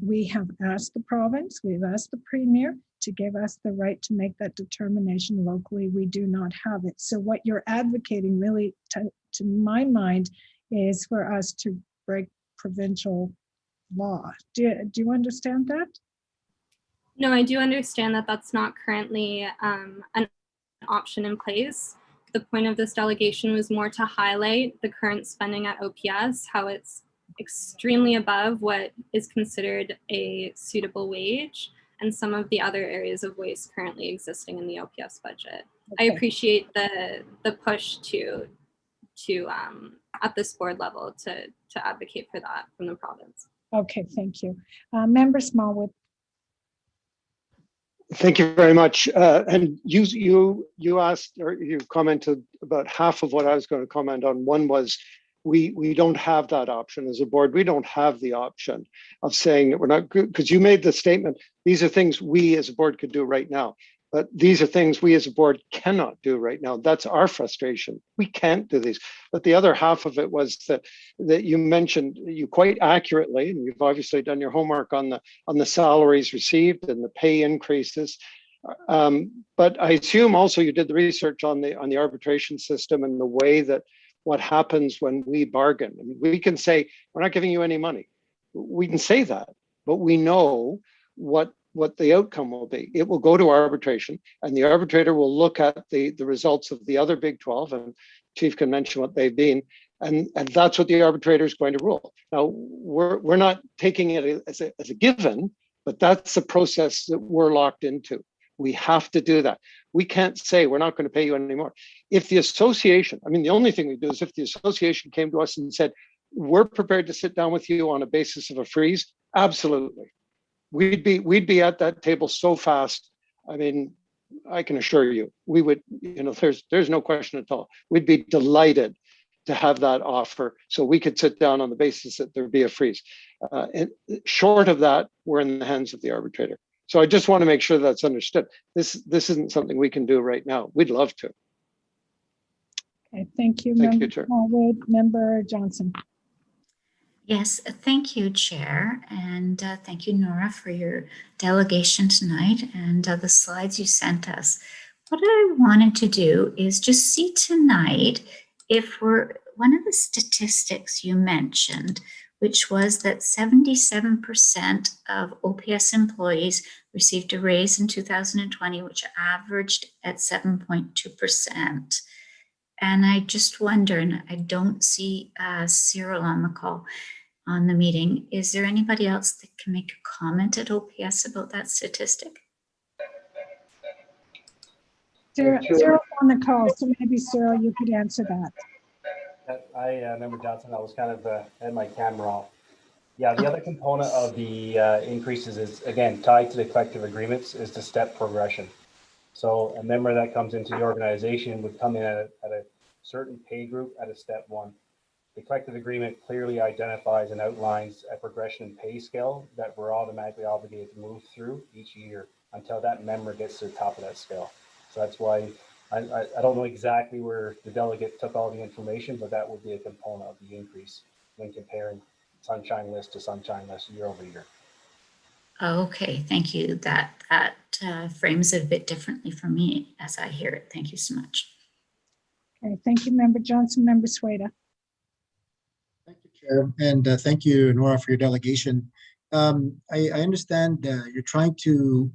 We have asked the province, we've asked the premier to give us the right to make that determination locally. We do not have it. So what you're advocating really, to my mind, is for us to break provincial law. Do you understand that? No, I do understand that that's not currently an option in place. The point of this delegation was more to highlight the current spending at OPS, how it's extremely above what is considered a suitable wage, and some of the other areas of waste currently existing in the OPS budget. I Okay. appreciate the push to at this board level to advocate for that from the province. Okay, thank you. Member Smallwood. Thank you very much. And you asked, or you commented about half of what I was going to comment on. One was we don't have that option as a board. We don't have the option of saying that we're not good, because you made the statement, these are things we as a board could do right now. But these are things we as a board cannot do right now. That's our frustration. We can't do these. But the other half of it was that you mentioned, you quite accurately, and you've obviously done your homework on the salaries received and the pay increases. But I assume also you did the research on the arbitration system and the way that what happens when we bargain. I mean, we can say, we're not giving you any money. We can say that, but we know what the outcome will be. It will go to arbitration, and the arbitrator will look at the results of the other Big 12, and Chief can mention what they've been, and that's what the arbitrator is going to rule. Now, we're not taking it as a given, but that's the process that we're locked into. We have to do that. We can't say we're not going to pay you anymore. If the association, I mean, the only thing we do is if the association came to us and said, we're prepared to sit down with you on a basis of a freeze, absolutely. We'd be at that table so fast. I mean, I can assure you, we would, there's no question at all. We'd be delighted to have that offer so we could sit down on the basis that there'd be a freeze. And short of that, we're in the hands of the arbitrator. So I just want to make sure that's understood. This isn't something we can do right now. We'd love to. Okay, thank you, Thank Member you, Chair. Smallwood. Member Johnson. Yes, thank you, Chair, and thank you, Nora, for your delegation tonight and the slides you sent us. What I wanted to do is just see tonight if one of the statistics you mentioned, which was that 77% of OPS employees received a raise in 2020, which averaged at 7.2%. And I just wonder, and I don't see Cyril on the call, on the meeting. Is there anybody else that can make a comment at OPS about that statistic? Cyril's on the call, so maybe Cyril, you could answer that. Member Johnson, I was kind of had my camera off. Yeah, the other component of the increases is, again, tied to the collective agreements, is the step progression. So a member that comes into the organization would come in at a certain pay group at a step 1. The collective agreement clearly identifies and outlines a progression in pay scale that we're automatically obligated to move through each year until that member gets to the top of that scale. So that's why I don't know exactly where the delegate took all the information, but that would be a component of the increase when comparing Sunshine List to Sunshine List year over year. Okay, thank you. That frames it a bit differently for me as I hear it. Thank you so much. Okay, thank you, Member Johnson. Member Sueda. Thank you, Chair, and thank you, Nora, for your delegation. I understand you're trying to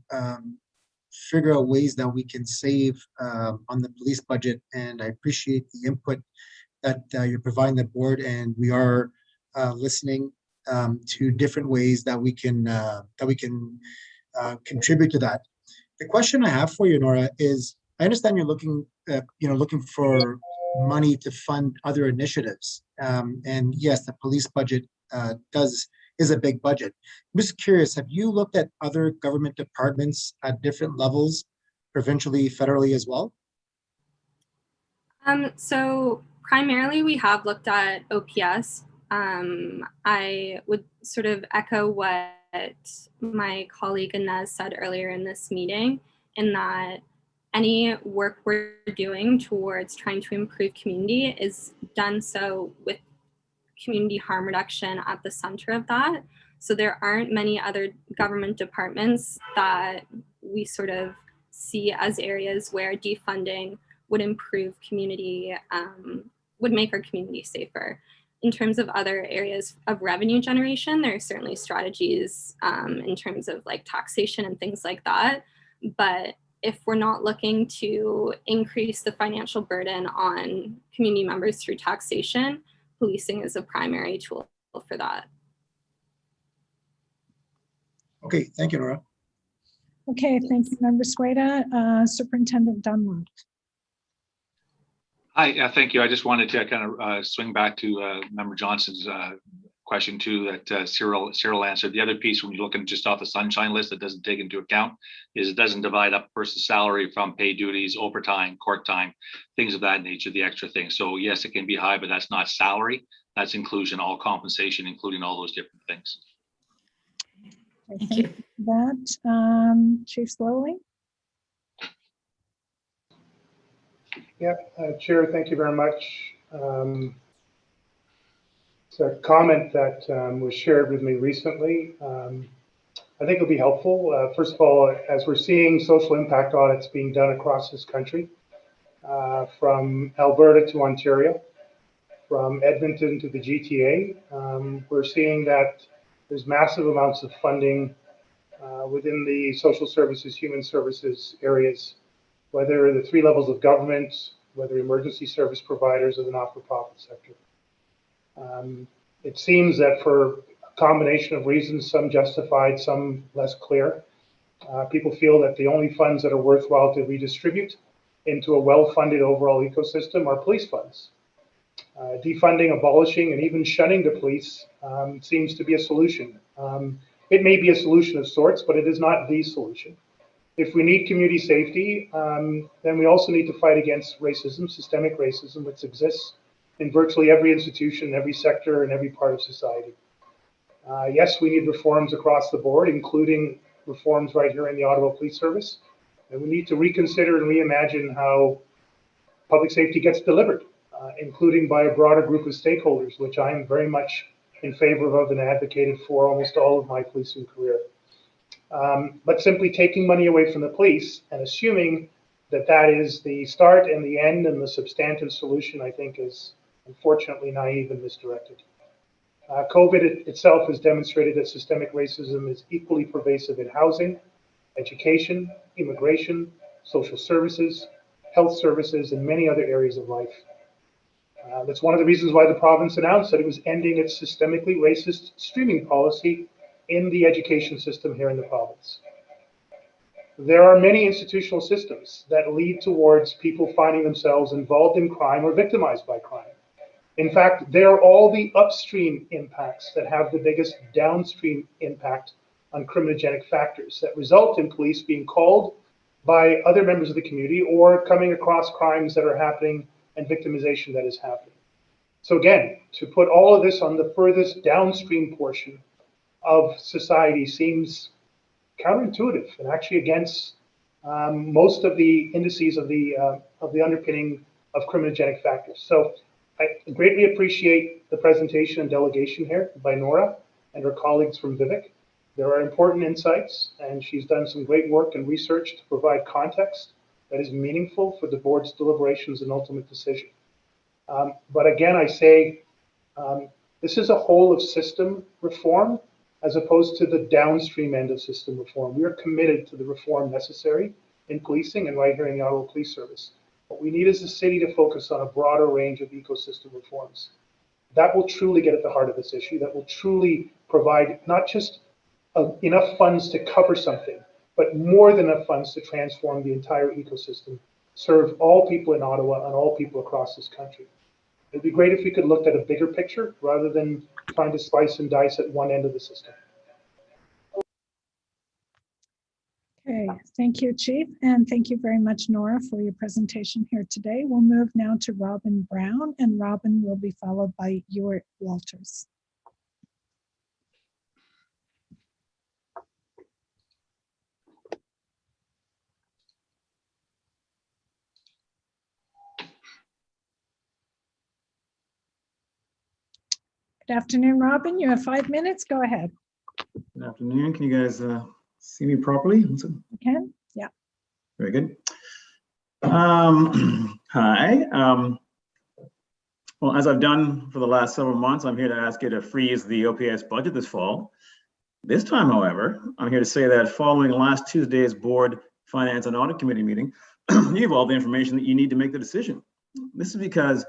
figure out ways that we can save on the police budget, and I appreciate the input that you're providing the board, and we are listening to different ways that we can contribute to that. The question I have for you, Nora, is I understand you're looking for money to fund other initiatives, and yes, the police budget is a big budget. I'm just curious, have you looked at other government departments at different levels, provincially, federally as well? So primarily we have looked at OPS. I would sort of echo what my colleague Inez said earlier in this meeting, in that any work we're doing towards trying to improve community is done so with community harm reduction at the center of that. So there aren't many other government departments that we sort of see as areas where defunding would improve community, would make our community safer. In terms of other areas of revenue generation, there are certainly strategies in terms of like taxation and things like that. But if we're not looking to increase the financial burden on community members through taxation, policing is a primary tool for that. Okay, thank you, Nora. Okay, thank you, Member Sueda. Superintendent Dunlop. Hi, thank you. I just wanted to kind of swing back to Member Johnson's question too that Cyril answered. The other piece, when you're looking just off the sunshine list that doesn't take into account, is it doesn't divide up a person's salary from pay duties, overtime, court time, things of that nature, the extra things. So yes, it can be high, but that's not salary. That's inclusion, all compensation, including all those different things. Thank you for that. Chief Slowly. Yeah, Chair, thank you very much. It's a comment that was shared with me recently. I think it'll be helpful. First of all, as we're seeing social impact audits being done across this country, from Alberta to Ontario, from Edmonton to the GTA, we're seeing that there's massive amounts of funding within the social services, human services areas, whether the 3 levels of government, whether emergency service providers or the not-for-profit sector. It seems that for a combination of reasons, some justified, some less clear, people feel that the only funds that are worthwhile to redistribute into a well-funded overall ecosystem are police funds. Defunding, abolishing, and even shunning the police seems to be a solution. It may be a solution of sorts, but it is not the solution. If we need community safety, then we also need to fight against racism, systemic racism, which exists in virtually every institution, every sector, and every part of society. Yes, we need reforms across the board, including reforms right here in the Ottawa Police Service. And we need to reconsider and reimagine how public safety gets delivered, including by a broader group of stakeholders, which I'm very much in favor of and advocated for almost all of my policing career. But simply taking money away from the police and assuming that that is the start and the end and the substantive solution, I think, is unfortunately naive and misdirected. COVID itself has demonstrated that systemic racism is equally pervasive in housing, education, immigration, social services, health services, and many other areas of life. That's one of the reasons why the province announced that it was ending its systemically racist streaming policy in the education system here in the province. There are many institutional systems that lead towards people finding themselves involved in crime or victimized by crime. In fact, they are all the upstream impacts that have the biggest downstream impact on criminogenic factors that result in police being called by other members of the community or coming across crimes that are happening and victimization that is happening. So again, to put all of this on the furthest downstream portion of society seems counterintuitive and actually against most of the indices of the underpinning of criminogenic factors. So I greatly appreciate the presentation and delegation here by Nora and her colleagues from Vivek. There are important insights, and she's done some great work and research to provide context that is meaningful for the board's deliberations and ultimate decision. But again, I say this is a whole of system reform as opposed to the downstream end of system reform. We are committed to the reform necessary in policing and right here in the Ottawa Police Service. What we need is the city to focus on a broader range of ecosystem reforms. That will truly get at the heart of this issue, that will truly provide not just enough funds to cover something, but more than enough funds to transform the entire ecosystem, serve all people in Ottawa and all people across this country. It'd be great if we could look at a bigger picture rather than trying to slice and dice at one end of the system. Okay, thank you, Chief, and thank you very much, Nora, for your presentation here today. We'll move now to Robin Brown, and Robin will be followed by Ewart Walters. Good afternoon, Robin. You have 5 minutes. Go ahead. Good afternoon. Can you guys see me properly? You can? Yeah. Very good. Hi. Well, as I've done for the last several months, I'm here to ask you to freeze the OPS budget this fall. This time, however, I'm here to say that following last Tuesday's Board Finance and Audit Committee meeting, you have all the information that you need to make the decision. This is because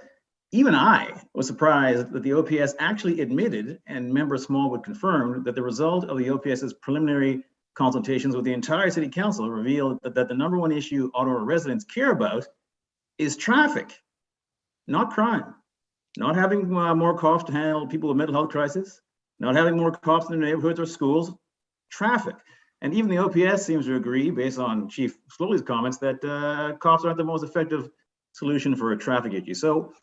even I was surprised that the OPS actually admitted, and Member Smallwood confirmed, that the result of the OPS's preliminary consultations with the entire city council revealed that the number one issue Ottawa residents care about is traffic, not crime, not having more cops to handle people with mental health crisis, not having more cops in their neighborhoods or schools, traffic. And even the OPS seems to agree, based on Chief Slowly's comments, that cops aren't the most effective solution for a traffic issue. So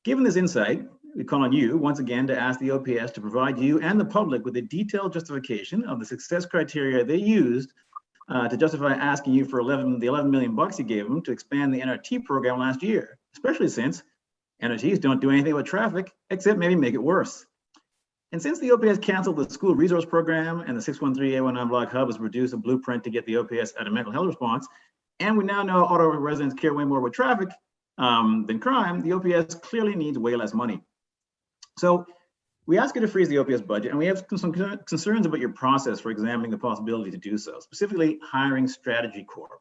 given this insight, we call on you once again to ask the OPS to provide you and the public with a detailed justification of the success criteria they used to justify asking you for the 11 million bucks you gave them to expand the NRT program last year, especially since NRTs don't do anything with traffic except maybe make it worse. And since the OPS canceled the school resource program and the 613-A19 block hub has produced a blueprint to get the OPS at a mental health response, and we now know Ottawa residents care way more with traffic than crime, the OPS clearly needs way less money. So we ask you to freeze the OPS budget, and we have some concerns about your process for examining the possibility to do so, specifically hiring Strategy Corp.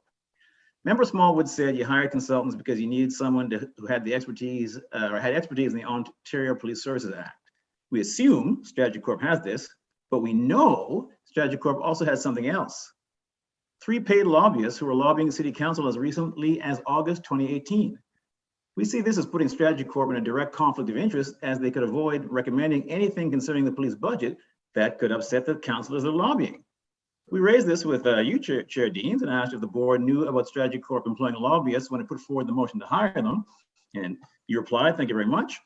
Member Smallwood said you hired consultants because you needed someone who had the expertise or had expertise in the Ontario Police Services Act. We assume Strategy Corp has this, but we know Strategy Corp also has something else. 3 paid lobbyists who were lobbying the city council as recently as August 2018. We see this as putting Strategy Corp in a direct conflict of interest, as they could avoid recommending anything concerning the police budget that could upset the councillors they're lobbying. We raised this with you, Chair Deans, and asked if the board knew about Strategy Corp employing lobbyists when it put forward the motion to hire them. And you replied, thank you very much,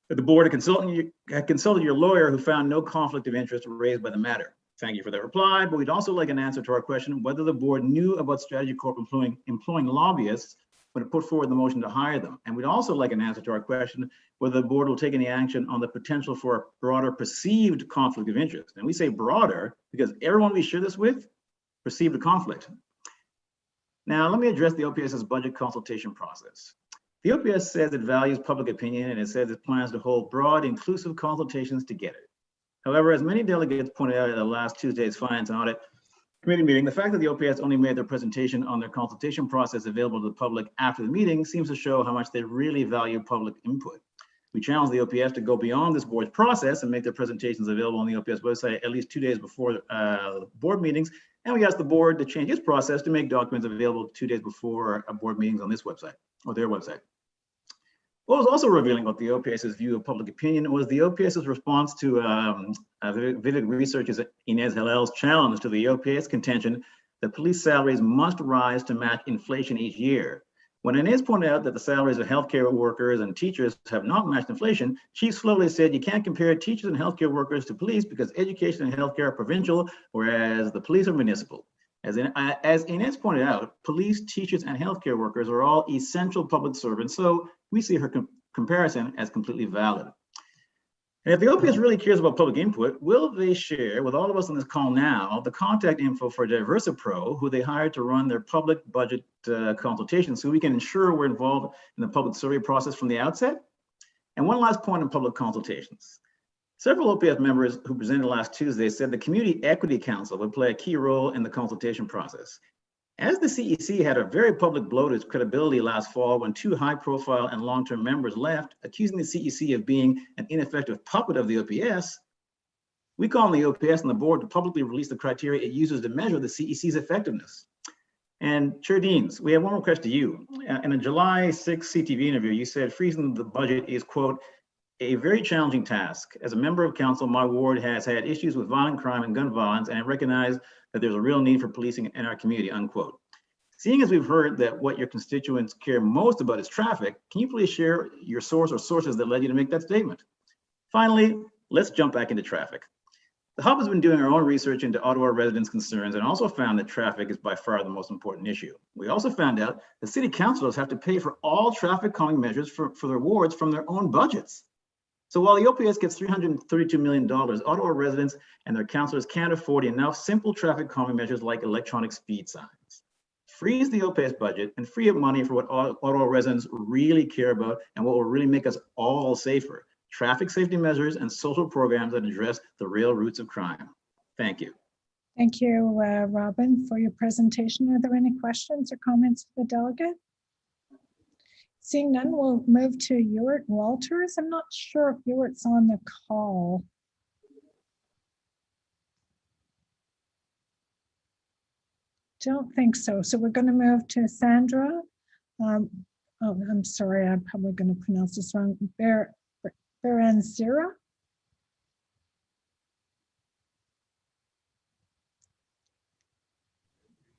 that the board had consulted your lawyer, who found no conflict of interest raised by the matter. Thank you for that reply, but we'd also like an answer to our question whether the board knew about Strategy Corp employing lobbyists when it put forward the motion to hire them. And we'd also like an answer to our question whether the board will take any action on the potential for a broader perceived conflict of interest. And we say broader because everyone we share this with perceived a conflict. Now, let me address the OPS's budget consultation process. The OPS says it values public opinion, and it says it plans to hold broad, inclusive consultations to get it. However, as many delegates pointed out at the last Tuesday's Finance and Audit Committee meeting, the fact that the OPS only made their presentation on their consultation process available to the public after the meeting seems to show how much they really value public input. We challenge the OPS to go beyond this board's process and make their presentations available on the OPS website at least 2 days before board meetings. And we ask the board to change its process to make documents available 2 days before board meetings on this website or their website. What was also revealing about the OPS's view of public opinion was the OPS's response to Vivek Research's Inez Hilal's challenge to the OPS contention that police salaries must rise to match inflation each year. When Inez pointed out that the salaries of healthcare workers and teachers have not matched inflation, Chief Slowly said you can't compare teachers and healthcare workers to police because education and healthcare are provincial, whereas the police are municipal. As Inez pointed out, police, teachers, and healthcare workers are all essential public servants, so we see her comparison as completely valid. And if the OPS really cares about public input, will they share with all of us on this call now the contact info for DiversaPro, who they hired to run their public budget consultation, so we can ensure we're involved in the public survey process from the outset? And one last point on public consultations. Several OPS members who presented last Tuesday said the Community Equity Council would play a key role in the consultation process. As the CEC had a very public blow to its credibility last fall when 2 high-profile and long-term members left, accusing the CEC of being an ineffective puppet of the OPS, we call on the OPS and the board to publicly release the criteria it uses to measure the CEC's effectiveness. And Chair Deans, we have one request to you. In a July 6 CTV interview, you said freezing the budget is, quote, a very challenging task. As a member of council, my ward has had issues with violent crime and gun violence, and I recognize that there's a real need for policing in our community, unquote. Seeing as we've heard that what your constituents care most about is traffic, can you please share your source or sources that led you to make that statement? Finally, let's jump back into traffic. The Hub has been doing our own research into Ottawa residents' concerns and also found that traffic is by far the most important issue. We also found out that city councilors have to pay for all traffic calming measures for their wards from their own budgets. So while the OPS gets $332 million, Ottawa residents and their councillors can't afford enough simple traffic calming measures like electronic speed signs. Freeze the OPS budget and free up money for what Ottawa residents really care about and what will really make us all safer: traffic safety measures and social programs that address the real roots of crime. Thank you. Thank you, Robin, for your presentation. Are there any questions or comments for the delegate? Seeing none, we'll move to Ewart Walters. I'm not sure if Ewart's on the call. Don't think so. So we're going to move to Sandra. Oh, I'm sorry, I'm probably going to pronounce this wrong. Beranzira.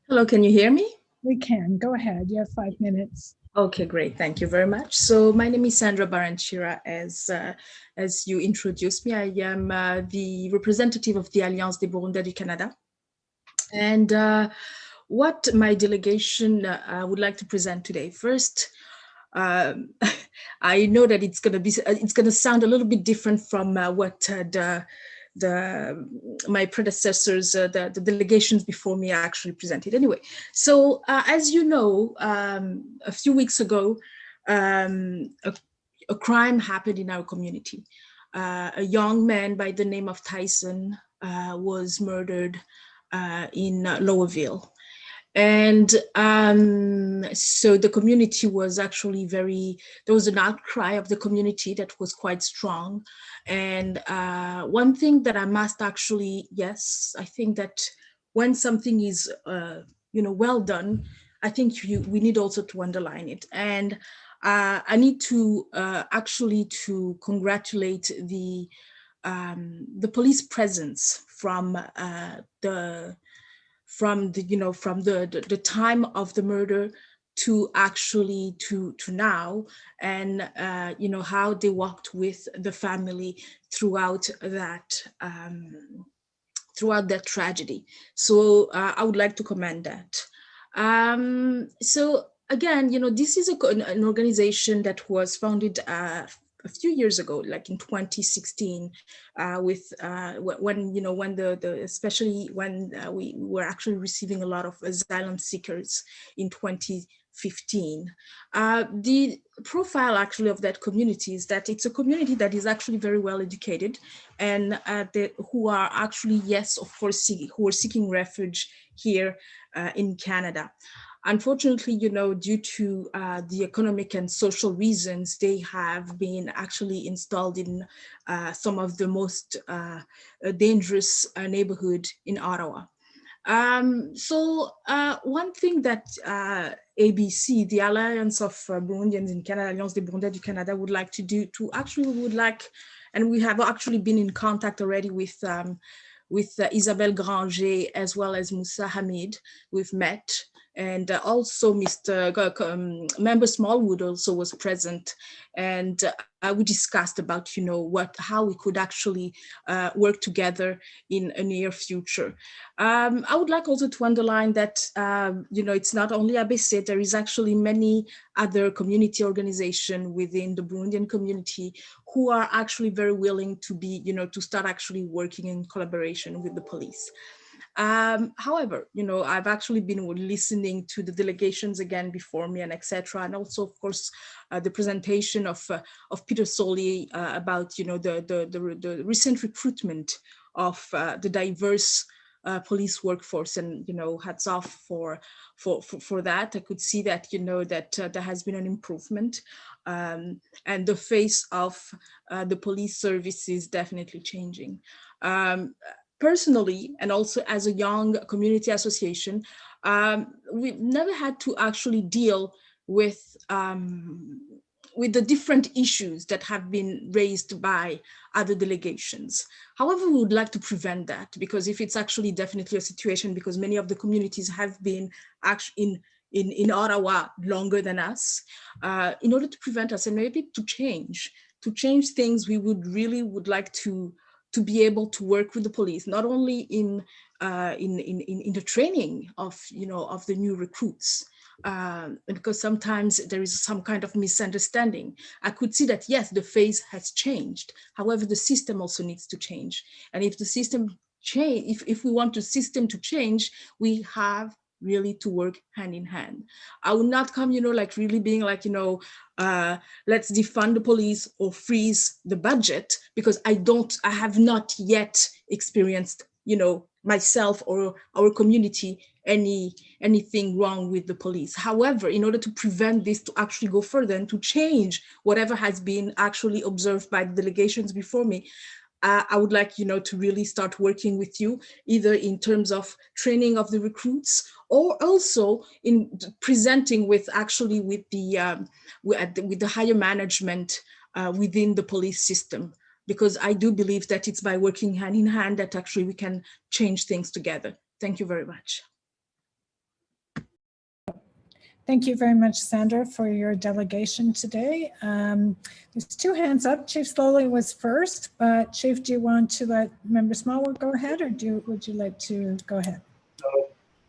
Hello, can you hear me? We can. Go ahead. You have 5 minutes. Okay, great. Thank you very much. So my name is Sandra Baranchira. As you introduced me, I am the representative of the Alliance des Burundais du Canada. And what my delegation would like to present today. First, I know that it's going to sound a little bit different from what my predecessors, the delegations before me actually presented. Anyway, so as you know, a few weeks ago, a crime happened in our community. A young man by the name of Tyson was murdered in Lowerville. And so the community was actually there was an outcry of the community that was quite strong. And one thing that I must actually, yes, I think that when something is, well done, I think we need also to underline it. And I need to actually to congratulate the police presence from the time of the murder to actually to now, and how they walked with the family throughout that tragedy. So I would like to commend that. So again, this is an organization that was founded a few years ago, like in 2016, especially when we were actually receiving a lot of asylum seekers in 2015. The profile actually of that community is that it's a community that is actually very well educated, and who are actually, yes, of course, who are seeking refuge here in Canada. Unfortunately, due to the economic and social reasons, they have been actually installed in some of the most dangerous neighborhood in Ottawa. So one thing that ABC, the Alliance of Burundians in Canada, Alliance des Burundais du Canada, would like to do and we have actually been in contact already with Isabelle Granger as well as Moussa Hamid. We've met. And also Member Smallwood also was present, and we discussed about how we could actually work together in a near future. I would like also to underline that it's not only ABC. There is actually many other community organizations within the Burundian community who are actually very willing to be to start actually working in collaboration with the police. However, I've actually been listening to the delegations again before me and etc. And also, of course, the presentation of Peter Solly about, the recent recruitment of the diverse police workforce, and, hats off for that. I could see that, that there has been an improvement, and the face of the police service is definitely changing. Personally, and also as a young community association, we've never had to actually deal with the different issues that have been raised by other delegations. However, we would like to prevent that, because if it's actually definitely a situation, because many of the communities have been actually in Ottawa longer than us, in order to prevent us and maybe to change things, we would like to be able to work with the police, not only in the training of the new recruits, because sometimes there is some kind of misunderstanding. I could see that, yes, the phase has changed. However, the system also needs to change. And if the system change, if we want the system to change, we have really to work hand in hand. I will not come, like really being like, let's defund the police or freeze the budget, because I have not yet experienced, myself or our community, anything wrong with the police. However, in order to prevent this to actually go further and to change whatever has been actually observed by the delegations before me, I would like, to really start working with you, either in terms of training of the recruits or also in presenting with the higher management within the police system, because I do believe that it's by working hand in hand that actually we can change things together. Thank you very much. Thank you very much, Sandra, for your delegation today. There's two hands up. Chief Slowly was first, but Chief, do you want to let Member Smallwood go ahead, or would you like to go ahead?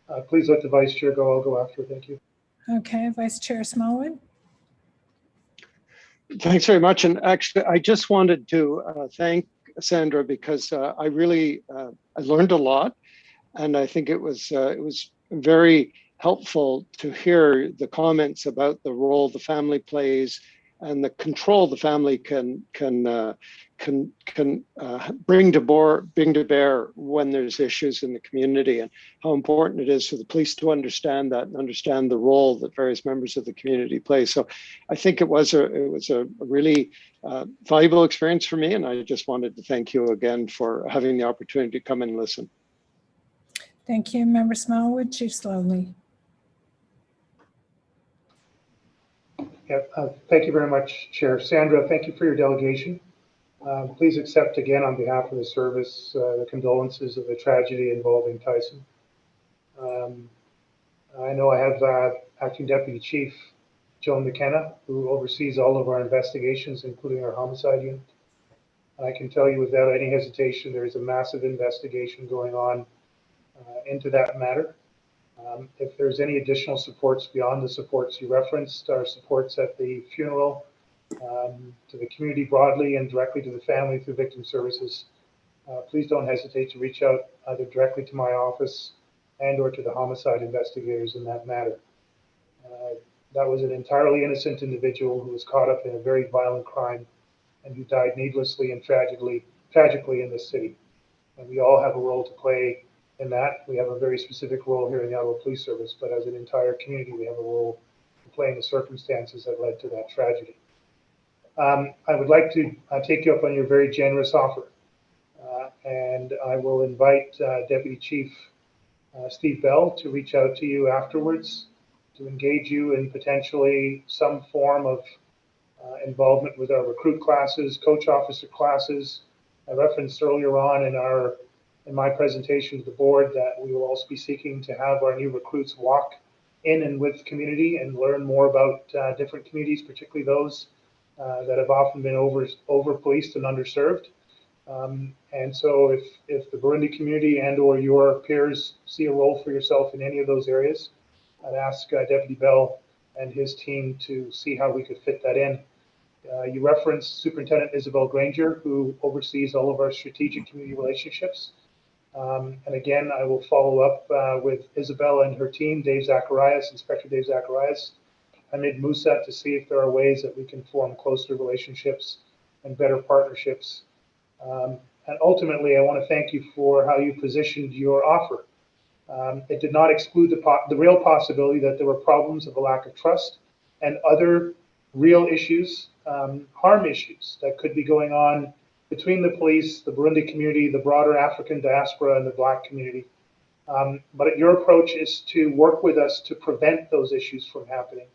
No, please let the Vice Chair go. I'll go after. Thank you. Okay, Vice Chair Smallwood. Thanks very much. And actually, I just wanted to thank Sandra, because I really I learned a lot, and I think it was very helpful to hear the comments about the role the family plays and the control the family can bring to bear when there's issues in the community, and how important it is for the police to understand that and understand the role that various members of the community play. So I think it was a really valuable experience for me, and I just wanted to thank you again for having the opportunity to come and listen. Thank you, Member Smallwood. Chief Slowly. Yeah, thank you very much, Chair. Sandra, thank you for your delegation. Please accept again on behalf of the service the condolences of the tragedy involving Tyson. I know I have Acting Deputy Chief Joan McKenna, who oversees all of our investigations, including our homicide unit. I can tell you without any hesitation, there is a massive investigation going on into that matter. If there's any additional supports beyond the supports you referenced, our supports at the funeral, to the community broadly and directly to the family through victim services, please don't hesitate to reach out either directly to my office and or to the homicide investigators in that matter. That was an entirely innocent individual who was caught up in a very violent crime and who died needlessly and tragically in this city. And we all have a role to play in that. We have a very specific role here in the Ottawa Police Service, but as an entire community, we have a role to play in the circumstances that led to that tragedy. I would like to take you up on your very generous offer, and I will invite Deputy Chief Steve Bell to reach out to you afterwards to engage you in potentially some form of involvement with our recruit classes, coach officer classes. I referenced earlier on in my presentation to the board that we will also be seeking to have our new recruits walk in and with community and learn more about different communities, particularly those that have often been over-policed and underserved. And so if the Burundi community and or your peers see a role for yourself in any of those areas, I'd ask Deputy Bell and his team to see how we could fit that in. You referenced Superintendent Isabel Granger, who oversees all of our strategic community relationships. And again, I will follow up with Isabel and her team, Inspector Dave Zacharias, Hamid Musa, to see if there are ways that we can form closer relationships and better partnerships. And ultimately, I want to thank you for how you positioned your offer. It did not exclude the real possibility that there were problems of a lack of trust and other real issues, harm issues that could be going on between the police, the Burundi community, the broader African diaspora, and the Black community. But your approach is to work with us to prevent those issues from happening.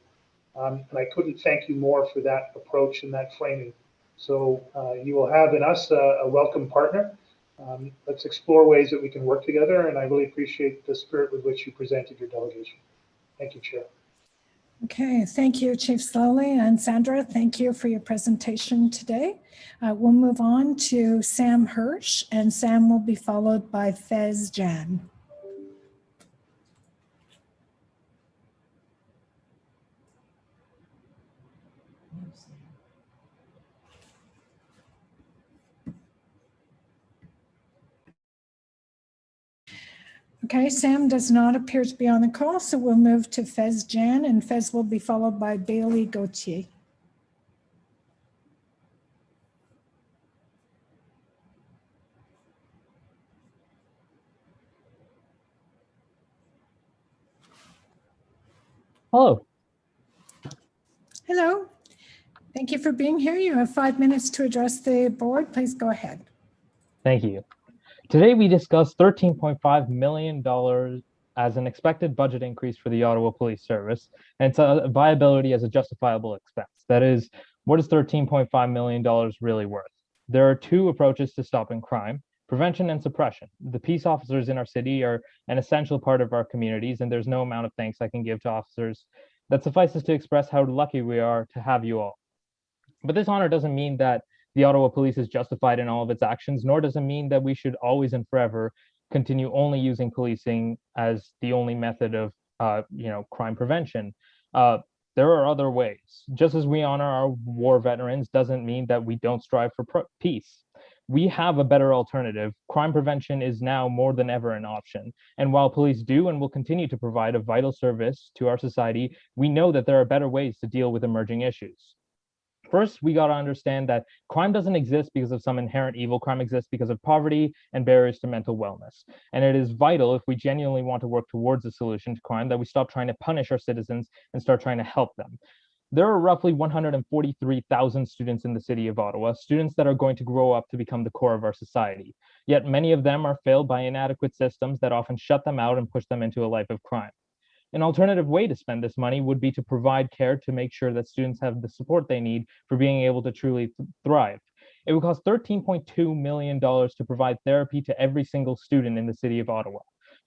And I couldn't thank you more for that approach and that framing. So you will have in us a welcome partner. Let's explore ways that we can work together, and I really appreciate the spirit with which you presented your delegation. Thank you, Chair. Okay, thank you, Chief Slowly, and Sandra, thank you for your presentation today. We'll move on to Sam Hirsch, and Sam will be followed by Fez Jan. Okay, Sam does not appear to be on the call, so we'll move to Fez Jan, and Fez will be followed by Bailey Gauthier. Hello. Hello. Thank you for being here. You have 5 minutes to address the board. Please go ahead. Thank you. Today we discussed $13.5 million as an expected budget increase for the Ottawa Police Service and its viability as a justifiable expense. That is, what is $13.5 million really worth? There are two approaches to stopping crime: prevention and suppression. The peace officers in our city are an essential part of our communities, and there's no amount of thanks I can give to officers that suffices to express how lucky we are to have you all. But this honor doesn't mean that the Ottawa Police is justified in all of its actions, nor does it mean that we should always and forever continue only using policing as the only method of, crime prevention. There are other ways. Just as we honor our war veterans doesn't mean that we don't strive for peace. We have a better alternative. Crime prevention is now more than ever an option. And while police do and will continue to provide a vital service to our society, we know that there are better ways to deal with emerging issues. First, we got to understand that crime doesn't exist because of some inherent evil. Crime exists because of poverty and barriers to mental wellness. And it is vital, if we genuinely want to work towards a solution to crime, that we stop trying to punish our citizens and start trying to help them. There are roughly 143,000 students in the city of Ottawa, students that are going to grow up to become the core of our society. Yet many of them are failed by inadequate systems that often shut them out and push them into a life of crime. An alternative way to spend this money would be to provide care to make sure that students have the support they need for being able to truly thrive. It would cost $13.2 million to provide therapy to every single student in the city of Ottawa.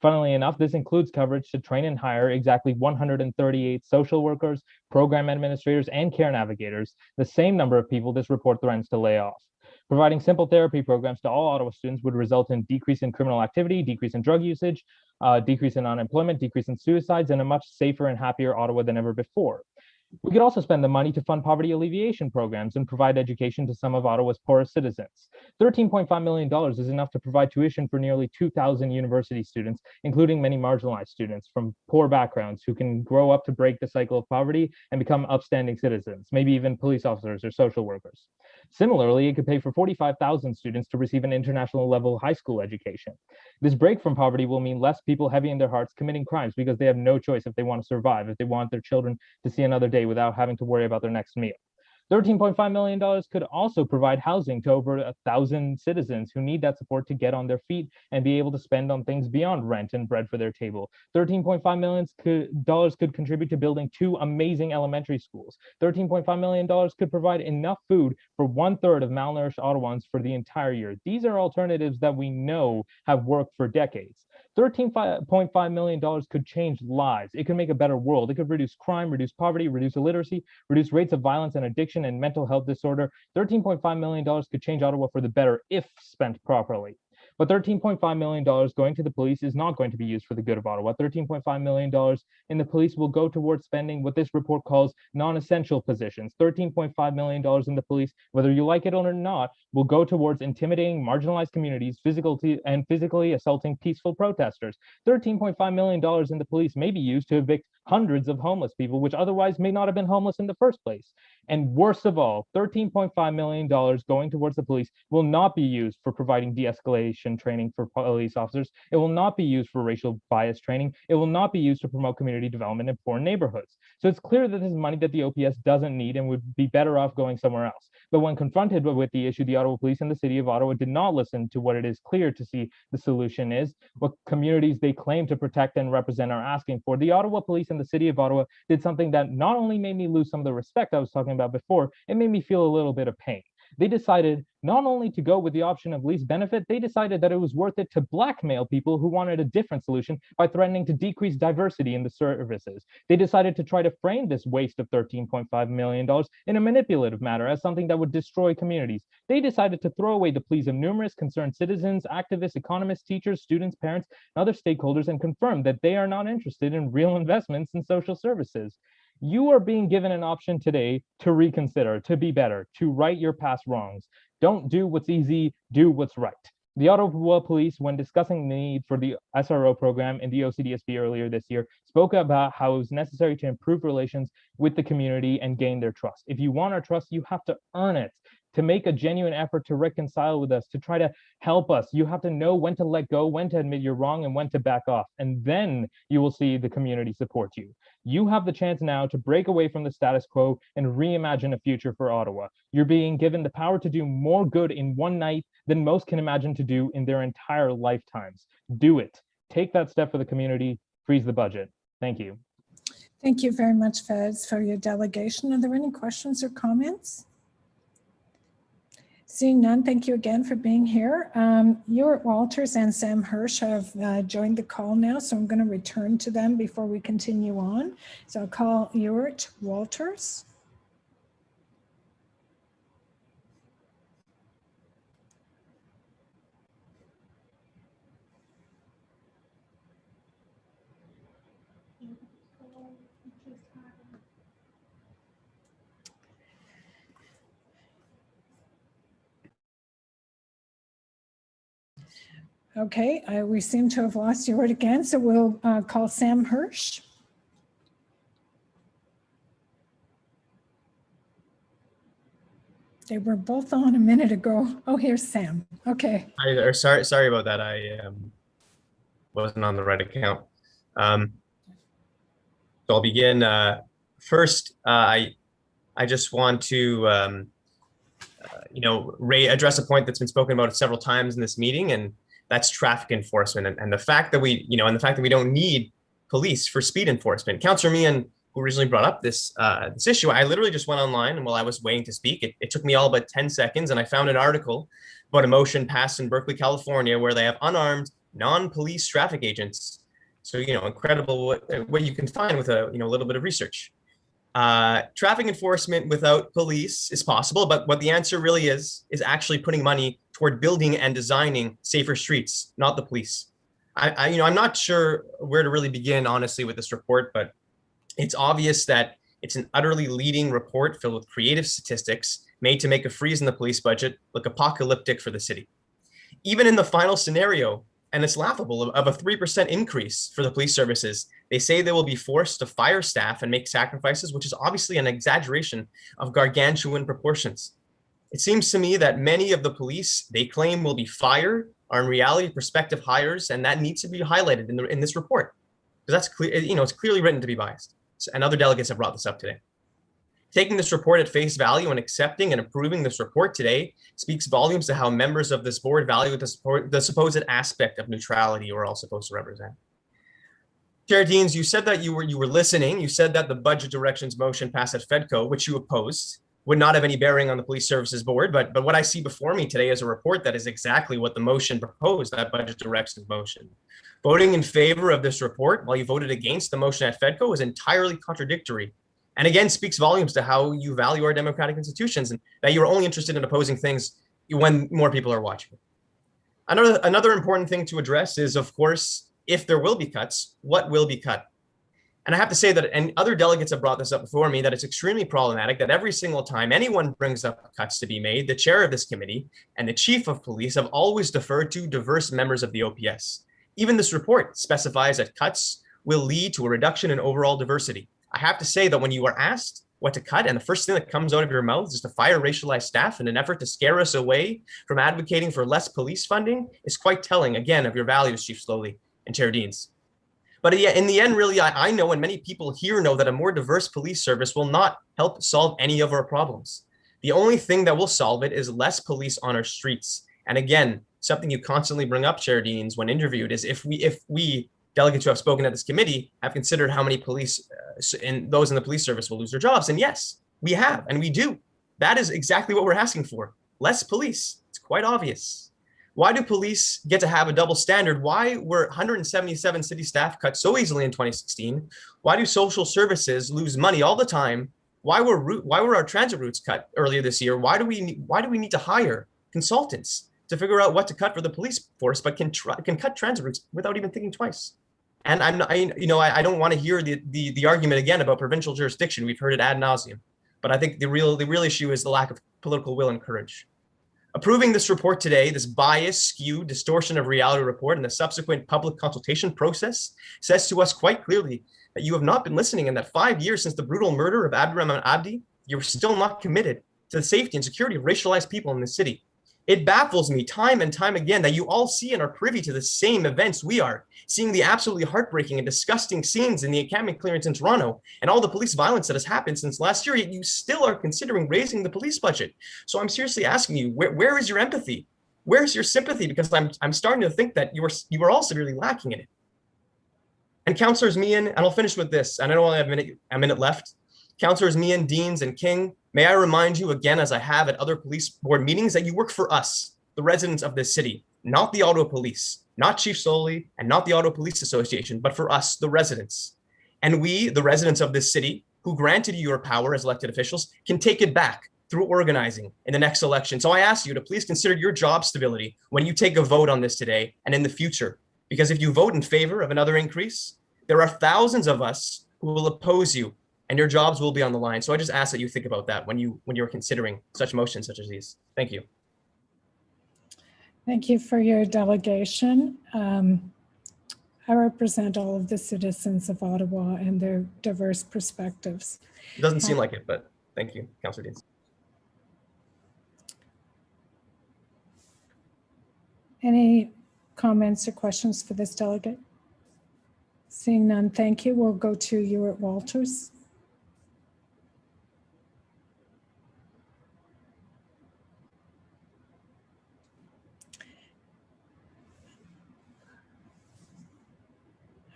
Funnily enough, this includes coverage to train and hire exactly 138 social workers, program administrators, and care navigators, the same number of people this report threatens to lay off. Providing simple therapy programs to all Ottawa students would result in decrease in criminal activity, decrease in drug usage, decrease in unemployment, decrease in suicides, and a much safer and happier Ottawa than ever before. We could also spend the money to fund poverty alleviation programs and provide education to some of Ottawa's poorest citizens. $13.5 million is enough to provide tuition for nearly 2,000 university students, including many marginalized students from poor backgrounds who can grow up to break the cycle of poverty and become upstanding citizens, maybe even police officers or social workers. Similarly, it could pay for 45,000 students to receive an international level high school education. This break from poverty will mean less people heavy in their hearts committing crimes because they have no choice if they want to survive, if they want their children to see another day without having to worry about their next meal. $13.5 million could also provide housing to over 1,000 citizens who need that support to get on their feet and be able to spend on things beyond rent and bread for their table. $13.5 million could contribute to building 2 amazing elementary schools. $13.5 million could provide enough food for 1/3 of malnourished Ottawans for the entire year. These are alternatives that we know have worked for decades. $13.5 million could change lives. It could make a better world. It could reduce crime, reduce poverty, reduce illiteracy, reduce rates of violence and addiction and mental health disorder. $13.5 million could change Ottawa for the better if spent properly. But $13.5 million going to the police is not going to be used for the good of Ottawa. $13.5 million in the police will go towards spending what this report calls non-essential positions. $13.5 million in the police, whether you like it or not, will go towards intimidating marginalized communities, physically assaulting peaceful protesters. $13.5 million in the police may be used to evict hundreds of homeless people, which otherwise may not have been homeless in the first place. And worst of all, $13.5 million going towards the police will not be used for providing de-escalation training for police officers. It will not be used for racial bias training. It will not be used to promote community development in poor neighborhoods. So it's clear that this is money that the OPS doesn't need and would be better off going somewhere else. But when confronted with the issue, the Ottawa Police and the City of Ottawa did not listen to what it is clear to see the solution is, what communities they claim to protect and represent are asking for. The Ottawa Police and the City of Ottawa did something that not only made me lose some of the respect I was talking about before, it made me feel a little bit of pain. They decided not only to go with the option of least benefit, they decided that it was worth it to blackmail people who wanted a different solution by threatening to decrease diversity in the services. They decided to try to frame this waste of $13.5 million in a manipulative manner as something that would destroy communities. They decided to throw away the pleas of numerous concerned citizens, activists, economists, teachers, students, parents, and other stakeholders and confirm that they are not interested in real investments in social services. You are being given an option today to reconsider, to be better, to right your past wrongs. Don't do what's easy, do what's right. The Ottawa Police, when discussing the need for the SRO program in the OCDSB earlier this year, spoke about how it was necessary to improve relations with the community and gain their trust. If you want our trust, you have to earn it. To make a genuine effort to reconcile with us, to try to help us, you have to know when to let go, when to admit you're wrong, and when to back off. And then you will see the community support you. You have the chance now to break away from the status quo and reimagine a future for Ottawa. You're being given the power to do more good in one night than most can imagine to do in their entire lifetimes. Do it. Take that step for the community. Freeze the budget. Thank you. Thank you very much, Fez, for your delegation. Are there any questions or comments? Seeing none, thank you again for being here. Ewart Walters and Sam Hirsch have joined the call now, so I'm going to return to them before we continue on. So I'll call Ewart Walters. Okay, we seem to have lost Ewart again, so we'll call Sam Hirsch. They were both on a minute ago. Oh, here's Sam. Okay. Sorry about that. I wasn't on the right account. So I'll begin. First, I just want to address a point that's been spoken about several times in this meeting, and that's traffic enforcement and the fact that we don't need police for speed enforcement. Councillor Meehan, who originally brought up this issue, I literally just went online, and while I was waiting to speak, it took me all but 10 seconds, and I found an article about a motion passed in Berkeley, California, where they have unarmed non-police traffic agents. So, incredible what you can find with a little bit of research. Traffic enforcement without police is possible, but what the answer really is actually putting money toward building and designing safer streets, not the police. I'm not sure where to really begin, honestly, with this report, but it's obvious that it's an utterly leading report filled with creative statistics made to make a freeze in the police budget look apocalyptic for the city. Even in the final scenario, and it's laughable, of a 3% increase for the police services, they say they will be forced to fire staff and make sacrifices, which is obviously an exaggeration of gargantuan proportions. It seems to me that many of the police they claim will be fired are in reality prospective hires, and that needs to be highlighted in this report, because that's clear. It's clearly written to be biased, and other delegates have brought this up today. Taking this report at face value and accepting and approving this report today speaks volumes to how members of this board value the supposed aspect of neutrality we're all supposed to represent. Chair Deans, you said that you were listening. You said that the budget directions motion passed at FEDCO, which you opposed, would not have any bearing on the Police Services Board. But what I see before me today is a report that is exactly what the motion proposed, that budget directions motion. Voting in favor of this report while you voted against the motion at FEDCO is entirely contradictory, and again speaks volumes to how you value our democratic institutions, and that you're only interested in opposing things when more people are watching. Another important thing to address is, of course, if there will be cuts, what will be cut? And I have to say that, and other delegates have brought this up before me, that it's extremely problematic that every single time anyone brings up cuts to be made, the chair of this committee and the chief of police have always deferred to diverse members of the OPS. Even this report specifies that cuts will lead to a reduction in overall diversity. I have to say that when you are asked what to cut, and the first thing that comes out of your mouth is to fire racialized staff in an effort to scare us away from advocating for less police funding, is quite telling, again, of your values, Chief Slowly and Chair Deans. But in the end, really, I know, and many people here know, that a more diverse police service will not help solve any of our problems. The only thing that will solve it is less police on our streets. And again, something you constantly bring up, Chair Deans, when interviewed, is if we delegates who have spoken at this committee have considered how many police and those in the police service will lose their jobs. And yes, we have, and we do. That is exactly what we're asking for. Less police. It's quite obvious. Why do police get to have a double standard? Why were 177 city staff cut so easily in 2016? Why do social services lose money all the time? Why were our transit routes cut earlier this year? Why do we need to hire consultants to figure out what to cut for the police force, but can cut transit routes without even thinking twice? And I don't want to hear the argument again about provincial jurisdiction. We've heard it ad nauseum, but I think the real issue is the lack of political will and courage. Approving this report today, this bias, skew, distortion of reality report, and the subsequent public consultation process says to us quite clearly that you have not been listening, and that 5 years since the brutal murder of Abdirahman Abdi, you're still not committed to the safety and security of racialized people in the city. It baffles me time and time again that you all see and are privy to the same events we are, seeing the absolutely heartbreaking and disgusting scenes in the encampment clearance in Toronto and all the police violence that has happened since last year, yet you still are considering raising the police budget. So I'm seriously asking you, where is your empathy? Where's your sympathy? Because I'm starting to think that you are all severely lacking in it. And Councillors Meehan, and I'll finish with this, and I know I have a minute left. Councillors Meehan, Deans, and King, may I remind you again, as I have at other police board meetings, that you work for us, the residents of this city, not the Ottawa Police, not Chief Solely, and not the Ottawa Police Association, but for us, the residents. And we, the residents of this city, who granted you your power as elected officials, can take it back through organizing in the next election. So I ask you to please consider your job stability when you take a vote on this today and in the future. Because if you vote in favor of another increase, there are thousands of us who will oppose you and your jobs will be on the line. So I just ask that you think about that when you're considering such motions such as these. Thank you. Thank you for your delegation. I represent all of the citizens of Ottawa and their diverse perspectives. It doesn't seem like it, but thank you, Councillor Deans. Any comments or questions for this delegate? Seeing none, thank you. We'll go to Ewart Walters.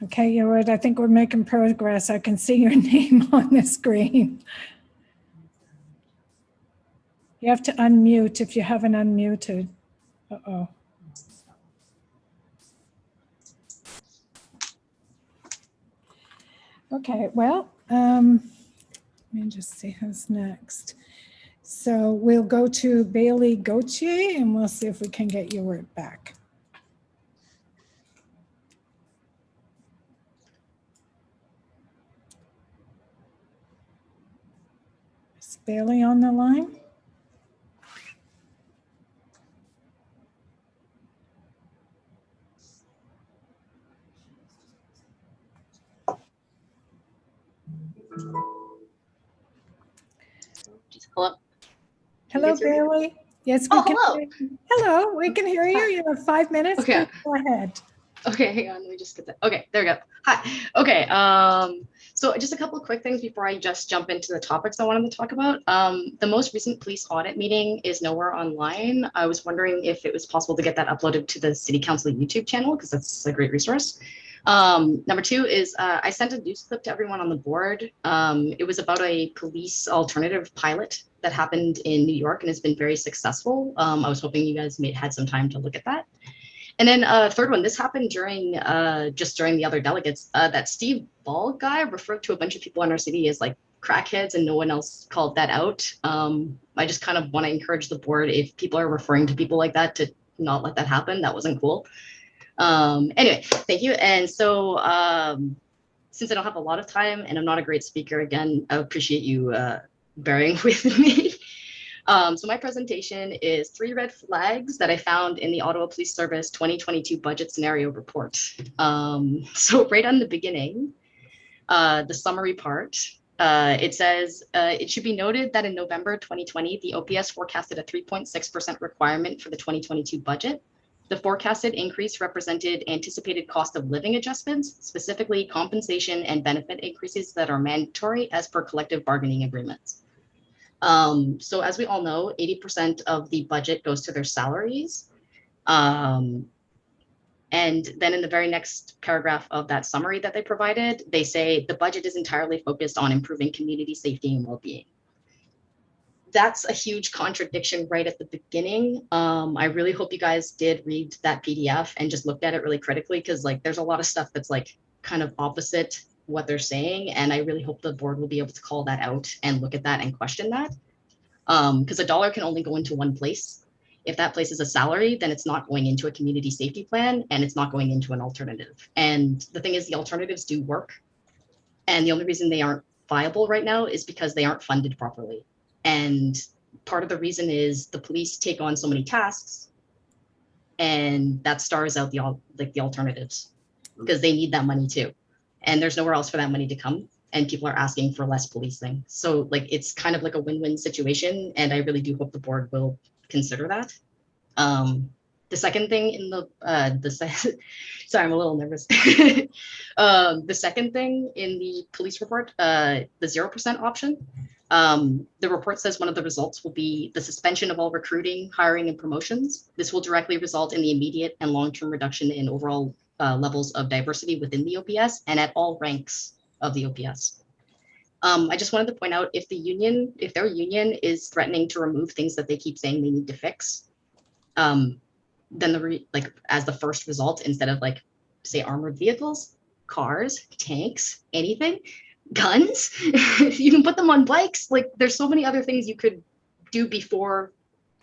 Okay, Ewart, I think we're making progress. I can see your name on the screen. You have to unmute if you haven't unmuted. Uh-oh. Okay, well, let me just see who's next. So we'll go to Bailey Gauthier and we'll see if we can get your word back. Is Bailey on the line? Hello. Hello, Bailey. Yes, we can. Hello. Hear you. Hello, we can hear you. You have 5 minutes. Okay. Go ahead. Okay, hang on. Let me just get that. Okay, there we go. Hi. Okay. So just a couple of quick things before I just jump into the topics I wanted to talk about. The most recent police audit meeting is nowhere online. I was wondering if it was possible to get that uploaded to the City Council YouTube channel because that's a great resource. Number two is I sent a news clip to everyone on the board. It was about a police alternative pilot that happened in New York and has been very successful. I was hoping you guys had some time to look at that. And then third one, this happened during the other delegates. That Steve Ball guy referred to a bunch of people in our city as like crackheads and no one else called that out. I just kind of want to encourage the board, if people are referring to people like that, to not let that happen. That wasn't cool. Anyway, thank you. And so since I don't have a lot of time and I'm not a great speaker, again, I appreciate you bearing with me. So my presentation is 3 red flags that I found in the Ottawa Police Service 2022 budget scenario report. So right on the beginning, the summary part, it says, it should be noted that in November 2020, the OPS forecasted a 3.6% requirement for the 2022 budget. The forecasted increase represented anticipated cost of living adjustments, specifically compensation and benefit increases that are mandatory as per collective bargaining agreements. So as we all know, 80% of the budget goes to their salaries. And then in the very next paragraph of that summary that they provided, they say the budget is entirely focused on improving community safety and well-being. That's a huge contradiction right at the beginning. I really hope you guys did read that PDF and just looked at it really critically, because like there's a lot of stuff that's like kind of opposite what they're saying. And I really hope the board will be able to call that out and look at that and question that. Because a dollar can only go into one place. If that place is a salary, then it's not going into a community safety plan and it's not going into an alternative. And the thing is, the alternatives do work. And the only reason they aren't viable right now is because they aren't funded properly. And part of the reason is the police take on so many tasks and that stars out the alternatives because they need that money too. And there's nowhere else for that money to come. And people are asking for less policing. So like, it's kind of like a win-win situation. And I really do hope the board will consider that. The second thing in sorry, I'm a little nervous. The second thing in the police report, the 0% option, the report says one of the results will be the suspension of all recruiting, hiring, and promotions. This will directly result in the immediate and long-term reduction in overall levels of diversity within the OPS and at all ranks of the OPS. I just wanted to point out, if their union is threatening to remove things that they keep saying they need to fix, then as the first result, instead of like, say, armored vehicles, cars, tanks, anything, guns, you can put them on bikes. Like, there's so many other things you could do before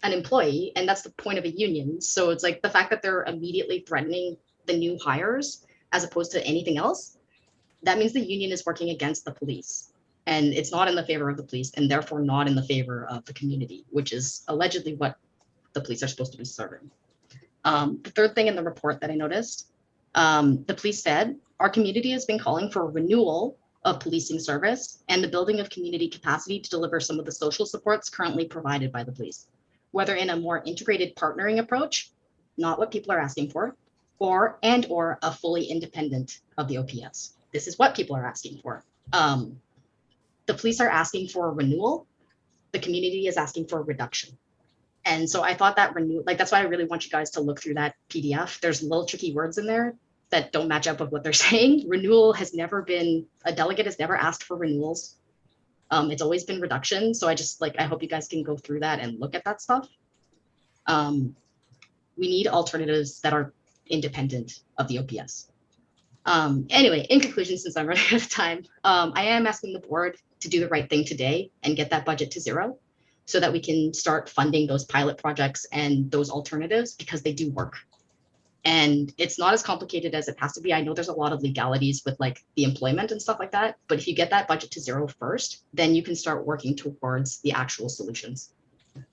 an employee, and that's the point of a union. So it's like the fact that they're immediately threatening the new hires as opposed to anything else, that means the union is working against the police, and it's not in the favor of the police, and therefore not in the favor of the community, which is allegedly what the police are supposed to be serving. The third thing in the report that I noticed, the police said, our community has been calling for a renewal of policing service and the building of community capacity to deliver some of the social supports currently provided by the police, whether in a more integrated partnering approach, not what people are asking for, or a fully independent of the OPS. This is what people are asking for. The police are asking for a renewal. The community is asking for a reduction. And so I thought that that's why I really want you guys to look through that PDF. There's little tricky words in there that don't match up with what they're saying. Renewal has never been, a delegate has never asked for renewals. It's always been reduction. So I hope you guys can go through that and look at that stuff. We need alternatives that are independent of the OPS. Anyway, in conclusion, since I'm running out of time, I am asking the board to do the right thing today and get that budget to 0, so that we can start funding those pilot projects and those alternatives, because they do work. And it's not as complicated as it has to be. I know there's a lot of legalities with like the employment and stuff like that, but if you get that budget to 0 first, then you can start working towards the actual solutions.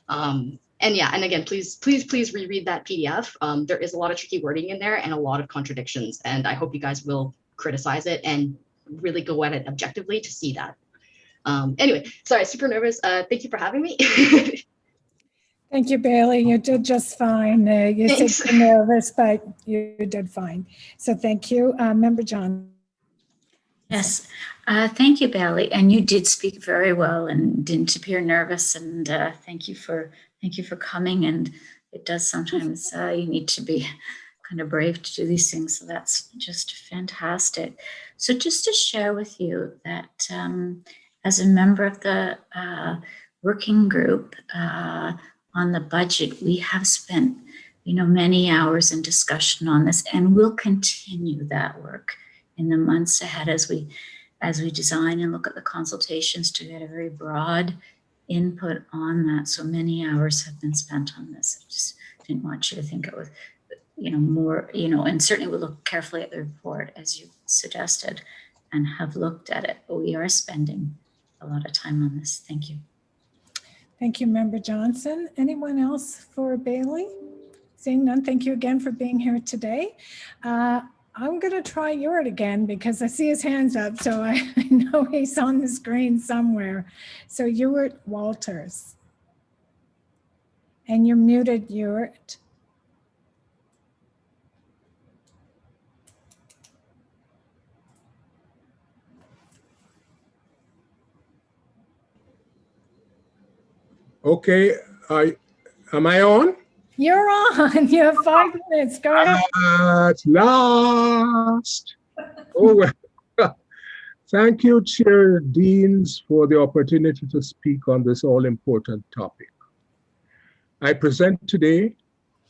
And yeah, and again, please reread that PDF. There is a lot of tricky wording in there and a lot of contradictions, and I hope you guys will criticize it and really go at it objectively to see that. Anyway, sorry, super nervous. Thank you for having me. Thank you, Bailey. You did just fine. You said you're nervous, but you did fine. So thank you. Member John. Yes, thank you, Bailey. And you did speak very well and didn't appear nervous. And thank you for coming. And it does sometimes you need to be kind of brave to do these things. So that's just fantastic. So just to share with you that as a member of the working group on the budget, we have spent, many hours in discussion on this, and we'll continue that work in the months ahead as we design and look at the consultations to get a very broad input on that. So many hours have been spent on this. I just didn't want you to think it was, more, and certainly we'll look carefully at the report as you suggested and have looked at it, but we are spending a lot of time on this. Thank you. Thank you, Member Johnson. Anyone else for Bailey? Seeing none, thank you again for being here today. I'm going to try Ewart again because I see his hands up, so I know he's on the screen somewhere. So Ewart Walters. And you're muted, Ewart. Okay, am I on? You're on. You have 5 minutes. Go ahead. At last. Oh, well. Thank you, Chair Deans, for the opportunity to speak on this all-important topic. I present today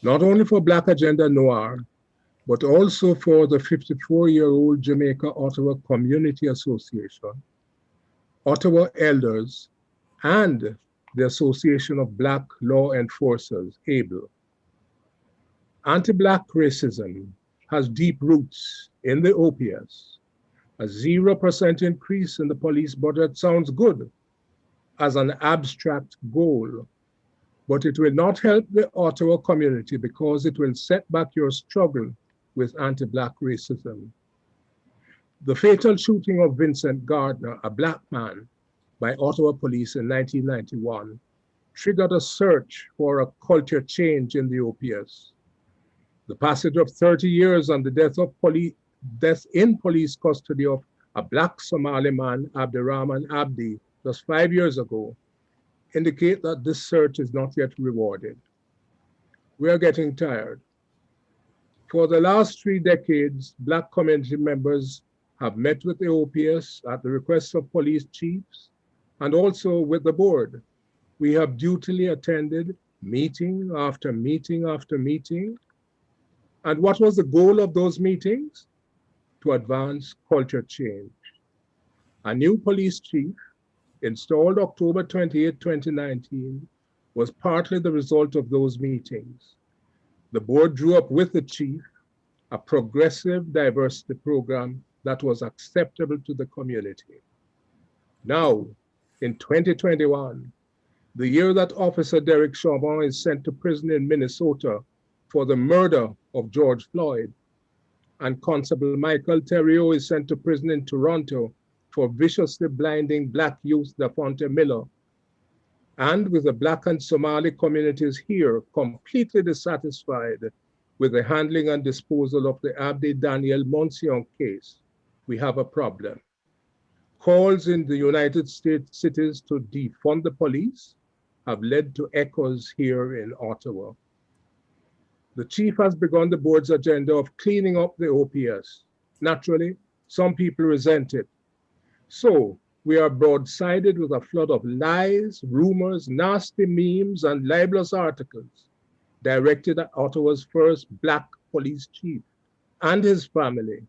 not only for Black Agenda Noir, but also for the 54-year-old Jamaica Ottawa Community Association, Ottawa Elders, and the Association of Black Law Enforcers, ABLE. Anti-Black racism has deep roots in the OPS. A 0% increase in the police budget sounds good as an abstract goal, but it will not help the Ottawa community because it will set back your struggle with anti-Black racism. The fatal shooting of Vincent Gardner, a Black man, by Ottawa police in 1991 triggered a search for a culture change in the OPS. The passage of 30 years on the death in police custody of a Black Somali man, Abdirahman Abdi, just 5 years ago, indicate that this search is not yet rewarded. We are getting tired. For the last 3 decades, Black community members have met with the OPS at the request of police chiefs and also with the board. We have dutifully attended meeting after meeting after meeting. And what was the goal of those meetings? To advance culture change. A new police chief, installed October 28, 2019, was partly the result of those meetings. The board drew up with the chief a progressive diversity program that was acceptable to the community. Now, in 2021, the year that Officer Derek Chauvin is sent to prison in Minnesota for the murder of George Floyd, and Constable Michael Theriot is sent to prison in Toronto for viciously blinding Black youth Dafonte Miller, and with the Black and Somali communities here completely dissatisfied with the handling and disposal of the Abdi Daniel Monsiong case, we have a problem. Calls in the United States cities to defund the police have led to echoes here in Ottawa. The chief has begun the board's agenda of cleaning up the OPS. Naturally, some people resent it. So we are broadsided with a flood of lies, rumors, nasty memes, and libelous articles directed at Ottawa's first Black police chief and his family.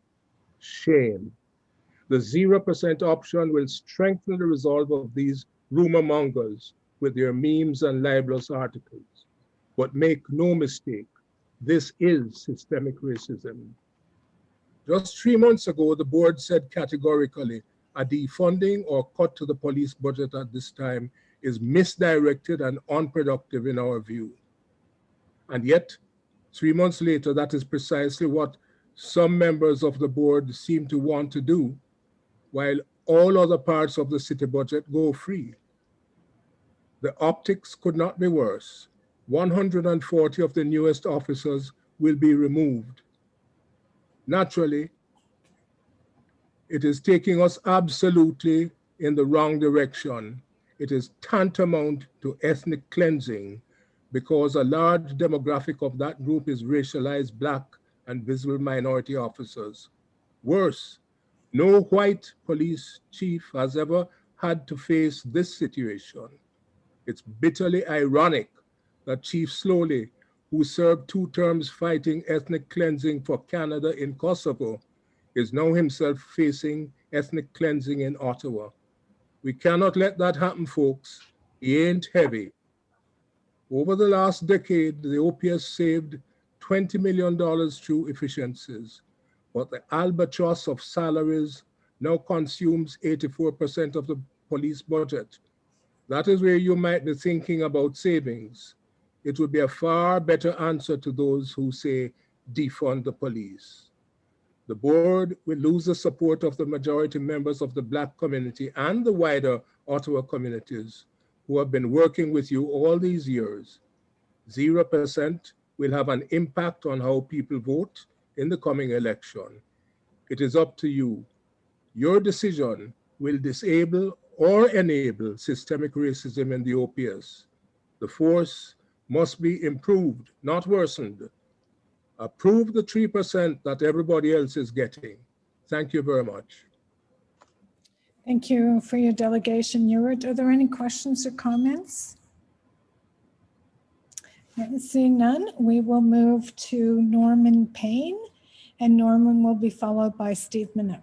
Shame. The 0% option will strengthen the resolve of these rumor mongers with their memes and libelous articles. But make no mistake, this is systemic racism. Just 3 months ago, the board said categorically, a defunding or cut to the police budget at this time is misdirected and unproductive in our view. And yet, 3 months later, that is precisely what some members of the board seem to want to do, while all other parts of the city budget go free. The optics could not be worse. 140 of the newest officers will be removed. Naturally, it is taking us absolutely in the wrong direction. It is tantamount to ethnic cleansing because a large demographic of that group is racialized Black and visible minority officers. Worse, no white police chief has ever had to face this situation. It's bitterly ironic that Chief Slowly, who served 2 terms fighting ethnic cleansing for Canada in Kosovo, is now himself facing ethnic cleansing in Ottawa. We cannot let that happen, folks. He ain't heavy. Over the last decade, the OPS saved $20 million through efficiencies, but the albatross of salaries now consumes 84% of the police budget. That is where you might be thinking about savings. It would be a far better answer to those who say defund the police. The board will lose the support of the majority members of the Black community and the wider Ottawa communities who have been working with you all these years. 0% will have an impact on how people vote in the coming election. It is up to you. Your decision will disable or enable systemic racism in the OPS. The force must be improved, not worsened. Approve the 3% that everybody else is getting. Thank you very much. Thank you for your delegation, Ewart. Are there any questions or comments? Seeing none, we will move to Norman Payne, and Norman will be followed by Steve Minook.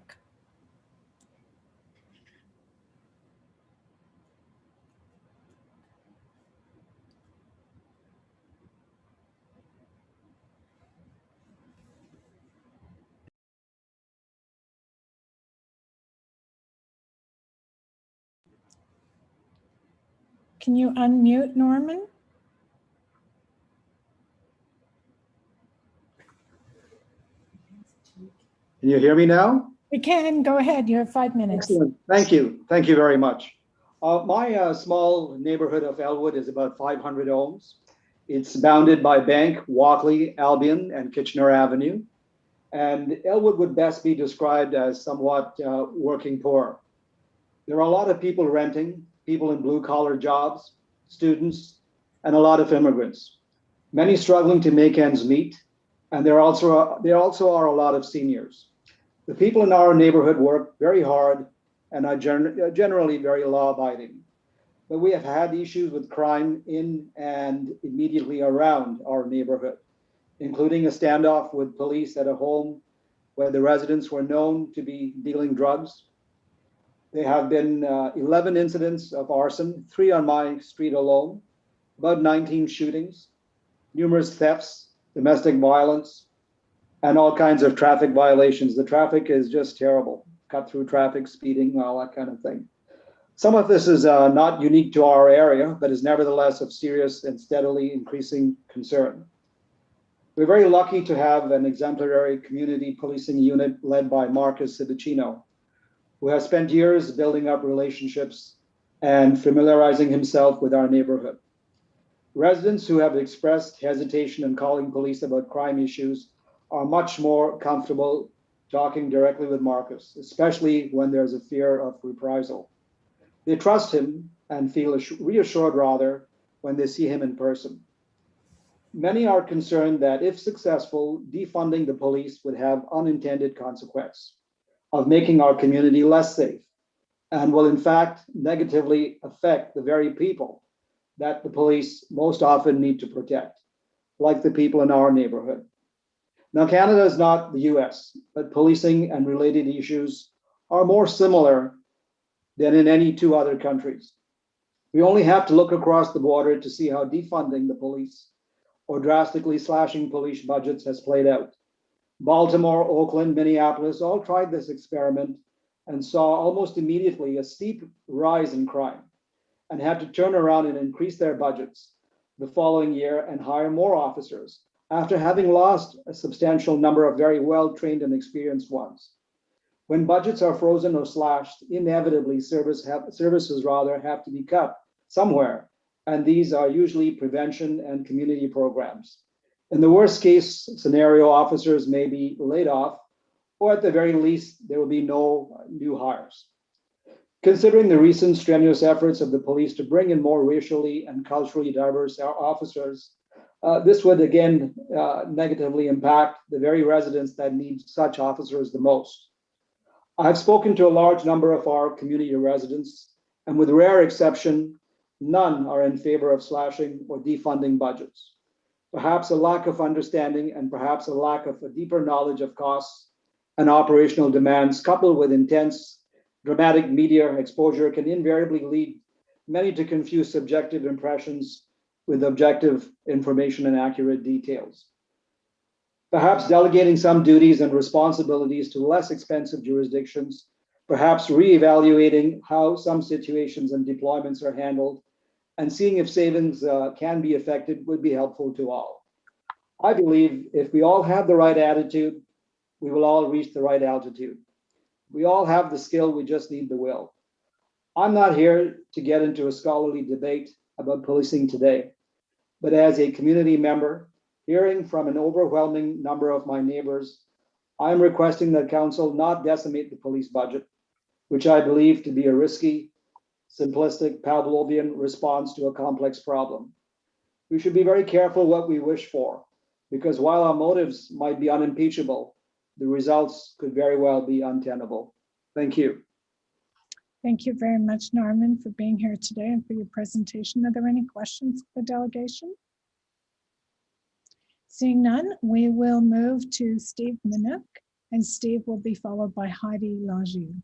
Can you unmute Norman? Can you hear me now? We can. Go ahead. You have 5 minutes. Excellent. Thank you. Thank you very much. My small neighborhood of Elwood is about 500 homes. It's bounded by Bank, Walkley, Albion, and Kitchener Avenue. And Elwood would best be described as somewhat working poor. There are a lot of people renting, people in blue collar jobs, students, and a lot of immigrants. Many struggling to make ends meet, and there also are a lot of seniors. The people in our neighborhood work very hard and are generally very law-abiding. But we have had issues with crime in and immediately around our neighborhood, including a standoff with police at a home where the residents were known to be dealing drugs. There have been 11 incidents of arson, 3 on my street alone, about 19 shootings, numerous thefts, domestic violence, and all kinds of traffic violations. The traffic is just terrible. Cut through traffic, speeding, all that kind of thing. Some of this is not unique to our area, but is nevertheless of serious and steadily increasing concern. We're very lucky to have an exemplary community policing unit led by Marcus Cibicino, who has spent years building up relationships and familiarizing himself with our neighborhood. Residents who have expressed hesitation in calling police about crime issues are much more comfortable talking directly with Marcus, especially when there's a fear of reprisal. They trust him and feel reassured rather when they see him in person. Many are concerned that if successful, defunding the police would have unintended consequence of making our community less safe and will in fact negatively affect the very people that the police most often need to protect, like the people in our neighborhood. Now, Canada is not the US, but policing and related issues are more similar than in any 2 other countries. We only have to look across the border to see how defunding the police or drastically slashing police budgets has played out. Baltimore, Oakland, Minneapolis all tried this experiment and saw almost immediately a steep rise in crime and had to turn around and increase their budgets the following year and hire more officers after having lost a substantial number of very well-trained and experienced ones. When budgets are frozen or slashed, inevitably services have to be cut somewhere, and these are usually prevention and community programs. In the worst case scenario, officers may be laid off, or at the very least, there will be no new hires. Considering the recent strenuous efforts of the police to bring in more racially and culturally diverse officers, this would again negatively impact the very residents that need such officers the most. I've spoken to a large number of our community residents, and with rare exception, none are in favor of slashing or defunding budgets. Perhaps a lack of understanding and perhaps a lack of a deeper knowledge of costs and operational demands, coupled with intense dramatic media exposure, can invariably lead many to confuse subjective impressions with objective information and accurate details. Perhaps delegating some duties and responsibilities to less expensive jurisdictions, perhaps reevaluating how some situations and deployments are handled, and seeing if savings can be effected would be helpful to all. I believe if we all have the right attitude, we will all reach the right altitude. We all have the skill, we just need the will. I'm not here to get into a scholarly debate about policing today, but as a community member, hearing from an overwhelming number of my neighbors, I'm requesting that council not decimate the police budget, which I believe to be a risky, simplistic Pavlovian response to a complex problem. We should be very careful what we wish for, because while our motives might be unimpeachable, the results could very well be untenable. Thank you. Thank you very much, Norman, for being here today and for your presentation. Are there any questions for the delegation? Seeing none, we will move to Steve Minuk, and Steve will be followed by Heidi Lagier.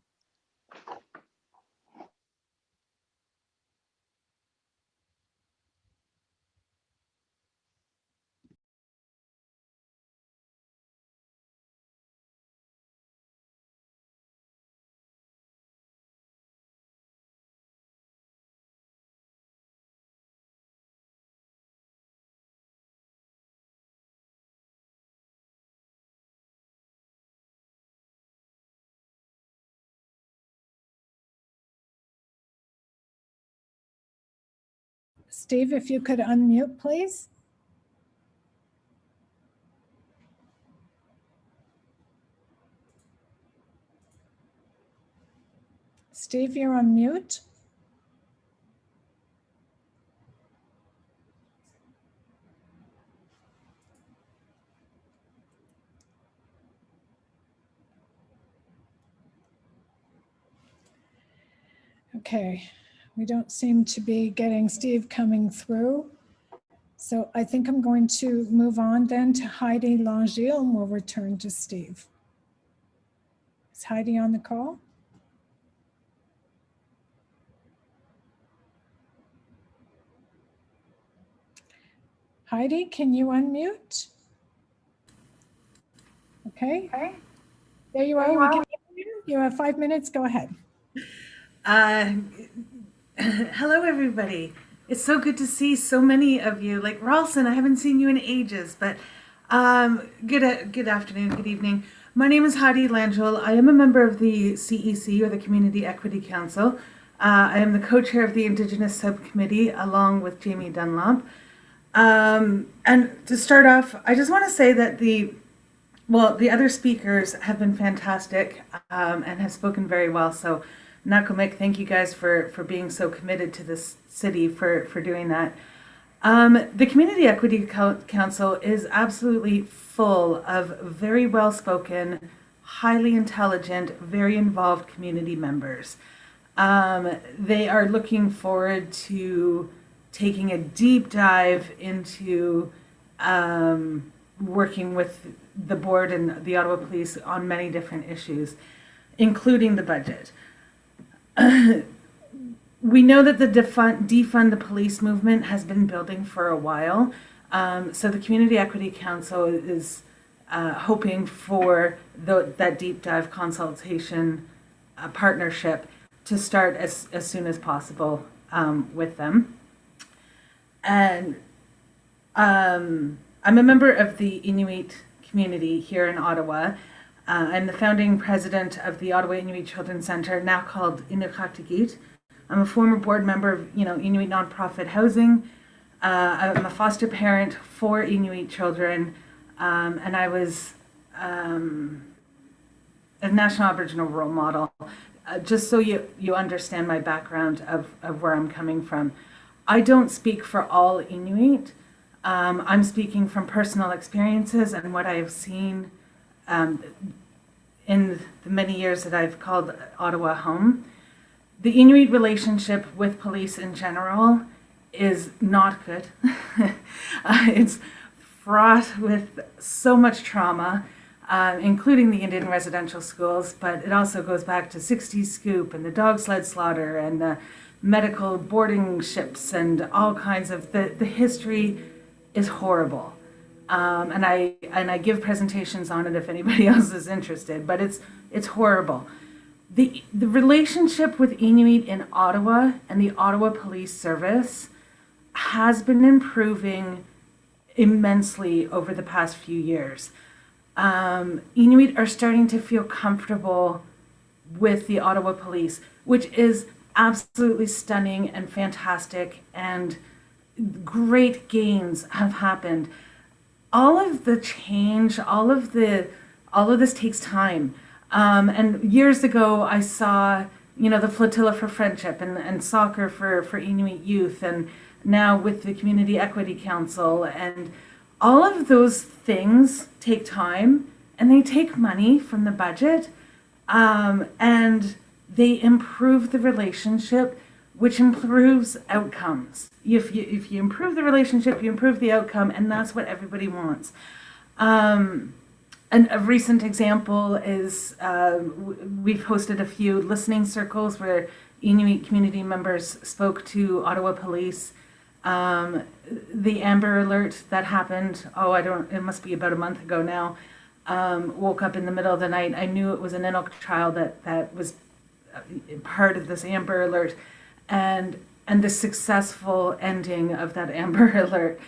Steve, if you could unmute, please. Steve, you're on mute. Okay, we don't seem to be getting Steve coming through. So I think I'm going to move on then to Heidi Langille, and we'll return to Steve. Is Heidi on the call? Heidi, can you unmute? Okay. There you are. We can hear you. You have 5 minutes. Go ahead. Hello, everybody. It's so good to see so many of you. Like Ralston, I haven't seen you in ages, but good afternoon, good evening. My name is Heidi Langille. I am a member of the CEC, or the Community Equity Council. I am the co-chair of the Indigenous Subcommittee, along with Jamie Dunlop. And to start off, I just want to say that the other speakers have been fantastic and have spoken very well. So Nakumek, thank you guys for being so committed to this city for doing that. The Community Equity Council is absolutely full of very well-spoken, highly intelligent, very involved community members. They are looking forward to taking a deep dive into working with the board and the Ottawa Police on many different issues, including the budget. We know that the defund the police movement has been building for a while. So the Community Equity Council is hoping for that deep dive consultation partnership to start as soon as possible with them. And I'm a member of the Inuit community here in Ottawa. I'm the founding president of the Ottawa Inuit Children's Centre, now called Inuktitut. I'm a former board member of Inuit nonprofit housing. I'm a foster parent for Inuit children, and I was a national Aboriginal role model. Just so you understand my background of where I'm coming from. I don't speak for all Inuit. I'm speaking from personal experiences and what I have seen in the many years that I've called Ottawa home. The Inuit relationship with police in general is not good. It's fraught with so much trauma, including the Indian residential schools, but it also goes back to 60s Scoop and the dog sled slaughter and the medical boarding ships and all kinds of, the history is horrible. And I give presentations on it if anybody else is interested, but it's horrible. The relationship with Inuit in Ottawa and the Ottawa Police Service has been improving immensely over the past few years. Inuit are starting to feel comfortable with the Ottawa Police, which is absolutely stunning and fantastic, and great gains have happened. All of the change, all of this takes time. And years ago, I saw, the Flotilla for Friendship and soccer for Inuit youth, and now with the Community Equity Council, and all of those things take time and they take money from the budget, and they improve the relationship, which improves outcomes. If you improve the relationship, you improve the outcome, and that's what everybody wants. And a recent example is we've hosted a few listening circles where Inuit community members spoke to Ottawa Police. The Amber Alert that happened, it must be about a month ago now, woke up in the middle of the night. I knew it was an Inuk child that was part of this Amber Alert, and the successful ending of that Amber Alert.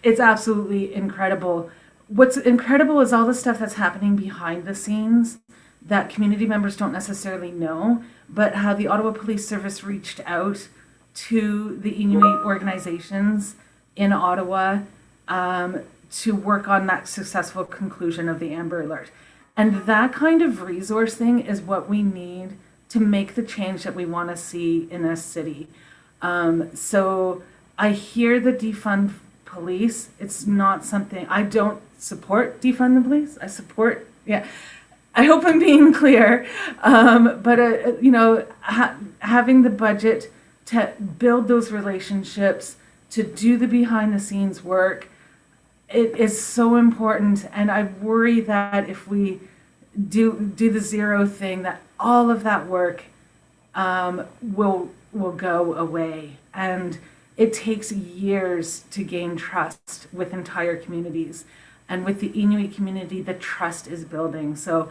It's absolutely incredible. What's incredible is all the stuff that's happening behind the scenes that community members don't necessarily know, but how the Ottawa Police Service reached out to the Inuit organizations in Ottawa to work on that successful conclusion of the Amber Alert. And that kind of resourcing is what we need to make the change that we want to see in a city. So I hear the defund police. It's not something, I don't support defund the police. I support, yeah. I hope I'm being clear, but you know, having the budget to build those relationships, to do the behind the scenes work, it is so important. And I worry that if we do the zero thing, that all of that work will go away. And it takes years to gain trust with entire communities. And with the Inuit community, the trust is building. So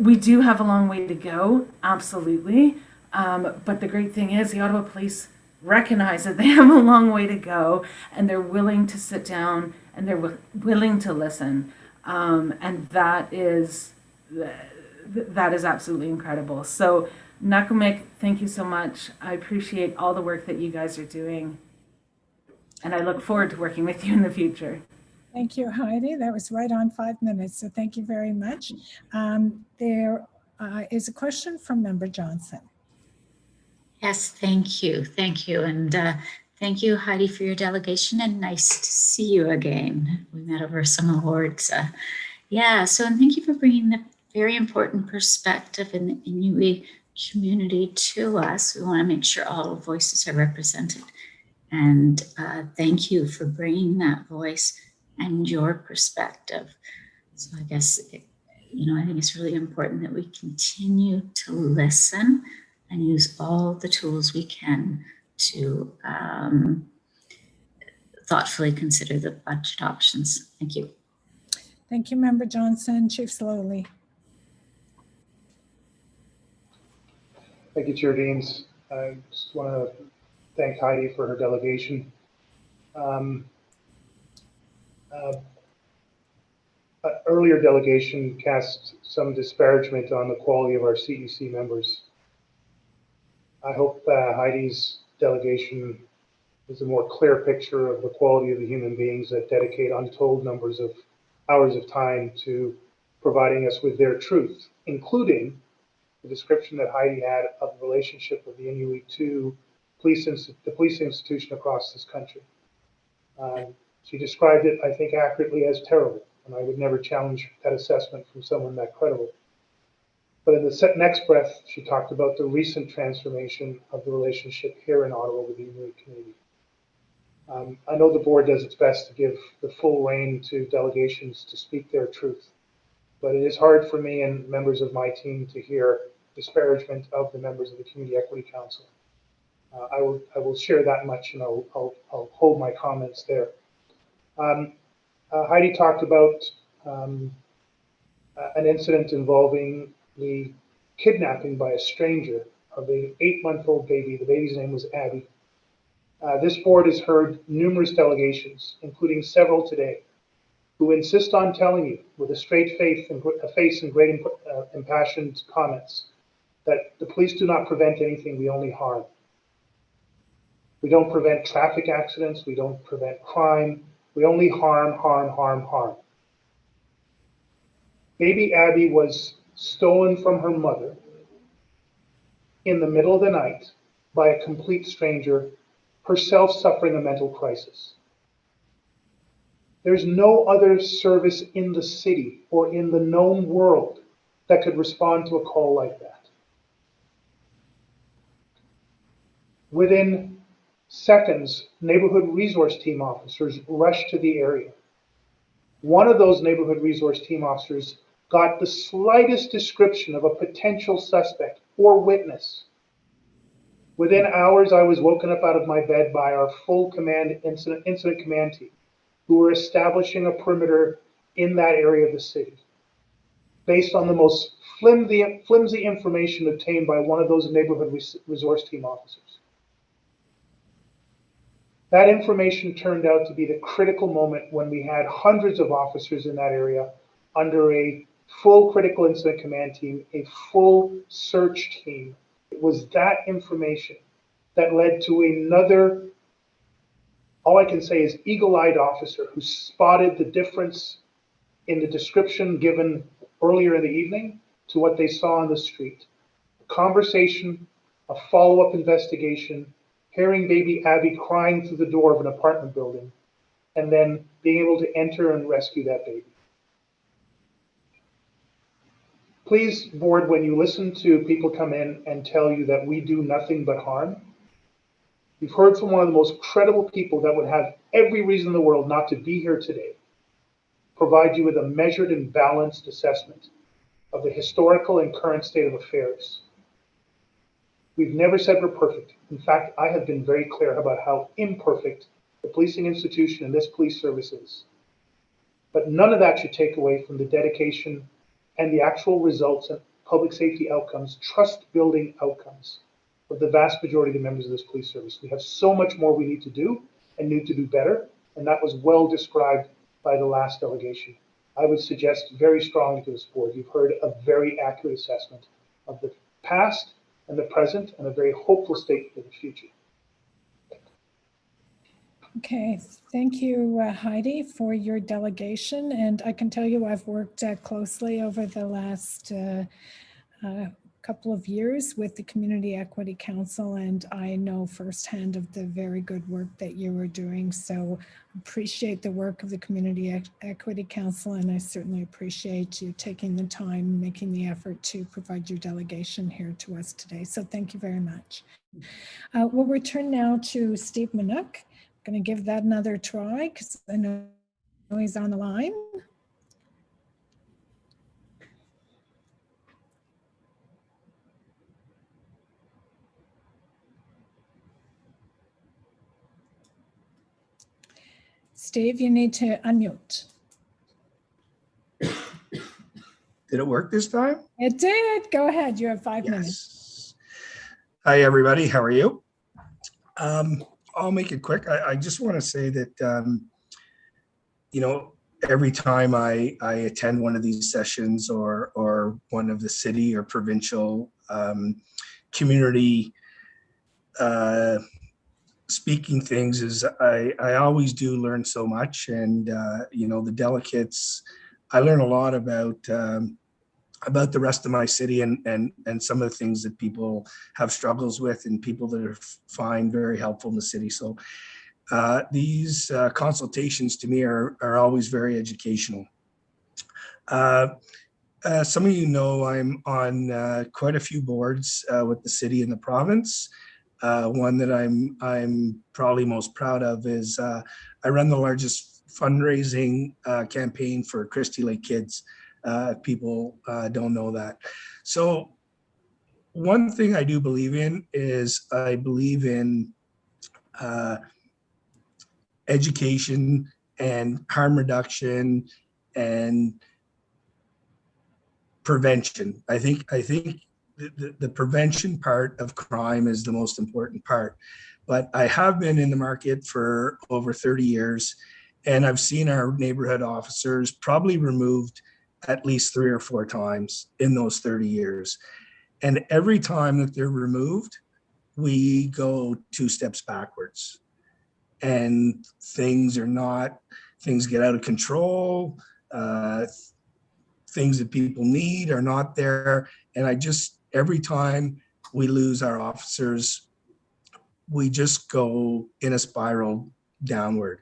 we do have a long way to go, absolutely. But the great thing is the Ottawa Police recognize that they have a long way to go, and they're willing to sit down and they're willing to listen. And that is absolutely incredible. So Nakumik, thank you so much. I appreciate all the work that you guys are doing. And I look forward to working with you in the future. Thank you, Heidi. That was right on 5 minutes, so thank you very much. There is a question from Member Johnson. Yes, thank you. Thank you. And thank you, Heidi, for your delegation, and nice to see you again. We met over some awards. Yeah, so and thank you for bringing the very important perspective in the Inuit community to us. We want to make sure all voices are represented. And thank you for bringing that voice and your perspective. So I guess, you know, I think it's really important that we continue to listen and use all the tools we can to thoughtfully consider the budget options. Thank you. Thank you, Member Johnson. Chief Slowly. Thank you, Chair Deans. I just want to thank Heidi for her delegation. Earlier delegation cast some disparagement on the quality of our CEC members. I hope Heidi's delegation is a more clear picture of the quality of the human beings that dedicate untold numbers of hours of time to providing us with their truth, including the description that Heidi had of the relationship of the Inuit to the police institution across this country. She described it, I think, accurately as terrible, and I would never challenge that assessment from someone that credible. But in the next breath, she talked about the recent transformation of the relationship here in Ottawa with the Inuit community. I know the board does its best to give the full rein to delegations to speak their truth, but it is hard for me and members of my team to hear disparagement of the members of the Community Equity Council. I will share that much, and I'll hold my comments there. Heidi talked about an incident involving the kidnapping by a stranger of an 8-month-old baby. The baby's name was Abby. This board has heard numerous delegations, including several today, who insist on telling you with a straight face and great impassioned comments that the police do not prevent anything, we only harm. We don't prevent traffic accidents, we don't prevent crime, we only harm, harm, harm, harm. Baby Abby was stolen from her mother in the middle of the night by a complete stranger, herself suffering a mental crisis. There's no other service in the city or in the known world that could respond to a call like that. Within seconds, neighborhood resource team officers rushed to the area. One of those neighborhood resource team officers got the slightest description of a potential suspect or witness. Within hours, I was woken up out of my bed by our full incident command team, who were establishing a perimeter in that area of the city, based on the most flimsy information obtained by one of those neighborhood resource team officers. That information turned out to be the critical moment when we had hundreds of officers in that area under a full critical incident command team, a full search team. It was that information that led to another, all I can say is eagle-eyed officer who spotted the difference in the description given earlier in the evening to what they saw on the street. A conversation, a follow-up investigation, hearing baby Abby crying through the door of an apartment building, and then being able to enter and rescue that baby. Please, board, when you listen to people come in and tell you that we do nothing but harm, you've heard from one of the most credible people that would have every reason in the world not to be here today, provide you with a measured and balanced assessment of the historical and current state of affairs. We've never said we're perfect. In fact, I have been very clear about how imperfect the policing institution and this police service is. But none of that should take away from the dedication and the actual results and public safety outcomes, trust-building outcomes of the vast majority of the members of this police service. We have so much more we need to do and need to do better, and that was well described by the last delegation. I would suggest very strongly to this board, you've heard a very accurate assessment of the past and the present and a very hopeful state for the future. Okay, thank you, Heidi, for your delegation. And I can tell you I've worked closely over the last couple of years with the Community Equity Council, and I know firsthand of the very good work that you are doing. So appreciate the work of the Community Equity Council, and I certainly appreciate you taking the time, making the effort to provide your delegation here to us today. So thank you very much. We'll return now to Steve Manook. Going to give that another try because I know he's on the line. Steve, you need to unmute. Did it work this time? It did. Go ahead. You have 5 minutes. Hi, everybody. How are you? I'll make it quick. I just want to say that, you know, every time I attend one of these sessions or one of the city or provincial community speaking things, is I always do learn so much. And, you know, the delegates, I learn a lot about the rest of my city and some of the things that people have struggles with and people that are find very helpful in the city. So these consultations to me are always very educational. Some of you know I'm on quite a few boards with the city and the province. One that I'm probably most proud of is I run the largest fundraising campaign for Christie Lake Kids. People don't know that. So one thing I do believe in is I believe in education and harm reduction and prevention. I think the prevention part of crime is the most important part. But I have been in the market for over 30 years, and I've seen our neighborhood officers probably removed at least 3 or 4 times in those 30 years. And every time that they're removed, we go 2 steps backwards. And things get out of control. Things that people need are not there. And every time we lose our officers, we just go in a spiral downward.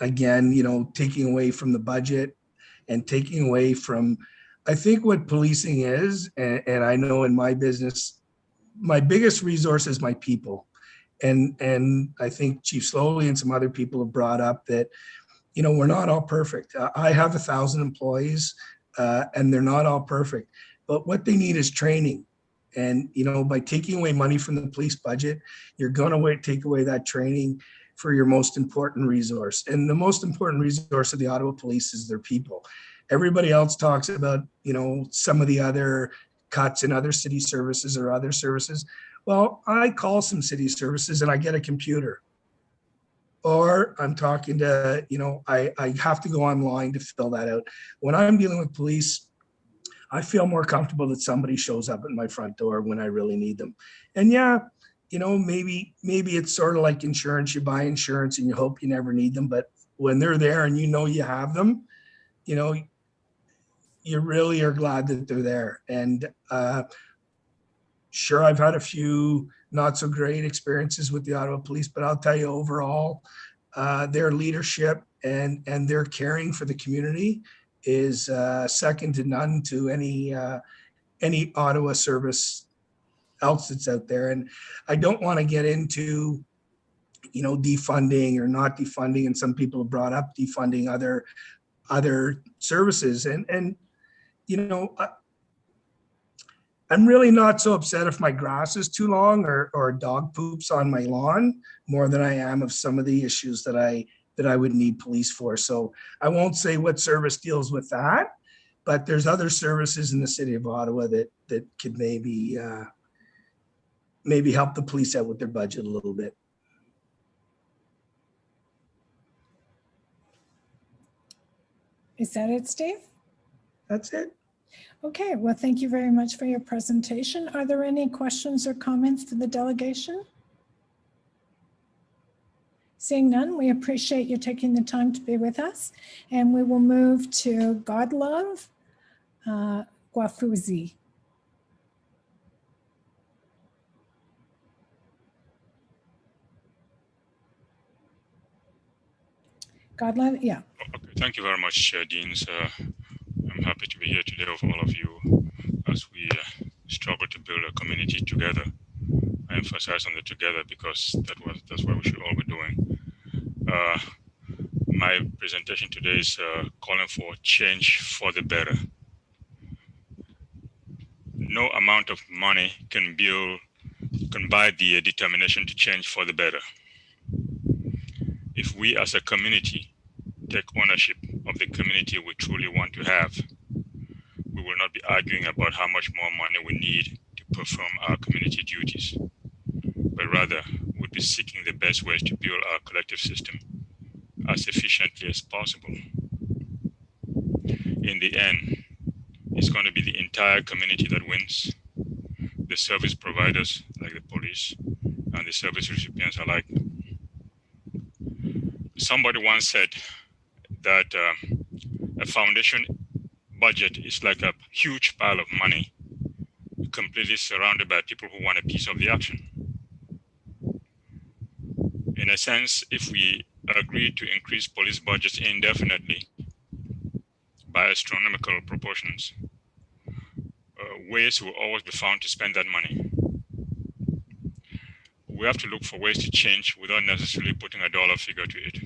Again, you know, taking away from the budget and taking away from, I think what policing is, and I know in my business, my biggest resource is my people. And I think Chief Slowly and some other people have brought up that, you know, we're not all perfect. I have 1,000 employees and they're not all perfect, but what they need is training. And, you know, by taking away money from the police budget, you're going to take away that training for your most important resource. And the most important resource of the Ottawa Police is their people. Everybody else talks about, you know, some of the other cuts in other city services or other services. Well, I call some city services and I get a computer. Or I'm talking to, you know, I have to go online to fill that out. When I'm dealing with police, I feel more comfortable that somebody shows up at my front door when I really need them. And yeah, maybe it's sort of like insurance. You buy insurance and you hope you never need them, but when they're there and you have them, you really are glad that they're there. And sure, I've had a few not so great experiences with the Ottawa Police, but I'll tell you overall, their leadership and their caring for the community is second to none to any Ottawa service else that's out there. And I don't want to get into defunding or not defunding, and some people have brought up defunding other services, and I'm really not so upset if my grass is too long or dog poops on my lawn, more than I am of some of the issues that I would need police for. So I won't say what service deals with that, but there's other services in the city of Ottawa that could maybe help the police out with their budget a little bit. Is that it, Steve? That's it. Okay, well, thank you very much for your presentation. Are there any questions or comments for the delegation? Seeing none, we appreciate you taking the time to be with us, and we will move to Godlove Gwafuzi. Godlove, yeah. Okay, thank you very much, Deans. I'm happy to be here today with all of you as we struggle to build a community together. I emphasize on the together because that's what we should all be doing. My presentation today is calling for change for the better. No amount of money can buy the determination to change for the better. If we as a community take ownership of the community we truly want to have, we will not be arguing about how much more money we need to perform our community duties, but rather we'll be seeking the best ways to build our collective system as efficiently as possible. In the end, it's going to be the entire community that wins, the service providers like the police and the service recipients alike. Somebody once said that a foundation budget is like a huge pile of money completely surrounded by people who want a piece of the action. In a sense, if we agree to increase police budgets indefinitely by astronomical proportions, ways will always be found to spend that money. We have to look for ways to change without necessarily putting a dollar figure to it.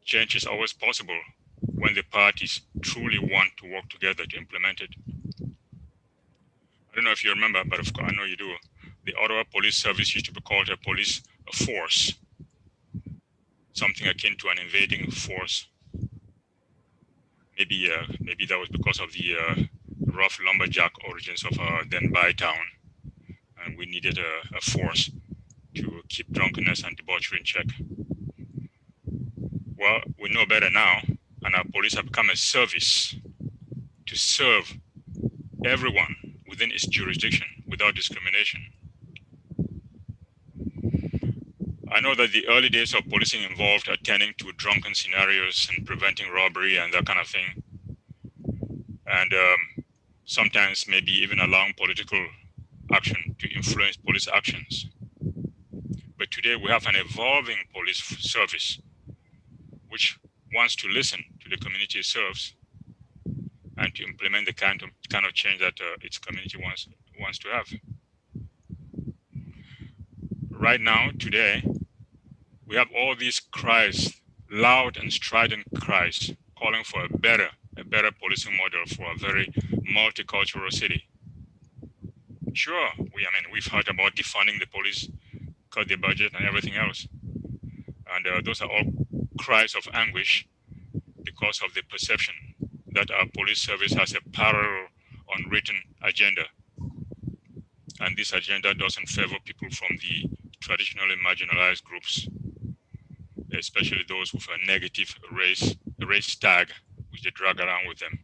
Change is always possible when the parties truly want to work together to implement it. I don't know if you remember, but of course I know you do. The Ottawa Police Service used to be called a police force, something akin to an invading force. Maybe that was because of the rough lumberjack origins of our then Bytown, and we needed a force to keep drunkenness and debauchery in check. Well, we know better now, and our police have become a service to serve everyone within its jurisdiction without discrimination. I know that the early days of policing involved attending to drunken scenarios and preventing robbery and that kind of thing. And sometimes maybe even allowing political action to influence police actions. But today we have an evolving police service which wants to listen to the community it serves and to implement the kind of change that its community wants to have. Right now, today, we have all these cries, loud and strident cries, calling for a better policing model for a very multicultural city. Sure, we've heard about defunding the police, cut the budget and everything else. And those are all cries of anguish because of the perception that our police service has a parallel unwritten agenda. And this agenda doesn't favor people from the traditionally marginalized groups, especially those with a negative race tag, which they drag around with them.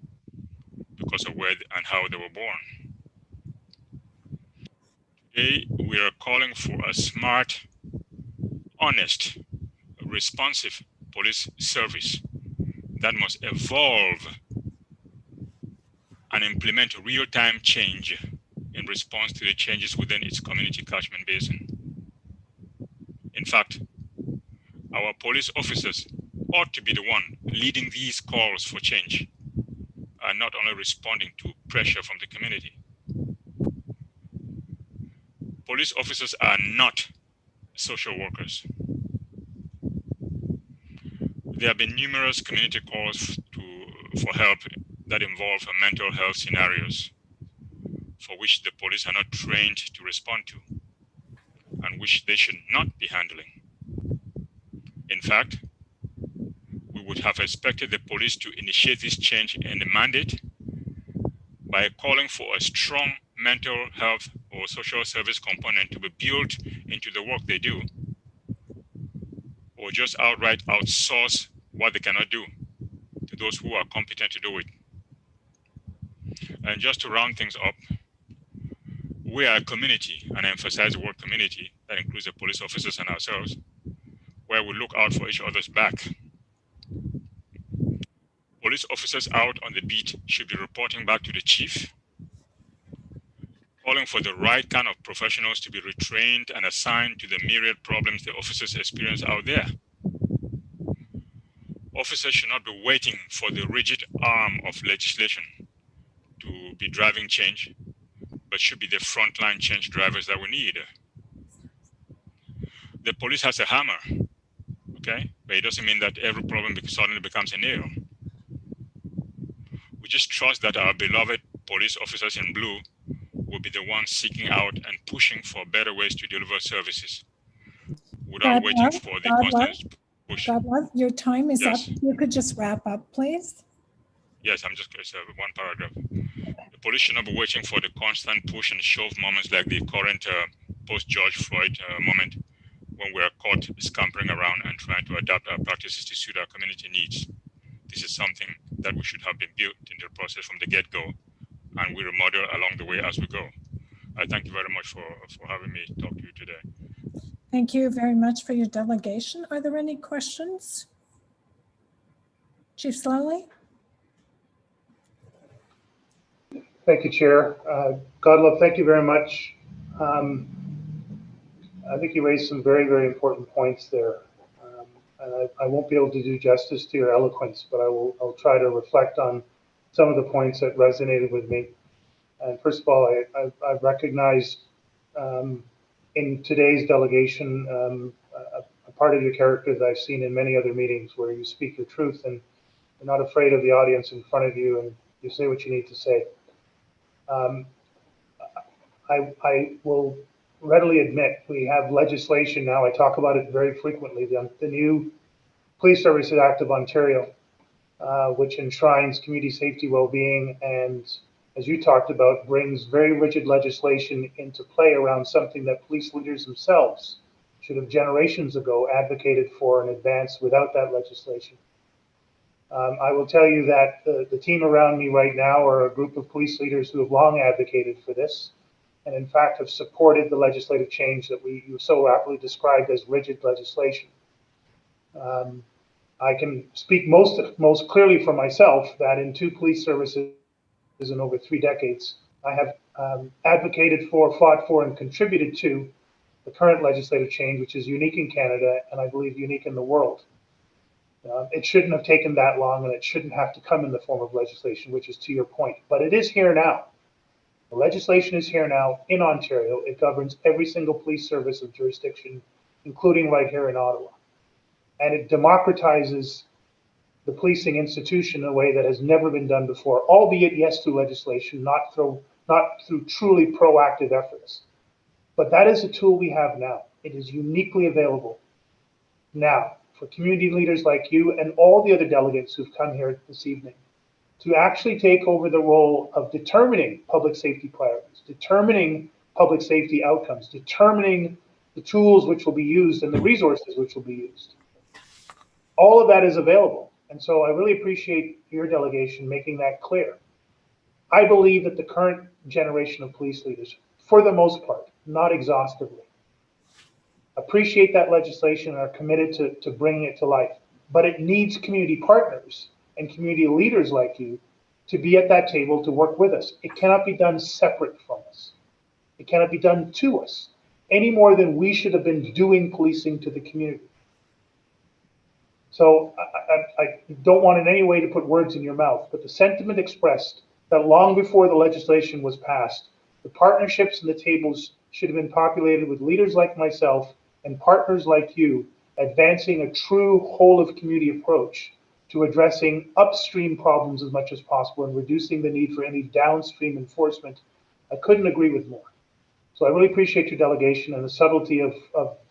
because of where and how they were born. Today, we are calling for a smart, honest, responsive police service that must evolve and implement real-time change in response to the changes within its community catchment basin. In fact, our police officers ought to be the one leading these calls for change and not only responding to pressure from the community. Police officers are not social workers. There have been numerous community calls for help that involve mental health scenarios for which the police are not trained to respond to and which they should not be handling. In fact, we would have expected the police to initiate this change in the mandate by calling for a strong mental health or social service component to be built into the work they do, or just outright outsource what they cannot do to those who are competent to do it. And just to round things up, we are a community, and I emphasize the word community, that includes the police officers and ourselves, where we look out for each other's back. Police officers out on the beat should be reporting back to the chief, calling for the right kind of professionals to be retrained and assigned to the myriad problems the officers experience out there. Officers should not be waiting for the rigid arm of legislation to be driving change, but should be the frontline change drivers that we need. The police has a hammer, okay? But it doesn't mean that every problem suddenly becomes a nail. We just trust that our beloved police officers in blue will be the ones seeking out and pushing for better ways to deliver services without waiting for the constant push. Godlove, your time is Yes. up. You could just wrap up, please. Yes, I'm just going to say one paragraph. The police should not be waiting for the constant push and shove moments like the current post-George Floyd moment, when we are caught scampering around and trying to adapt our practices to suit our community needs. This is something that we should have been built into the process from the get-go, and we remodel along the way as we go. I thank you very much for having me talk to you today. Thank you very much for your delegation. Are there any questions? Chief Slowly? Thank you, Chair. Godlove, thank you very much. I think you raised some very, very important points there. And I won't be able to do justice to your eloquence, but I'll try to reflect on some of the points that resonated with me. And first of all, I recognize in today's delegation a part of your character that I've seen in many other meetings, where you speak your truth and you're not afraid of the audience in front of you, and you say what you need to say. I will readily admit we have legislation now. I talk about it very frequently. The new Police Services Act of Ontario, which enshrines community safety, well-being, and, as you talked about, brings very rigid legislation into play around something that police leaders themselves should have generations ago advocated for and advanced without that legislation. I will tell you that the team around me right now are a group of police leaders who have long advocated for this, and in fact have supported the legislative change that you so aptly described as rigid legislation. I can speak most clearly for myself that in 2 police services in over 3 decades, I have advocated for, fought for, and contributed to the current legislative change, which is unique in Canada and I believe unique in the world. It shouldn't have taken that long, and it shouldn't have to come in the form of legislation, which is to your point, but it is here now. The legislation is here now in Ontario. It governs every single police service of jurisdiction, including right here in Ottawa. And it democratizes the policing institution in a way that has never been done before, albeit, yes, through legislation, not through truly proactive efforts. But that is a tool we have now. It is uniquely available now for community leaders like you and all the other delegates who've come here this evening to actually take over the role of determining public safety priorities, determining public safety outcomes, determining the tools which will be used and the resources which will be used. All of that is available. And so I really appreciate your delegation making that clear. I believe that the current generation of police leaders, for the most part, not exhaustively, appreciate that legislation and are committed to bringing it to life. But it needs community partners and community leaders like you to be at that table to work with us. It cannot be done separate from us. It cannot be done to us any more than we should have been doing policing to the community. So I don't want in any way to put words in your mouth, but the sentiment expressed that long before the legislation was passed, the partnerships and the tables should have been populated with leaders like myself and partners like you, advancing a true whole of community approach to addressing upstream problems as much as possible and reducing the need for any downstream enforcement. I couldn't agree with more. So I really appreciate your delegation and the subtlety of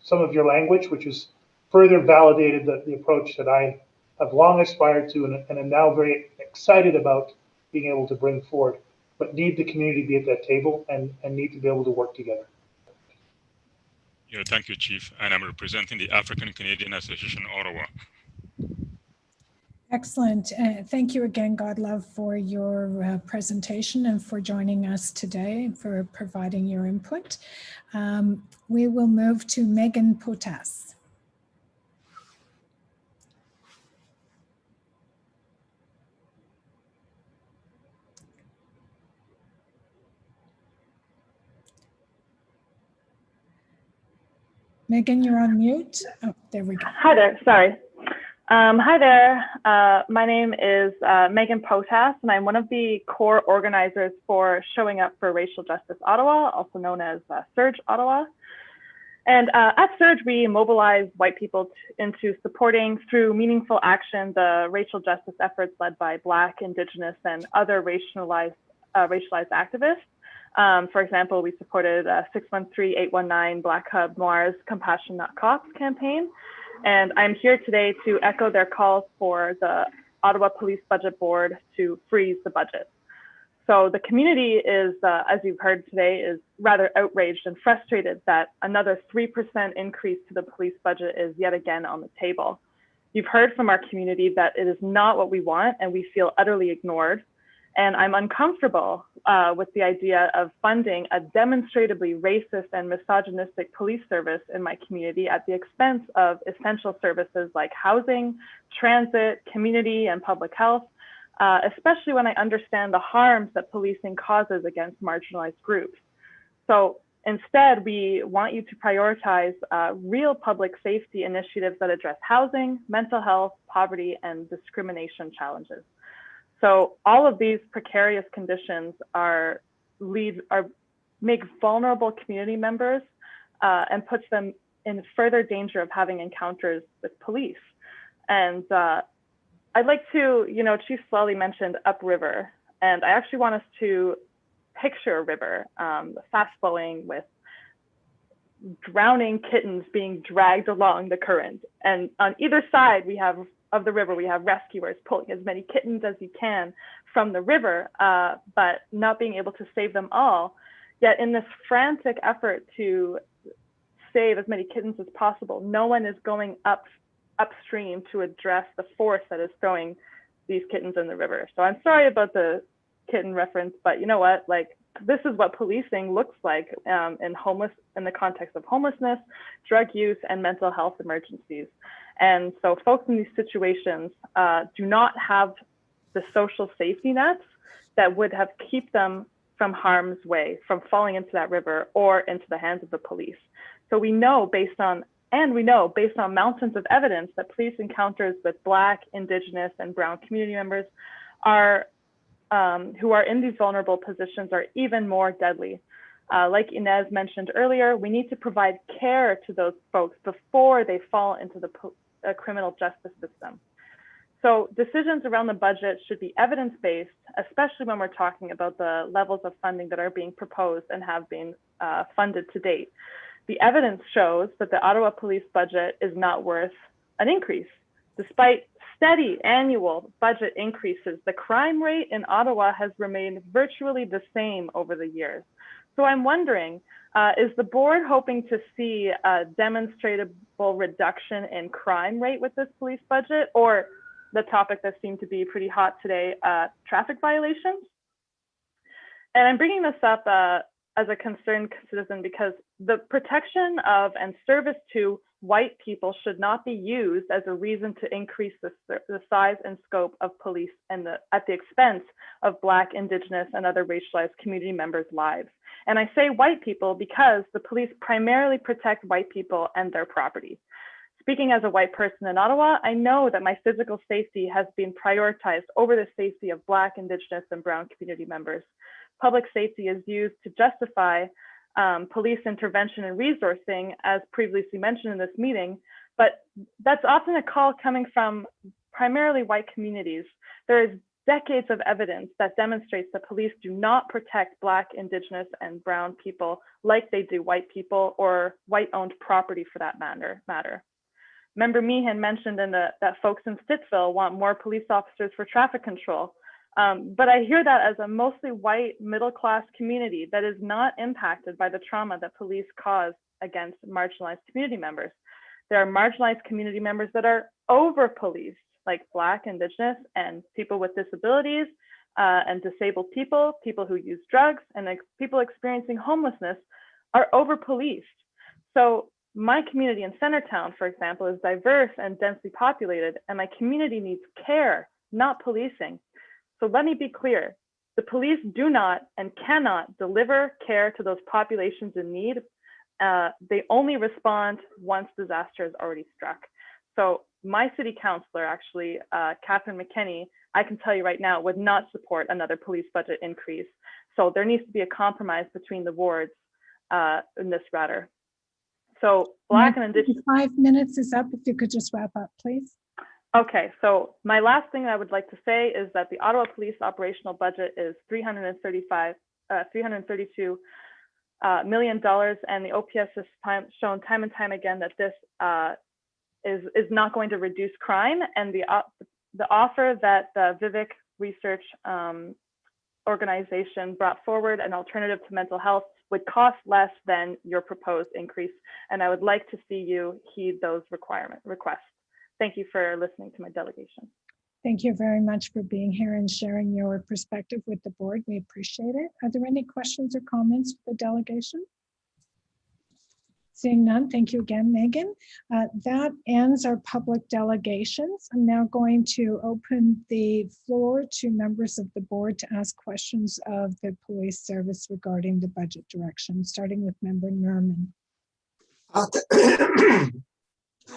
some of your language, which has further validated the approach that I have long aspired to and am now very excited about being able to bring forward, but need the community to be at that table and need to be able to work together. Yeah, thank you, Chief. And I'm representing the African Canadian Association, Ottawa. Excellent. Thank you again, Godlove, for your presentation and for joining us today, for providing your input. We will move to Megan Potas. Megan, you're on mute. Oh, there we go. Hi there, sorry. Hi there, my name is Megan Potas, and I'm one of the core organizers for Showing Up for Racial Justice Ottawa, also known as Surge Ottawa. And at Surge, we mobilize white people into supporting through meaningful action the racial justice efforts led by Black, Indigenous, and other racialized activists. For example, we supported 613-819 Black Hub Noir's Compassion Not Cops campaign. And I'm here today to echo their calls for the Ottawa Police Budget Board to freeze the budget. So the community is, as you've heard today, is rather outraged and frustrated that another 3% increase to the police budget is yet again on the table. You've heard from our community that it is not what we want and we feel utterly ignored. And I'm uncomfortable with the idea of funding a demonstrably racist and misogynistic police service in my community at the expense of essential services like housing, transit, community, and public health, especially when I understand the harms that policing causes against marginalized groups. So instead, we want you to prioritize real public safety initiatives that address housing, mental health, poverty, and discrimination challenges. So all of these precarious conditions make vulnerable community members and puts them in further danger of having encounters with police. And I'd like to, Chief Slally mentioned upriver, and I actually want us to picture a river, fast flowing with drowning kittens being dragged along the current. And on either side of the river, we have rescuers pulling as many kittens as you can from the river, but not being able to save them all. Yet in this frantic effort to save as many kittens as possible, no one is going upstream to address the force that is throwing these kittens in the river. So I'm sorry about the kitten reference, but you know what? This is what policing looks like in the context of homelessness, drug use, and mental health emergencies. And so folks in these situations do not have the social safety nets that would have keep them from harm's way, from falling into that river or into the hands of the police. So we know based on mountains of evidence that police encounters with Black, Indigenous, and Brown community members who are in these vulnerable positions are even more deadly. Like Inez mentioned earlier, we need to provide care to those folks before they fall into the criminal justice system. So decisions around the budget should be evidence-based, especially when we're talking about the levels of funding that are being proposed and have been funded to date. The evidence shows that the Ottawa Police budget is not worth an increase. Despite steady annual budget increases, the crime rate in Ottawa has remained virtually the same over the years. So I'm wondering, is the board hoping to see a demonstrable reduction in crime rate with this police budget, or the topic that seemed to be pretty hot today, traffic violations? And I'm bringing this up as a concerned citizen because the protection of and service to white people should not be used as a reason to increase the size and scope of police and at the expense of Black, Indigenous, and other racialized community members' lives. And I say white people because the police primarily protect white people and their property. Speaking as a white person in Ottawa, I know that my physical safety has been prioritized over the safety of Black, Indigenous, and Brown community members. Public safety is used to justify police intervention and resourcing, as previously mentioned in this meeting, but that's often a call coming from primarily white communities. There is decades of evidence that demonstrates that police do not protect Black, Indigenous, and Brown people like they do white people or white-owned property for that matter. Member Meehan mentioned that folks in Stittsville want more police officers for traffic control. But I hear that as a mostly white middle-class community that is not impacted by the trauma that police cause against marginalized community members. There are marginalized community members that are over-policed, like Black, Indigenous, and people with disabilities, and disabled people, people who use drugs, and people experiencing homelessness are over-policed. So my community in Centertown, for example, is diverse and densely populated, and my community needs care, not policing. So let me be clear, the police do not and cannot deliver care to those populations in need. They only respond once disaster has already struck. So my city councilor, actually, Catherine McKinney, I can tell you right now, would not support another police budget increase. So there needs to be a compromise between the wards in this matter. So Black and Indigenous— 5 minutes is up. If you could just wrap up, please. Okay, so my last thing I would like to say is that the Ottawa Police operational budget is $332 million, and the OPS has shown time and time again that this is not going to reduce crime. And the offer that the Vivek Research organization brought forward, an alternative to mental health, would cost less than your proposed increase. And I would like to see you heed those requests. Thank you for listening to my delegation. Thank you very much for being here and sharing your perspective with the board. We appreciate it. Are there any questions or comments for the delegation? Seeing none, thank you again, Megan. That ends our public delegations. I'm now going to open the floor to members of the board to ask questions of the police service regarding the budget direction, starting with member Nerman.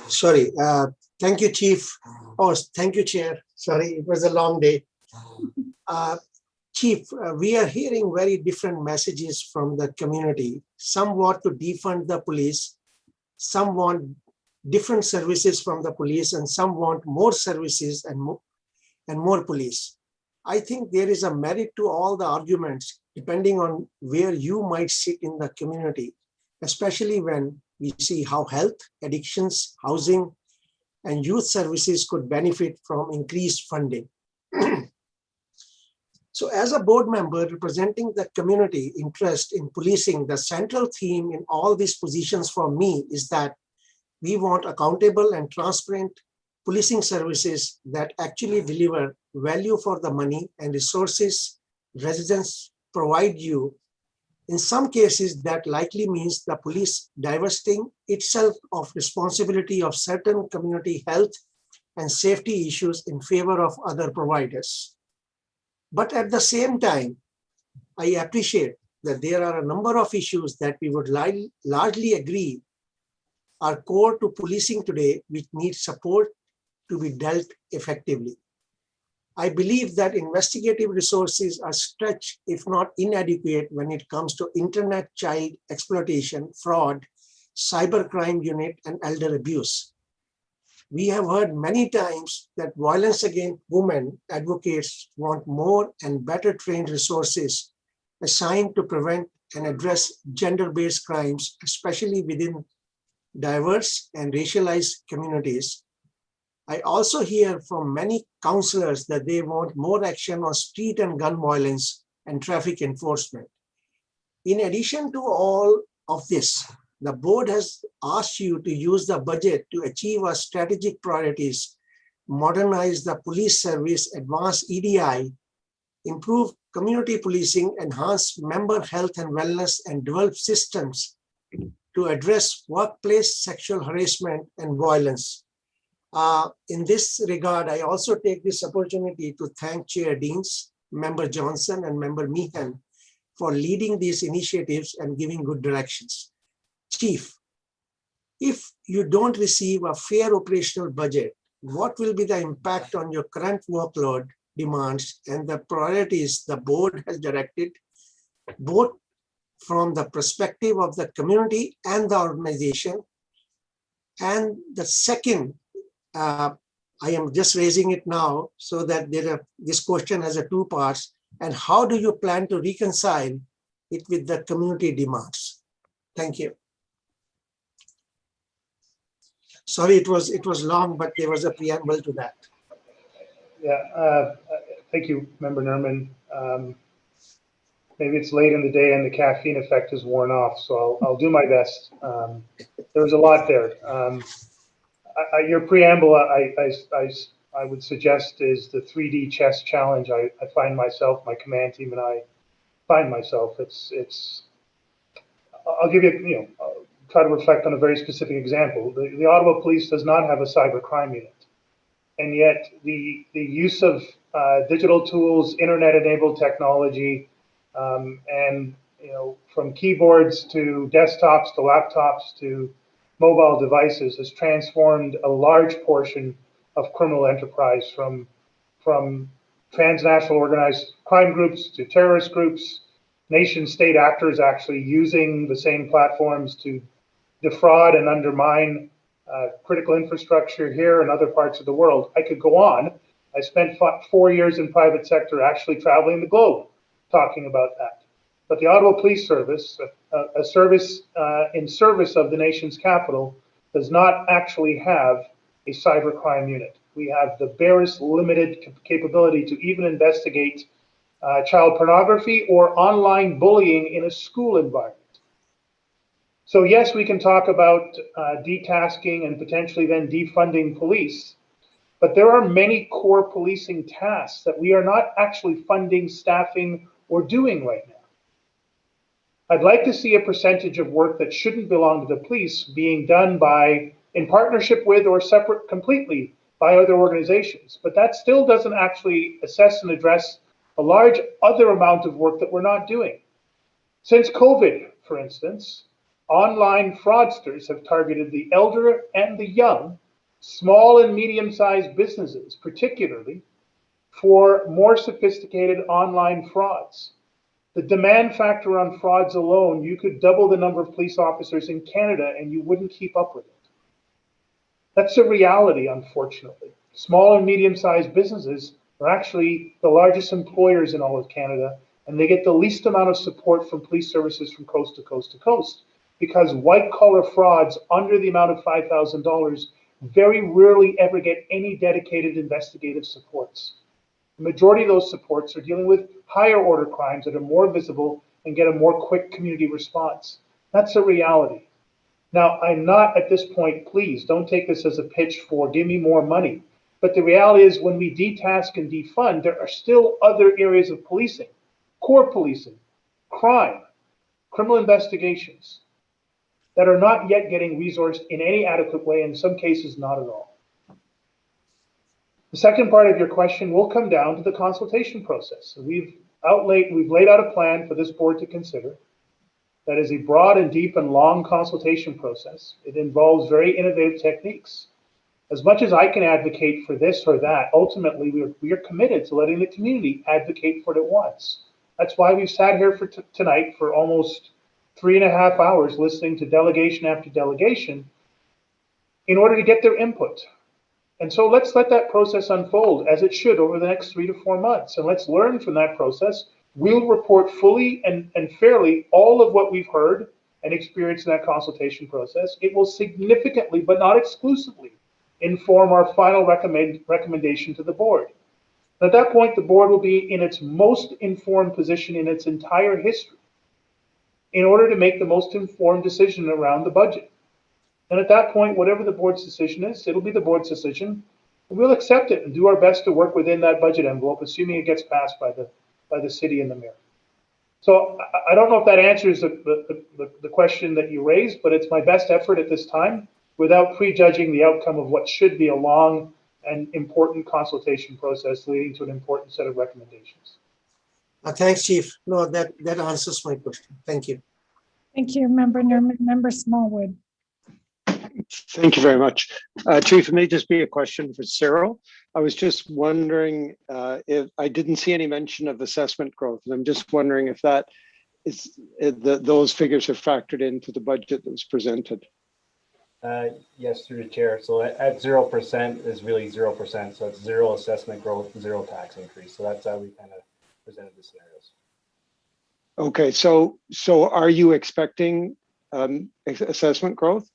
Sorry, thank you, Chief. Oh, thank you, Chair. Sorry, it was a long day. Chief, we are hearing very different messages from the community. Some want to defund the police, some want different services from the police, and some want more services and more police. I think there is a merit to all the arguments, depending on where you might sit in the community, especially when we see how health, addictions, housing, and youth services could benefit from increased funding. So as a board member representing the community interest in policing, the central theme in all these positions for me is that we want accountable and transparent policing services that actually deliver value for the money and resources residents provide you. In some cases, that likely means the police divesting itself of responsibility of certain community health and safety issues in favor of other providers. But at the same time, I appreciate that there are a number of issues that we would largely agree are core to policing today, which need support to be dealt effectively. I believe that investigative resources are stretched, if not inadequate, when it comes to internet child exploitation, fraud, cybercrime unit, and elder abuse. We have heard many times that violence against women advocates want more and better trained resources assigned to prevent and address gender-based crimes, especially within diverse and racialized communities. I also hear from many counselors that they want more action on street and gun violence and traffic enforcement. In addition to all of this, the board has asked you to use the budget to achieve our strategic priorities, modernize the police service, advance EDI, improve community policing, enhance member health and wellness, and develop systems to address workplace sexual harassment and violence. In this regard, I also take this opportunity to thank Chair Deans, Member Johnson, and Member Meehan for leading these initiatives and giving good directions. Chief, if you don't receive a fair operational budget, what will be the impact on your current workload demands and the priorities the board has directed, both from the perspective of the community and the organization? And the second, I am just raising it now so that this question has two parts. And how do you plan to reconcile it with the community demands? Thank you. Sorry, it was long, but there was a preamble to that. Yeah, thank you, Member Nerman. Maybe it's late in the day and the caffeine effect is worn off, so I'll do my best. There was a lot there. Your preamble, I would suggest, is the 3D chess challenge. I find myself, my command team and I find myself. I'll give you, try to reflect on a very specific example. The Ottawa Police does not have a cyber crime unit. And yet the use of digital tools, internet-enabled technology, and from keyboards to desktops to laptops to mobile devices has transformed a large portion of criminal enterprise from transnational organized crime groups to terrorist groups, nation-state actors actually using the same platforms to defraud and undermine critical infrastructure here and other parts of the world. I could go on. I spent 4 years in private sector actually traveling the globe talking about that. But the Ottawa Police Service, a service in service of the nation's capital, does not actually have a cybercrime unit. We have the barest limited capability to even investigate child pornography or online bullying in a school environment. So yes, we can talk about detasking and potentially then defunding police, but there are many core policing tasks that we are not actually funding, staffing, or doing right now. I'd like to see a percentage of work that shouldn't belong to the police being done in partnership with or separate completely by other organizations, but that still doesn't actually assess and address a large other amount of work that we're not doing. Since COVID, for instance, online fraudsters have targeted the elder and the young, small and medium-sized businesses, particularly for more sophisticated online frauds. The demand factor on frauds alone, you could double the number of police officers in Canada and you wouldn't keep up with it. That's a reality, unfortunately. Small and medium-sized businesses are actually the largest employers in all of Canada, and they get the least amount of support from police services from coast to coast to coast, because white-collar frauds under the amount of $5,000 very rarely ever get any dedicated investigative supports. The majority of those supports are dealing with higher order crimes that are more visible and get a more quick community response. That's a reality. Now, I'm not at this point, please don't take this as a pitch for give me more money. But the reality is when we detask and defund, there are still other areas of policing, core policing, crime, criminal investigations that are not yet getting resourced in any adequate way, in some cases not at all. The second part of your question will come down to the consultation process. So we've laid out a plan for this board to consider. That is a broad and deep and long consultation process. It involves very innovative techniques. As much as I can advocate for this or that, ultimately we are committed to letting the community advocate for what it wants. That's why we've sat here for tonight for almost 3.5 hours listening to delegation after delegation in order to get their input. And so let's let that process unfold as it should over the next 3 to 4 months. And let's learn from that process. We'll report fully and fairly all of what we've heard and experienced in that consultation process. It will significantly, but not exclusively, inform our final recommendation to the board. And at that point, the board will be in its most informed position in its entire history in order to make the most informed decision around the budget. And at that point, whatever the board's decision is, it'll be the board's decision. We'll accept it and do our best to work within that budget envelope, assuming it gets passed by by the city and the mayor. So I don't know if that answers the question that you raised, but it's my best effort at this time without prejudging the outcome of what should be a long and important consultation process leading to an important set of recommendations. Thanks, Chief. No, that answers my question. Thank you. Thank you, Member Nerman. Member Smallwood. Thank you very much. Chief, it may just be a question for Cyril. I was just wondering if I didn't see any mention of assessment growth, and I'm just wondering if that is those figures are factored into the budget that was presented. Yes, through the chair. So at 0% is really 0%. So it's zero assessment growth, zero tax increase. So that's how we kind of presented the scenarios. Okay, so are you expecting assessment growth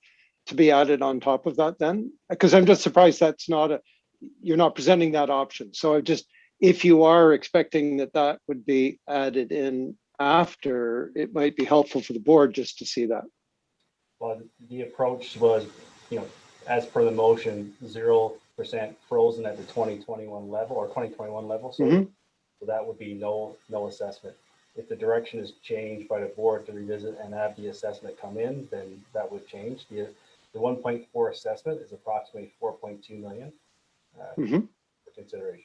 to be added on top of that then? Because I'm just surprised that's not you're not presenting that option. So if you are expecting that would be added in after, it might be helpful for the board just to see that. Well, the approach was, as per the motion, 0% frozen at the 2021 level or 2021 level. So, so that would be no assessment. If the direction is changed by the board to revisit and have the assessment come in, then that would change. The 1.4 assessment is approximately 4.2 million for consideration.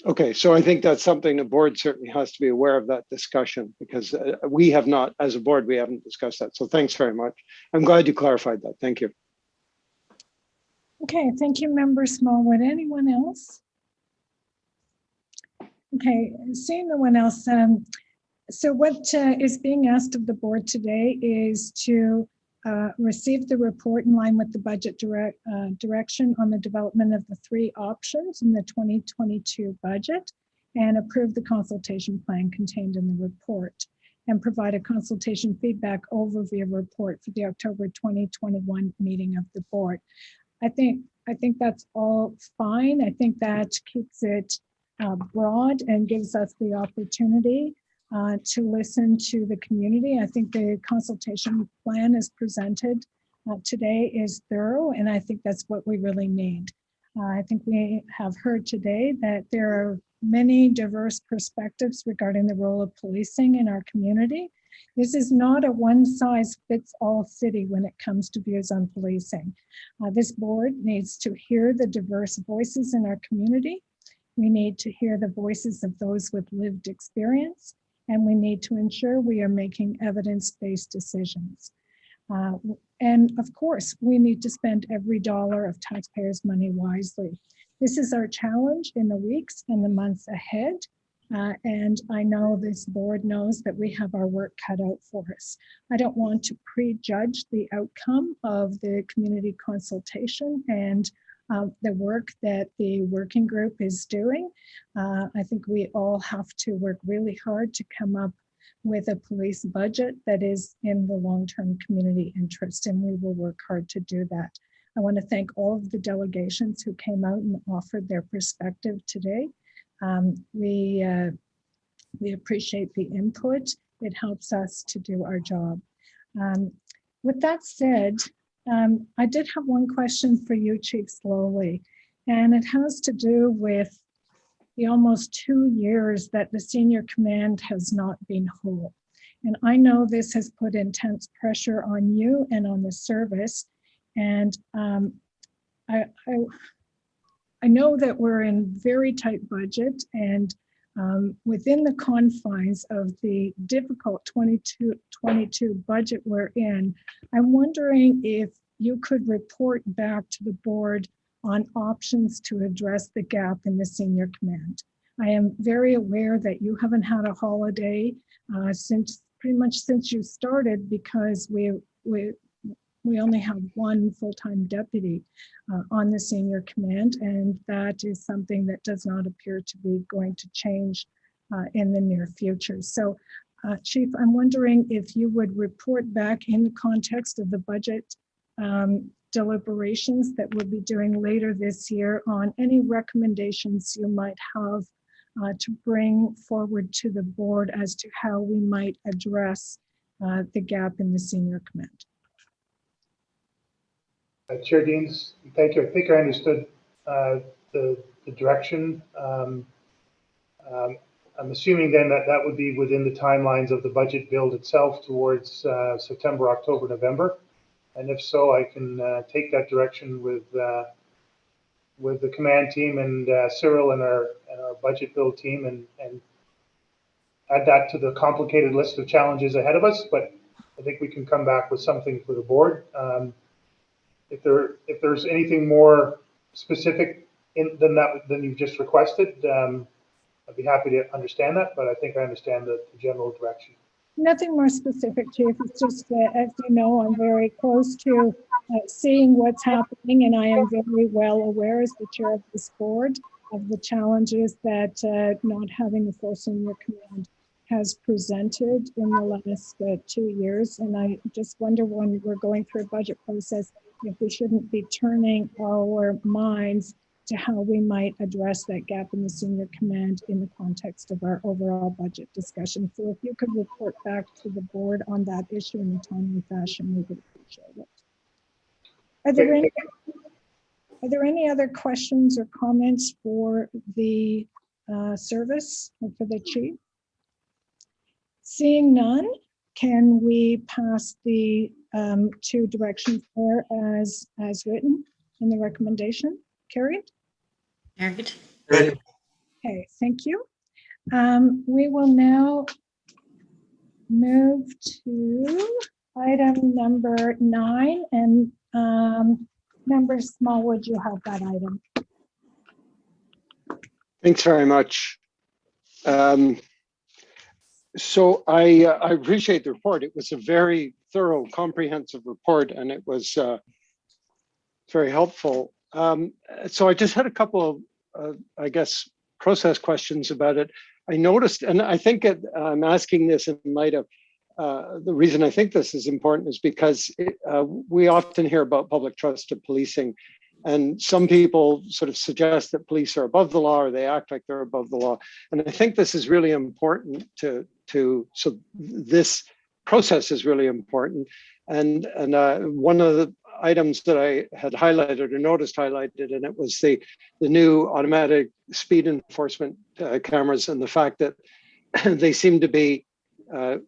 Okay, so I think that's something the board certainly has to be aware of, that discussion, because we have not, as a board, we haven't discussed that. So thanks very much. I'm glad you clarified that. Thank you. Okay, thank you, Member Smallwood. Anyone else? Okay, seeing no one else. So what is being asked of the board today is to receive the report in line with the budget direction on the development of the 3 options in the 2022 budget, and approve the consultation plan contained in the report, and provide a consultation feedback overview report for the October 2021 meeting of the board. I think that's all fine. I think that keeps it broad and gives us the opportunity to listen to the community. I think the consultation plan as presented today is thorough, and I think that's what we really need. I think we have heard today that there are many diverse perspectives regarding the role of policing in our community. This is not a one-size-fits-all city when it comes to views on policing. This board needs to hear the diverse voices in our community. We need to hear the voices of those with lived experience, and we need to ensure we are making evidence-based decisions. And of course, we need to spend every dollar of taxpayers' money wisely. This is our challenge in the weeks and the months ahead. And I know this board knows that we have our work cut out for us. I don't want to prejudge the outcome of the community consultation and the work that the working group is doing. I think we all have to work really hard to come up with a police budget that is in the long-term community interest, and we will work hard to do that. I want to thank all of the delegations who came out and offered their perspective today. We appreciate the input. It helps us to do our job. With that said, I did have one question for you, Chief Slowly, and it has to do with the almost 2 years that the senior command has not been whole. And I know this has put intense pressure on you and on the service. And I know that we're in very tight budget, and within the confines of the difficult 22 budget we're in, I'm wondering if you could report back to the board on options to address the gap in the senior command. I am very aware that you haven't had a holiday pretty much since you started, because we only have one full-time deputy on the senior command, and that is something that does not appear to be going to change in the near future. So, Chief, I'm wondering if you would report back in the context of the budget deliberations that we'll be doing later this year on any recommendations you might have to bring forward to the board as to how we might address the gap in the senior command. Chair Deans, thank you. I think I understood the direction. I'm assuming then that that would be within the timelines of the budget build itself towards September, October, November. And if so, I can take that direction with the command team and Cyril and our budget build team and add that to the complicated list of challenges ahead of us. But I think we can come back with something for the board. If there's anything more specific than you've just requested, I'd be happy to understand that, but I think I understand the general direction. Nothing more specific, Chief. It's just that, as you know, I'm very close to seeing what's happening, and I am very well aware as the chair of this board of the challenges that not having a full senior command has presented in the last 2 years. And I just wonder, when we're going through a budget process, if we shouldn't be turning our minds to how we might address that gap in the senior command in the context of our overall budget discussion. So if you could report back to the board on that issue in a timely fashion, we would appreciate it. Are there any other questions or comments for the service or for the chief? Seeing none, can we pass the 2 directions there as written in the recommendation? Carried? Carried. Okay, thank you. We will now move to item number 9, and Member Smallwood, you have that item. Thanks very much. So I appreciate the report. It was a very thorough, comprehensive report, and it was very helpful. So I just had a couple of, I guess, process questions about it. I noticed, and I think I'm asking this in light of the reason I think this is important is because we often hear about public trust of policing, and some people sort of suggest that police are above the law, or they act like they're above the law. And I think this is really important so this process is really important. And one of the items that I had highlighted or noticed highlighted, and it was the new automatic speed enforcement cameras, and the fact that they seem to be, I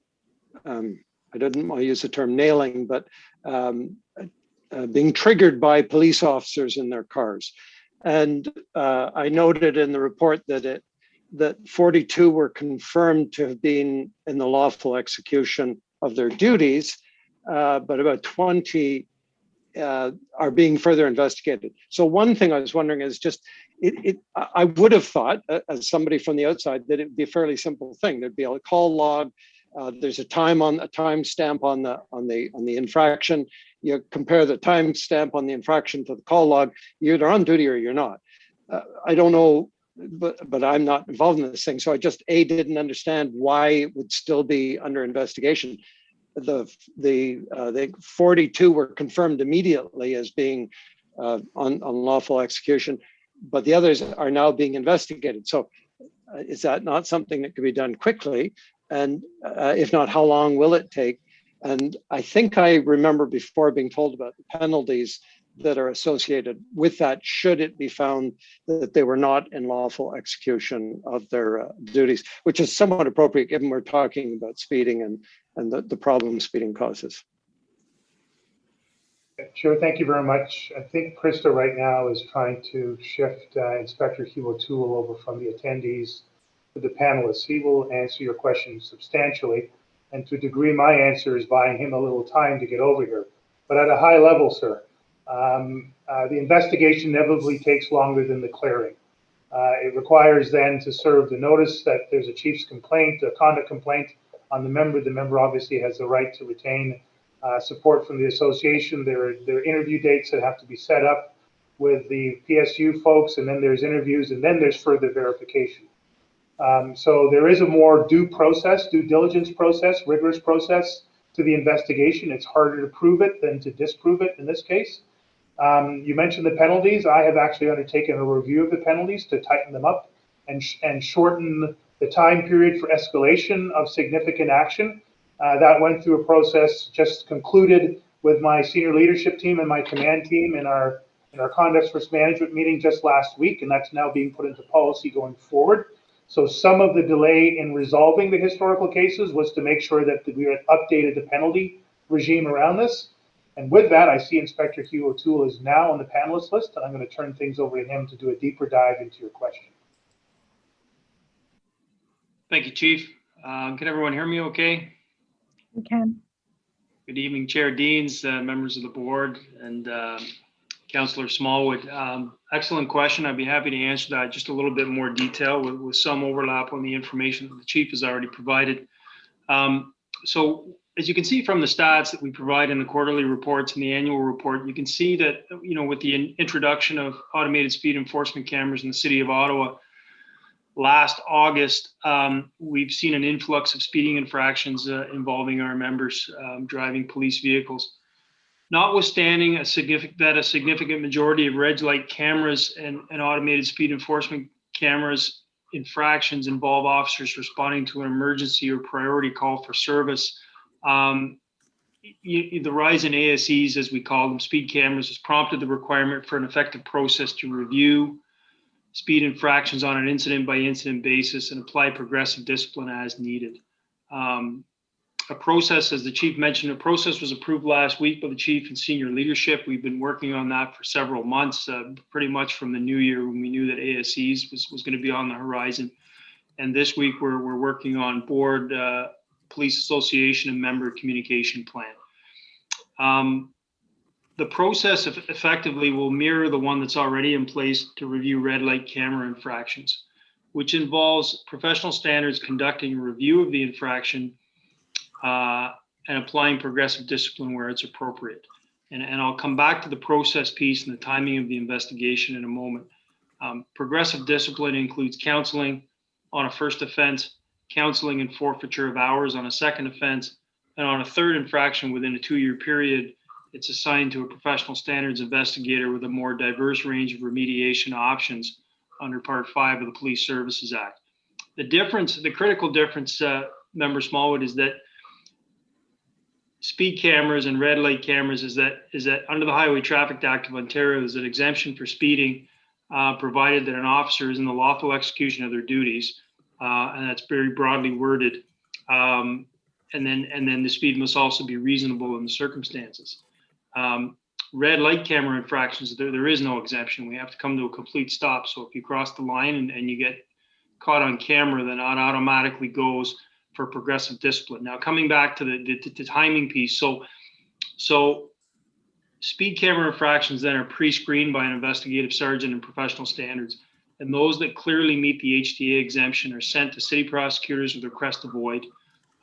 didn't want to use the term nailing, but being triggered by police officers in their cars. And I noted in the report that 42 were confirmed to have been in the lawful execution of their duties, but about 20 are being further investigated. So one thing I was wondering is just, I would have thought, as somebody from the outside, that it would be a fairly simple thing. There'd be a call log. There's a time stamp on the infraction. You compare the time stamp on the infraction to the call log. You're either on duty or you're not. I don't know, but I'm not involved in this thing. So I just didn't understand why it would still be under investigation. The 42 were confirmed immediately as being on lawful execution, but the others are now being investigated. So is that not something that could be done quickly? And if not, how long will it take? And I think I remember before being told about the penalties that are associated with that, should it be found that they were not in lawful execution of their duties, which is somewhat appropriate given we're talking about speeding and the problem speeding causes. Sure, thank you very much. I think Krista right now is trying to shift Inspector Hugh O'Toole over from the attendees to the panelists. He will answer your questions substantially, and to a degree my answer is buying him a little time to get over here. But at a high level, sir, the investigation inevitably takes longer than the clearing. It requires then to serve the notice that there's a chief's complaint, a conduct complaint on the member. The member obviously has the right to retain support from the association. There are interview dates that have to be set up with the PSU folks, and then there's interviews, and then there's further verification. So there is a more due diligence process, rigorous process to the investigation. It's harder to prove it than to disprove it in this case. You mentioned the penalties. I have actually undertaken a review of the penalties to tighten them up and shorten the time period for escalation of significant action. That went through a process, just concluded with my senior leadership team and my command team in our conduct risk management meeting just last week, and that's now being put into policy going forward. So some of the delay in resolving the historical cases was to make sure that we had updated the penalty regime around this. And with that, I see Inspector Hugh O'Toole is now on the panelist list, and I'm going to turn things over to him to do a deeper dive into your question. Thank you, Chief. Can everyone hear me okay? We can. Good evening, Chair Deans, members of the board, and Councillor Smallwood. Excellent question. I'd be happy to answer that just a little bit more detail with some overlap on the information that the Chief has already provided. So as you can see from the stats that we provide in the quarterly reports and the annual report, you can see that, with the introduction of automated speed enforcement cameras in the city of Ottawa last August, we've seen an influx of speeding infractions involving our members driving police vehicles. Notwithstanding a significant majority of red light cameras and automated speed enforcement cameras infractions involve officers responding to an emergency or priority call for service, the rise in ASEs, as we call them, speed cameras, has prompted the requirement for an effective process to review speed infractions on an incident-by-incident basis and apply progressive discipline as needed. A process, as the Chief mentioned, a process was approved last week by the Chief and senior leadership. We've been working on that for several months, pretty much from the new year when we knew that ASEs was going to be on the horizon. And this week we're working on board police association and member communication plan. The process effectively will mirror the one that's already in place to review red light camera infractions, which involves professional standards conducting a review of the infraction and applying progressive discipline where it's appropriate. And I'll come back to the process piece and the timing of the investigation in a moment. Progressive discipline includes counseling on a first offense, counseling and forfeiture of hours on a second offense, and on a third infraction within a 2-year period, it's assigned to a professional standards investigator with a more diverse range of remediation options under Part 5 of the Police Services Act. The critical difference, Member Smallwood, is that speed cameras and red light cameras is that under the Highway Traffic Act of Ontario, there's an exemption for speeding, provided that an officer is in the lawful execution of their duties, and that's very broadly worded. And then the speed must also be reasonable in the circumstances. Red light camera infractions, there is no exemption. We have to come to a complete stop. So if you cross the line and you get caught on camera, then that automatically goes for progressive discipline. Now, coming back to the timing piece, so speed camera infractions then are pre-screened by an investigative sergeant and professional standards, and those that clearly meet the HTA exemption are sent to city prosecutors with a request to void.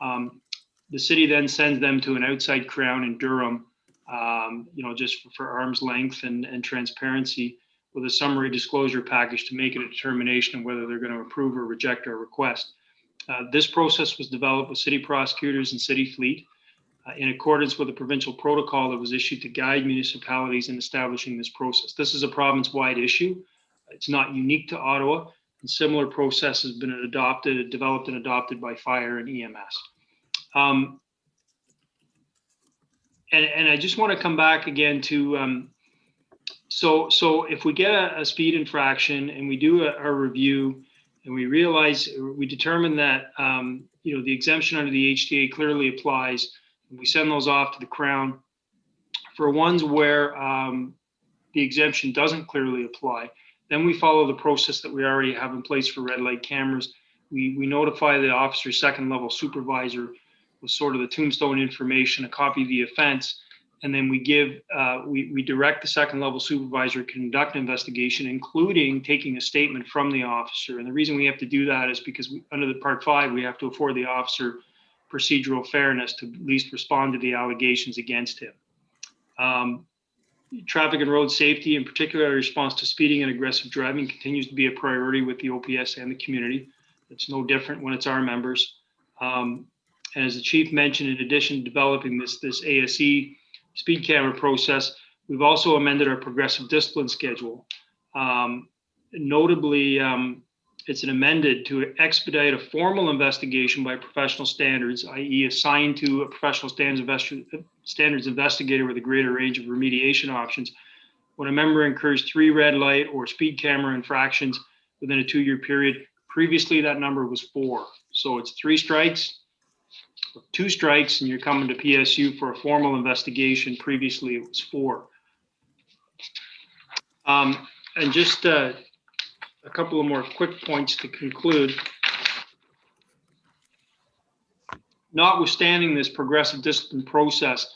The city then sends them to an outside crown in Durham, just for arm's length and transparency, with a summary disclosure package to make a determination of whether they're going to approve or reject our request. This process was developed with city prosecutors and city fleet in accordance with a provincial protocol that was issued to guide municipalities in establishing this process. This is a province-wide issue. It's not unique to Ottawa, and similar process has been developed and adopted by fire and EMS. And I just want to come back again to, so if we get a speed infraction and we do a review and we determine that, the exemption under the HTA clearly applies, and we send those off to the Crown. For ones where the exemption doesn't clearly apply, then we follow the process that we already have in place for red light cameras. We notify the officer's second level supervisor with sort of the tombstone information, a copy of the offense, and then we direct the second level supervisor to conduct an investigation, including taking a statement from the officer. And the reason we have to do that is because under the Part 5, we have to afford the officer procedural fairness to at least respond to the allegations against him. Traffic and road safety, in particular, response to speeding and aggressive driving, continues to be a priority with the OPS and the community. It's no different when it's our members. And as the Chief mentioned, in addition to developing this ASE speed camera process, we've also amended our progressive discipline schedule. Notably, it's amended to expedite a formal investigation by professional standards, i.e. assigned to a professional standards investigator with a greater range of remediation options. When a member incurs 3 red light or speed camera infractions within a 2-year period, Previously, that number was 4. So it's 3 strikes, 2 strikes, and you're coming to PSU for a formal investigation. Previously, it was 4. And just a couple of more quick points to conclude. Notwithstanding this progressive discipline process,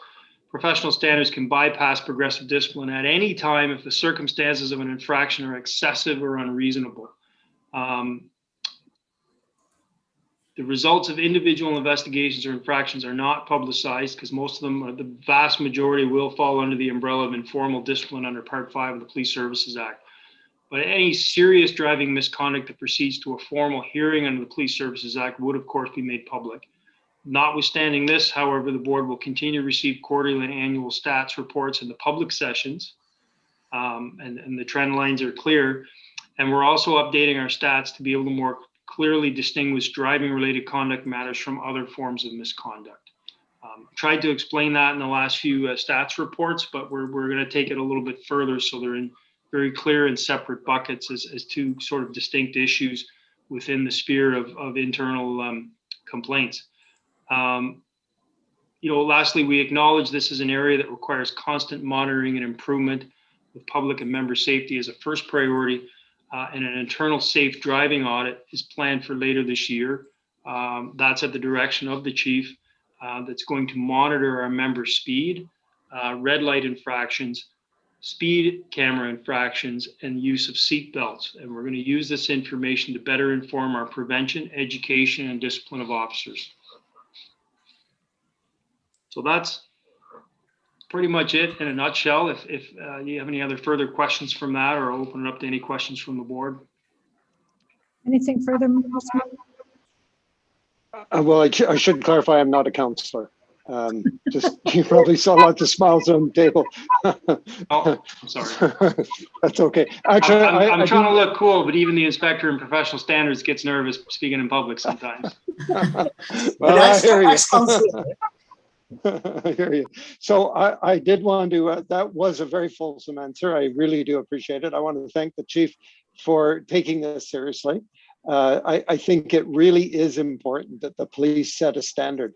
professional standards can bypass progressive discipline at any time if the circumstances of an infraction are excessive or unreasonable. The results of individual investigations or infractions are not publicized because most of them, the vast majority, will fall under the umbrella of informal discipline under Part 5 of the Police Services Act. But any serious driving misconduct that proceeds to a formal hearing under the Police Services Act would, of course, be made public. Notwithstanding this, however, the board will continue to receive quarterly and annual stats reports in the public sessions, and the trend lines are clear. And we're also updating our stats to be able to more clearly distinguish driving-related conduct matters from other forms of misconduct. Tried to explain that in the last few stats reports, but we're going to take it a little bit further so they're in very clear and separate buckets as 2 sort of distinct issues within the sphere of internal complaints. Lastly, we acknowledge this is an area that requires constant monitoring and improvement, with public and member safety as a first priority, and an internal safe driving audit is planned for later this year. That's at the direction of the chief, that's going to monitor our member speed, red light infractions, speed camera infractions, and use of seat belts. And we're going to use this information to better inform our prevention, education, and discipline of officers. So that's pretty much it in a nutshell. If you have any other further questions from that, or I'll open it up to any questions from the board. Anything further? Well, I should clarify, I'm not a counselor. Just you probably saw lots of smiles on the table. Oh, I'm sorry. That's okay. Actually, I'm trying to look cool, but even the inspector in professional standards gets nervous speaking in public sometimes. Well, I hear you. I hear you. So I did want to, that was a very fulsome answer. I really do appreciate it. I want to thank the chief for taking this seriously. I think it really is important that the police set a standard.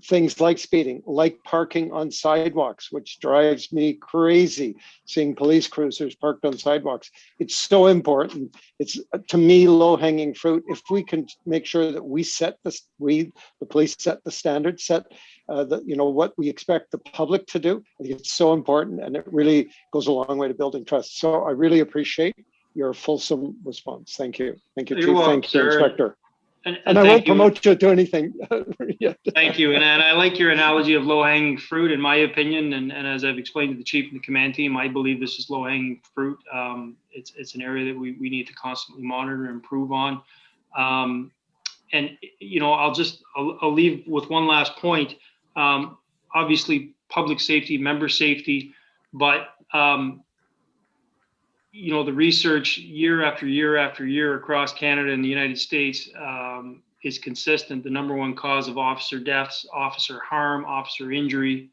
Things like speeding, like parking on sidewalks, which drives me crazy, seeing police cruisers parked on sidewalks. It's so important. It's, to me, low-hanging fruit. If we can make sure that the police set the standard, set what we expect the public to do, I think it's so important, and it really goes a long way to building trust. So I really appreciate your fulsome response. Thank you. Thank you, Chief. Thank you, Inspector. And I won't promote you to anything yet. Thank you. And I like your analogy of low-hanging fruit, in my opinion. And as I've explained to the chief and the command team, I believe this is low-hanging fruit. It's an area that we need to constantly monitor and improve on. I'll leave with one last point. Obviously, public safety, member safety, but the research year after year after year across Canada and the United States is consistent. The number 1 cause of officer deaths, officer harm, officer injury,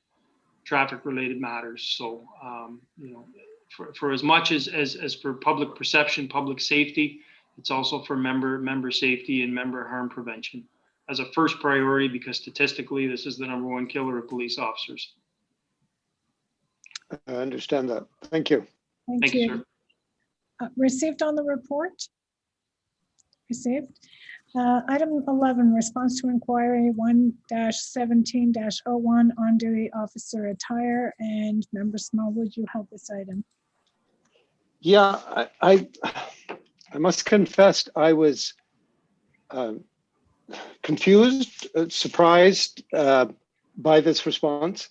traffic-related matters. So, for as much as for public perception, public safety, it's also for member safety and member harm prevention as a first priority, because statistically, this is the number 1 killer of police officers. I understand that. Thank you. Thank you, sir. Received on the report? Received. Item 11, response to inquiry 1-17-01 on duty officer attire, and Member Smallwood, you held this item. Yeah, I must confess I was confused, surprised by this response.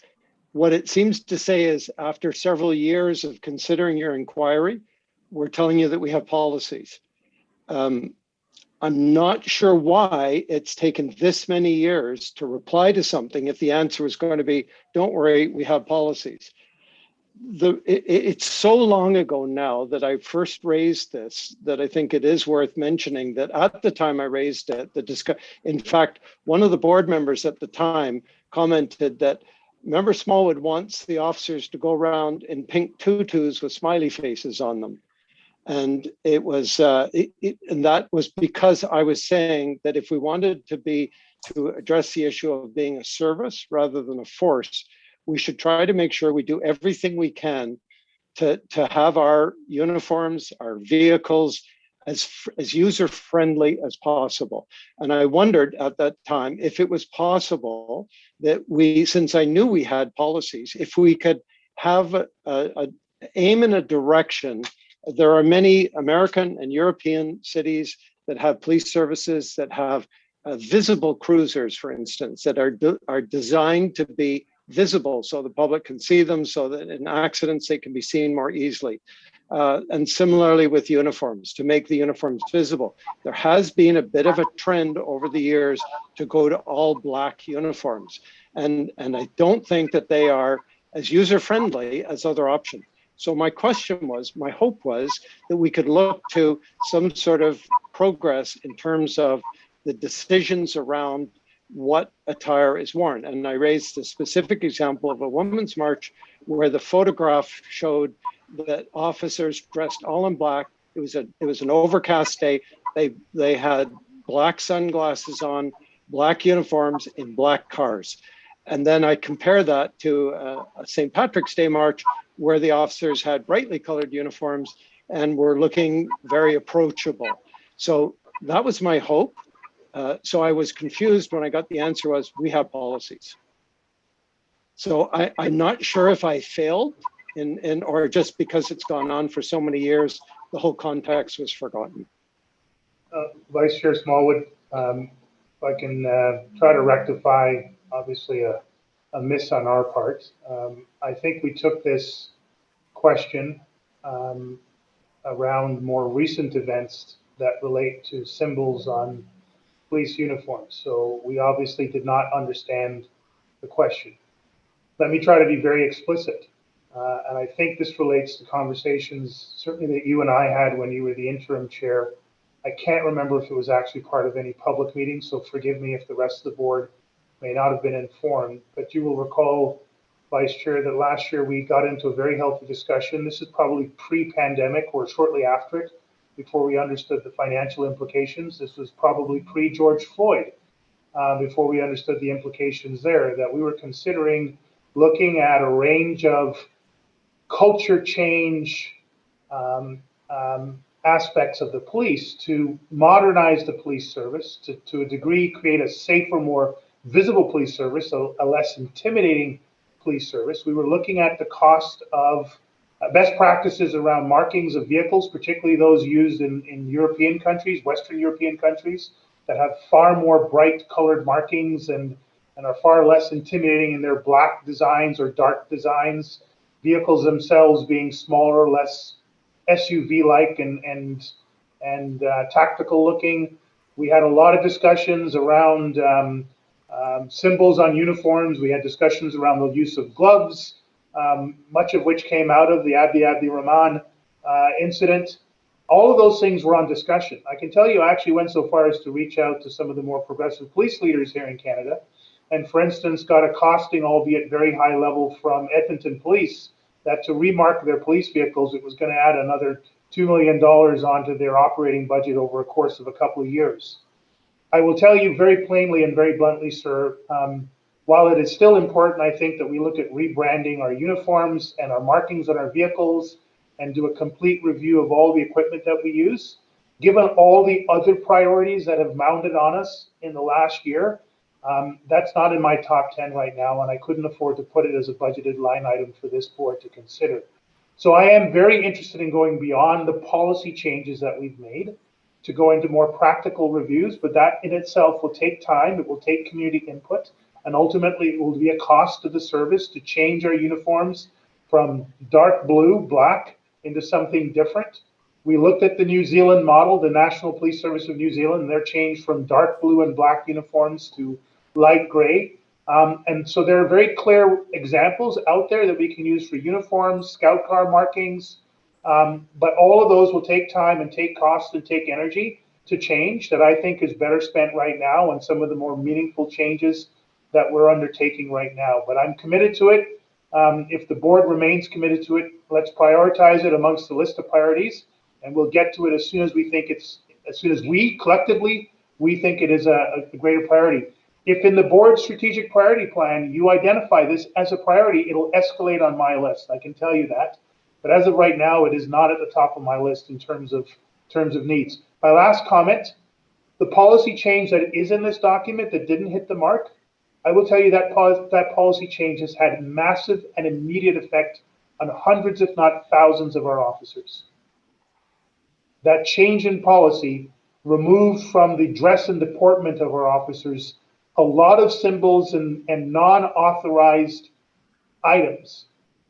What it seems to say is, after several years of considering your inquiry, we're telling you that we have policies. I'm not sure why it's taken this many years to reply to something if the answer is going to be, don't worry, we have policies. It's so long ago now that I first raised this that I think it is worth mentioning that at the time I raised it, in fact, one of the board members at the time commented that Member Smallwood wants the officers to go around in pink tutus with smiley faces on them. And it was, and that was because I was saying that if we wanted to address the issue of being a service rather than a force, we should try to make sure we do everything we can to have our uniforms, our vehicles as user-friendly as possible. And I wondered at that time if it was possible that we, since I knew we had policies, if we could have a aim in a direction. There are many American and European cities that have police services that have visible cruisers, for instance, that are designed to be visible so the public can see them, so that in accidents they can be seen more easily. And similarly with uniforms, to make the uniforms visible. There has been a bit of a trend over the years to go to all black uniforms. And I don't think that they are as user-friendly as other options. So my hope was that we could look to some sort of progress in terms of the decisions around what attire is worn. And I raised a specific example of a women's march where the photograph showed that officers dressed all in black. It was an overcast day. They had black sunglasses on, black uniforms in black cars. And then I compare that to a St. Patrick's Day march where the officers had brightly colored uniforms and were looking very approachable. So that was my hope. So I was confused when I got the answer was, we have policies. So I'm not sure if I failed or just because it's gone on for so many years, the whole context was forgotten. Vice Chair Smallwood, if I can try to rectify, obviously, a miss on our part. I think we took this question around more recent events that relate to symbols on police uniforms. So we obviously did not understand the question. Let me try to be very explicit. And I think this relates to conversations certainly that you and I had when you were the interim chair. I can't remember if it was actually part of any public meeting, so forgive me if the rest of the board may not have been informed, but you will recall, Vice Chair, that last year we got into a very healthy discussion. This is probably pre-pandemic or shortly after it, before we understood the financial implications. This was probably pre-George Floyd, before we understood the implications there, that we were considering looking at a range of culture change aspects of the police to modernize the police service, to a degree create a safer, more visible police service, a less intimidating police service. We were looking at the cost of best practices around markings of vehicles, particularly those used in European countries, Western European countries, that have far more bright colored markings and are far less intimidating in their black designs or dark designs. Vehicles themselves being smaller, less SUV-like and tactical looking. We had a lot of discussions around symbols on uniforms. We had discussions around the use of gloves, much of which came out of the Abdi Rahman incident. All of those things were on discussion. I can tell you I actually went so far as to reach out to some of the more progressive police leaders here in Canada, and for instance got a costing, albeit very high level, from Edmonton Police that to remark their police vehicles, it was going to add another $2 million onto their operating budget over a course of a couple of years. I will tell you very plainly and very bluntly, sir, while it is still important, I think, that we look at rebranding our uniforms and our markings on our vehicles and do a complete review of all the equipment that we use, given all the other priorities that have mounted on us in the last year, that's not in my top 10 right now, and I couldn't afford to put it as a budgeted line item for this board to consider. So I am very interested in going beyond the policy changes that we've made to go into more practical reviews, but that in itself will take time, it will take community input, and ultimately it will be a cost to the service to change our uniforms from dark blue, black, into something different. We looked at the New Zealand model, the National Police Service of New Zealand, and their change from dark blue and black uniforms to light gray. And so there are very clear examples out there that we can use for uniforms, scout car markings, but all of those will take time and take cost and take energy to change that I think is better spent right now on some of the more meaningful changes that we're undertaking right now. But I'm committed to it. If the board remains committed to it, let's prioritize it amongst the list of priorities And we'll get to it as soon as we collectively, we think it is a greater priority. If in the board strategic priority plan, you identify this as a priority, it'll escalate on my list. I can tell you that. But as of right now, it is not at the top of my list in terms of needs. My last comment, the policy change that is in this document that didn't hit the mark, I will tell you that policy change has had massive and immediate effect on hundreds, if not thousands, of our officers. That change in policy removed from the dress and deportment of our officers a lot of symbols and non-authorized items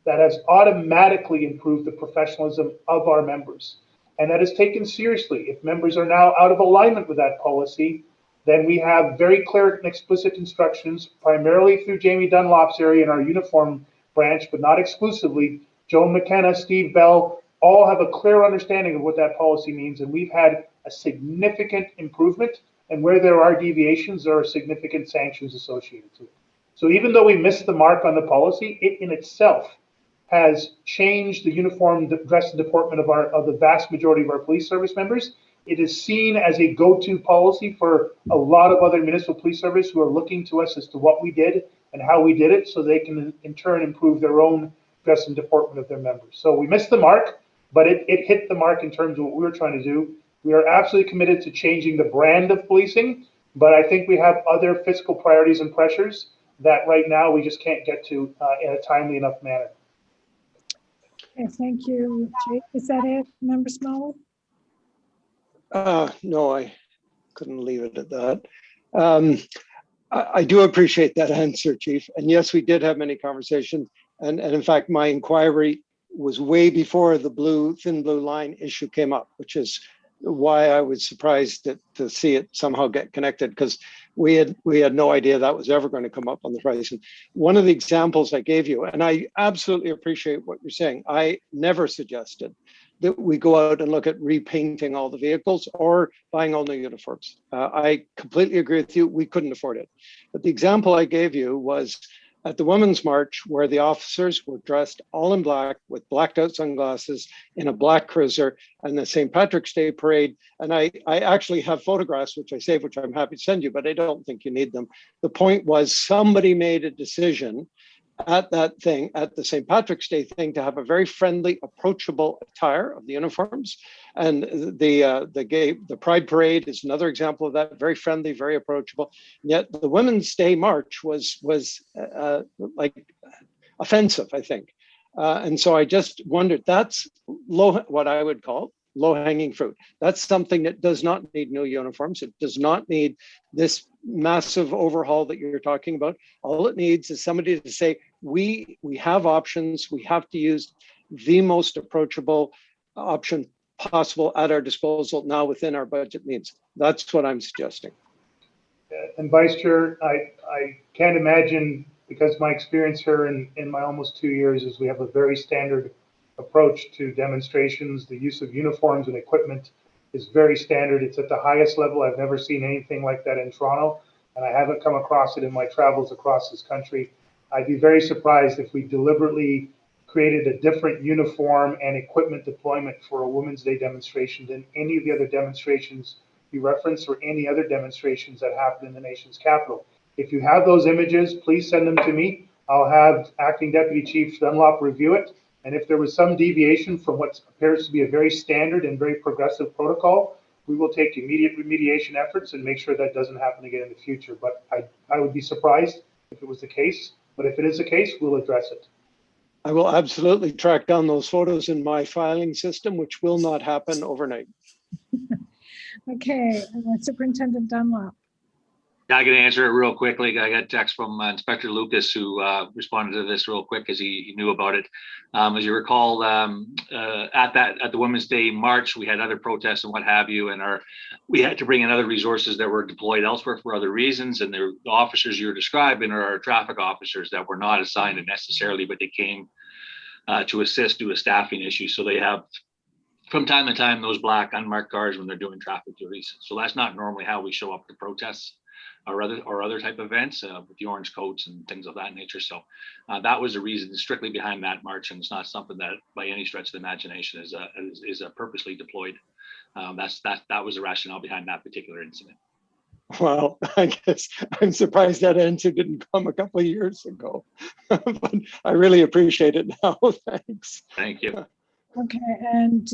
that has automatically improved the professionalism of our members. And that is taken seriously. If members are now out of alignment with that policy, then we have very clear and explicit instructions, primarily through Jamie Dunlop's area in our uniform branch, but not exclusively. Joan McKenna, Steve Bell, all have a clear understanding of what that policy means, and we've had a significant improvement, and where there are deviations, there are significant sanctions associated to it. So even though we missed the mark on the policy, it in itself has changed the uniform dress and deportment of the vast majority of our police service members. It is seen as a go-to policy for a lot of other municipal police service who are looking to us as to what we did and how we did it, so they can in turn improve their own dress and deportment of their members. So we missed the mark, but it hit the mark in terms of what we were trying to do. We are absolutely committed to changing the brand of policing, but I think we have other fiscal priorities and pressures that right now we just can't get to in a timely enough manner. Okay, thank you, Jake. Is that it, Member Smallwood? No, I couldn't leave it at that. I do appreciate that answer, Chief. And yes, we did have many conversations. And in fact, my inquiry was way before the thin blue line issue came up, which is why I was surprised to see it somehow get connected, because we had no idea that was ever going to come up on the horizon. One of the examples I gave you, and I absolutely appreciate what you're saying, I never suggested that we go out and look at repainting all the vehicles or buying all new uniforms. I completely agree with you. We couldn't afford it. But the example I gave you was at the Women's March, where the officers were dressed all in black with blacked out sunglasses in a black cruiser, and the St. Patrick's Day parade. And I actually have photographs, which I saved, which I'm happy to send you, but I don't think you need them. The point was somebody made a decision at that thing, at the St. Patrick's Day thing, to have a very friendly, approachable attire of the uniforms. And the Pride Parade is another example of that, very friendly, very approachable. And yet the Women's Day March was like offensive, I think. And so I just wondered, that's what I would call low-hanging fruit. That's something that does not need new uniforms. It does not need this massive overhaul that you're talking about. All it needs is somebody to say, we have options. We have to use the most approachable option possible at our disposal now within our budget means. That's what I'm suggesting. And Vice Chair, I can't imagine, because my experience here in my almost 2 years is we have a very standard approach to demonstrations. The use of uniforms and equipment is very standard. It's at the highest level. I've never seen anything like that in Toronto, and I haven't come across it in my travels across this country. I'd be very surprised if we deliberately created a different uniform and equipment deployment for a Women's Day demonstration than any of the other demonstrations you referenced or any other demonstrations that happen in the nation's capital. If you have those images, please send them to me. I'll have Acting Deputy Chief Dunlop review it. And if there was some deviation from what appears to be a very standard and very progressive protocol, we will take immediate remediation efforts and make sure that doesn't happen again in the future. But I would be surprised if it was the case. But if it is the case, we'll address it. I will absolutely track down those photos in my filing system, which will not happen overnight. Okay, Superintendent Dunlop. Yeah, I can answer it real quickly. I got a text from Inspector Lucas, who responded to this real quick as he knew about it. As you recall, at the Women's Day March, we had other protests and what have you, and we had to bring in other resources that were deployed elsewhere for other reasons. And the officers you're describing are our traffic officers that were not assigned it necessarily, but they came to assist due to staffing issues. So they have, from time to time, those black unmarked cars when they're doing traffic duties. So that's not normally how we show up to protests. or other type events with the orange coats and things of that nature. So that was the reason strictly behind that march, and it's not something that by any stretch of the imagination is purposely deployed. That was the rationale behind that particular incident. Well, I guess I'm surprised that answer didn't come a couple of years ago, but I really appreciate it now. Thanks. Thank you. Okay, and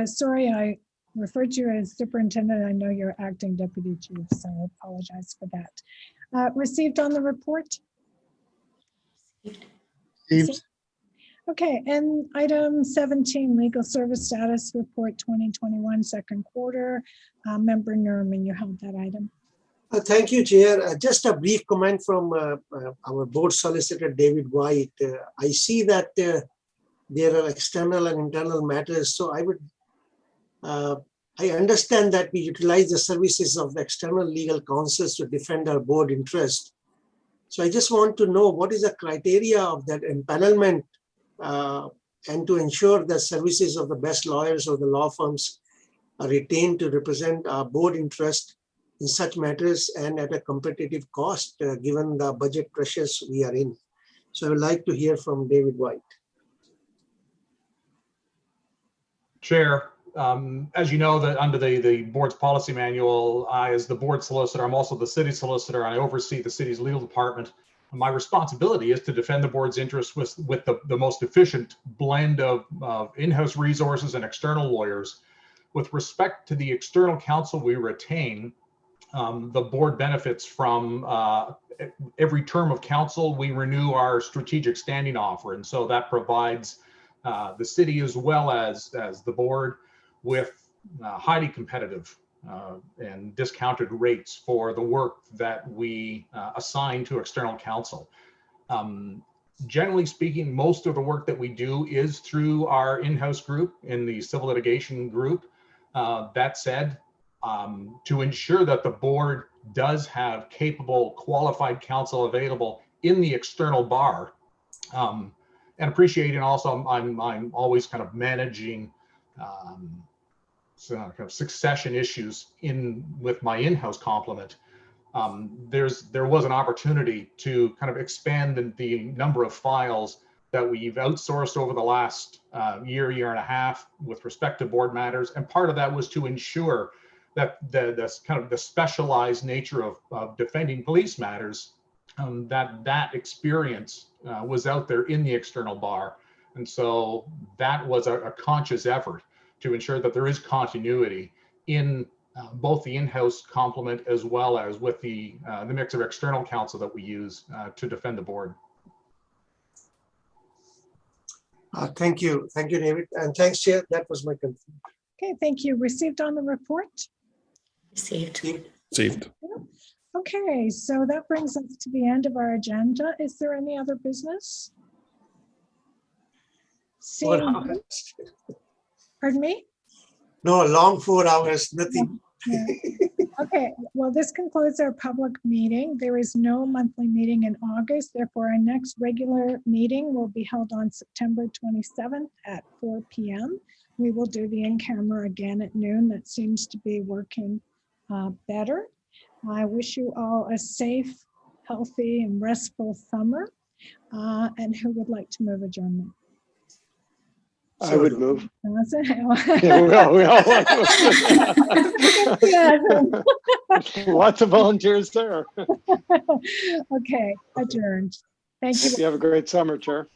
sorry, I referred to you as superintendent. I know you're acting deputy chief, so I apologize for that. Received on the report? Received. Okay, and item 17, legal service status report 2021 second quarter. Member Nerman, you held that item. Thank you, Chair. Just a brief comment from our board solicitor, David White. I see that there are external and internal matters. So I understand that we utilize the services of the external legal counsels to defend our board interest. So I just want to know what is the criteria of that empanelment and to ensure that services of the best lawyers or the law firms are retained to represent our board interest in such matters and at a competitive cost, given the budget pressures we are in. So I would like to hear from David White. Chair, as you know, that under the board's policy manual, I, as the board solicitor, I'm also the city solicitor, and I oversee the city's legal department. My responsibility is to defend the board's interests with the most efficient blend of in-house resources and external lawyers. With respect to the external counsel we retain, the board benefits from every term of counsel. We renew our strategic standing offer, and so that provides the city as well as the board with highly competitive and discounted rates for the work that we assign to external counsel. Generally speaking, most of the work that we do is through our in-house group in the civil litigation group. That said, to ensure that the board does have capable, qualified counsel available in the external bar, and appreciating also, I'm always kind of managing kind of succession issues with my in-house complement. There was an opportunity to kind of expand the number of files that we've outsourced over the last year and a half with respect to board matters, and part of that was to ensure that the specialized nature of defending police matters, that experience was out there in the external bar. And so that was a conscious effort to ensure that there is continuity in both the in-house complement as well as with the mix of external counsel that we use to defend the board. Thank you, David, and thanks, Chair. That was my concern. Okay, thank you. Received on the report? Received. Received. Okay, so that brings us to the end of our agenda. Is there any other business? Pardon me? No, long 4 hours, nothing. Yeah. Okay, well, this concludes our public meeting. There is no monthly meeting in August. Therefore, our next regular meeting will be held on September 27th at 4 p.m. We will do the in-camera again at noon. That seems to be working better. I wish you all a safe, healthy, and restful summer. And who would like to move adjournment? I would move. Yeah, we all lots of volunteers there. Okay, adjourned. Thank you. You have a great summer, Chair.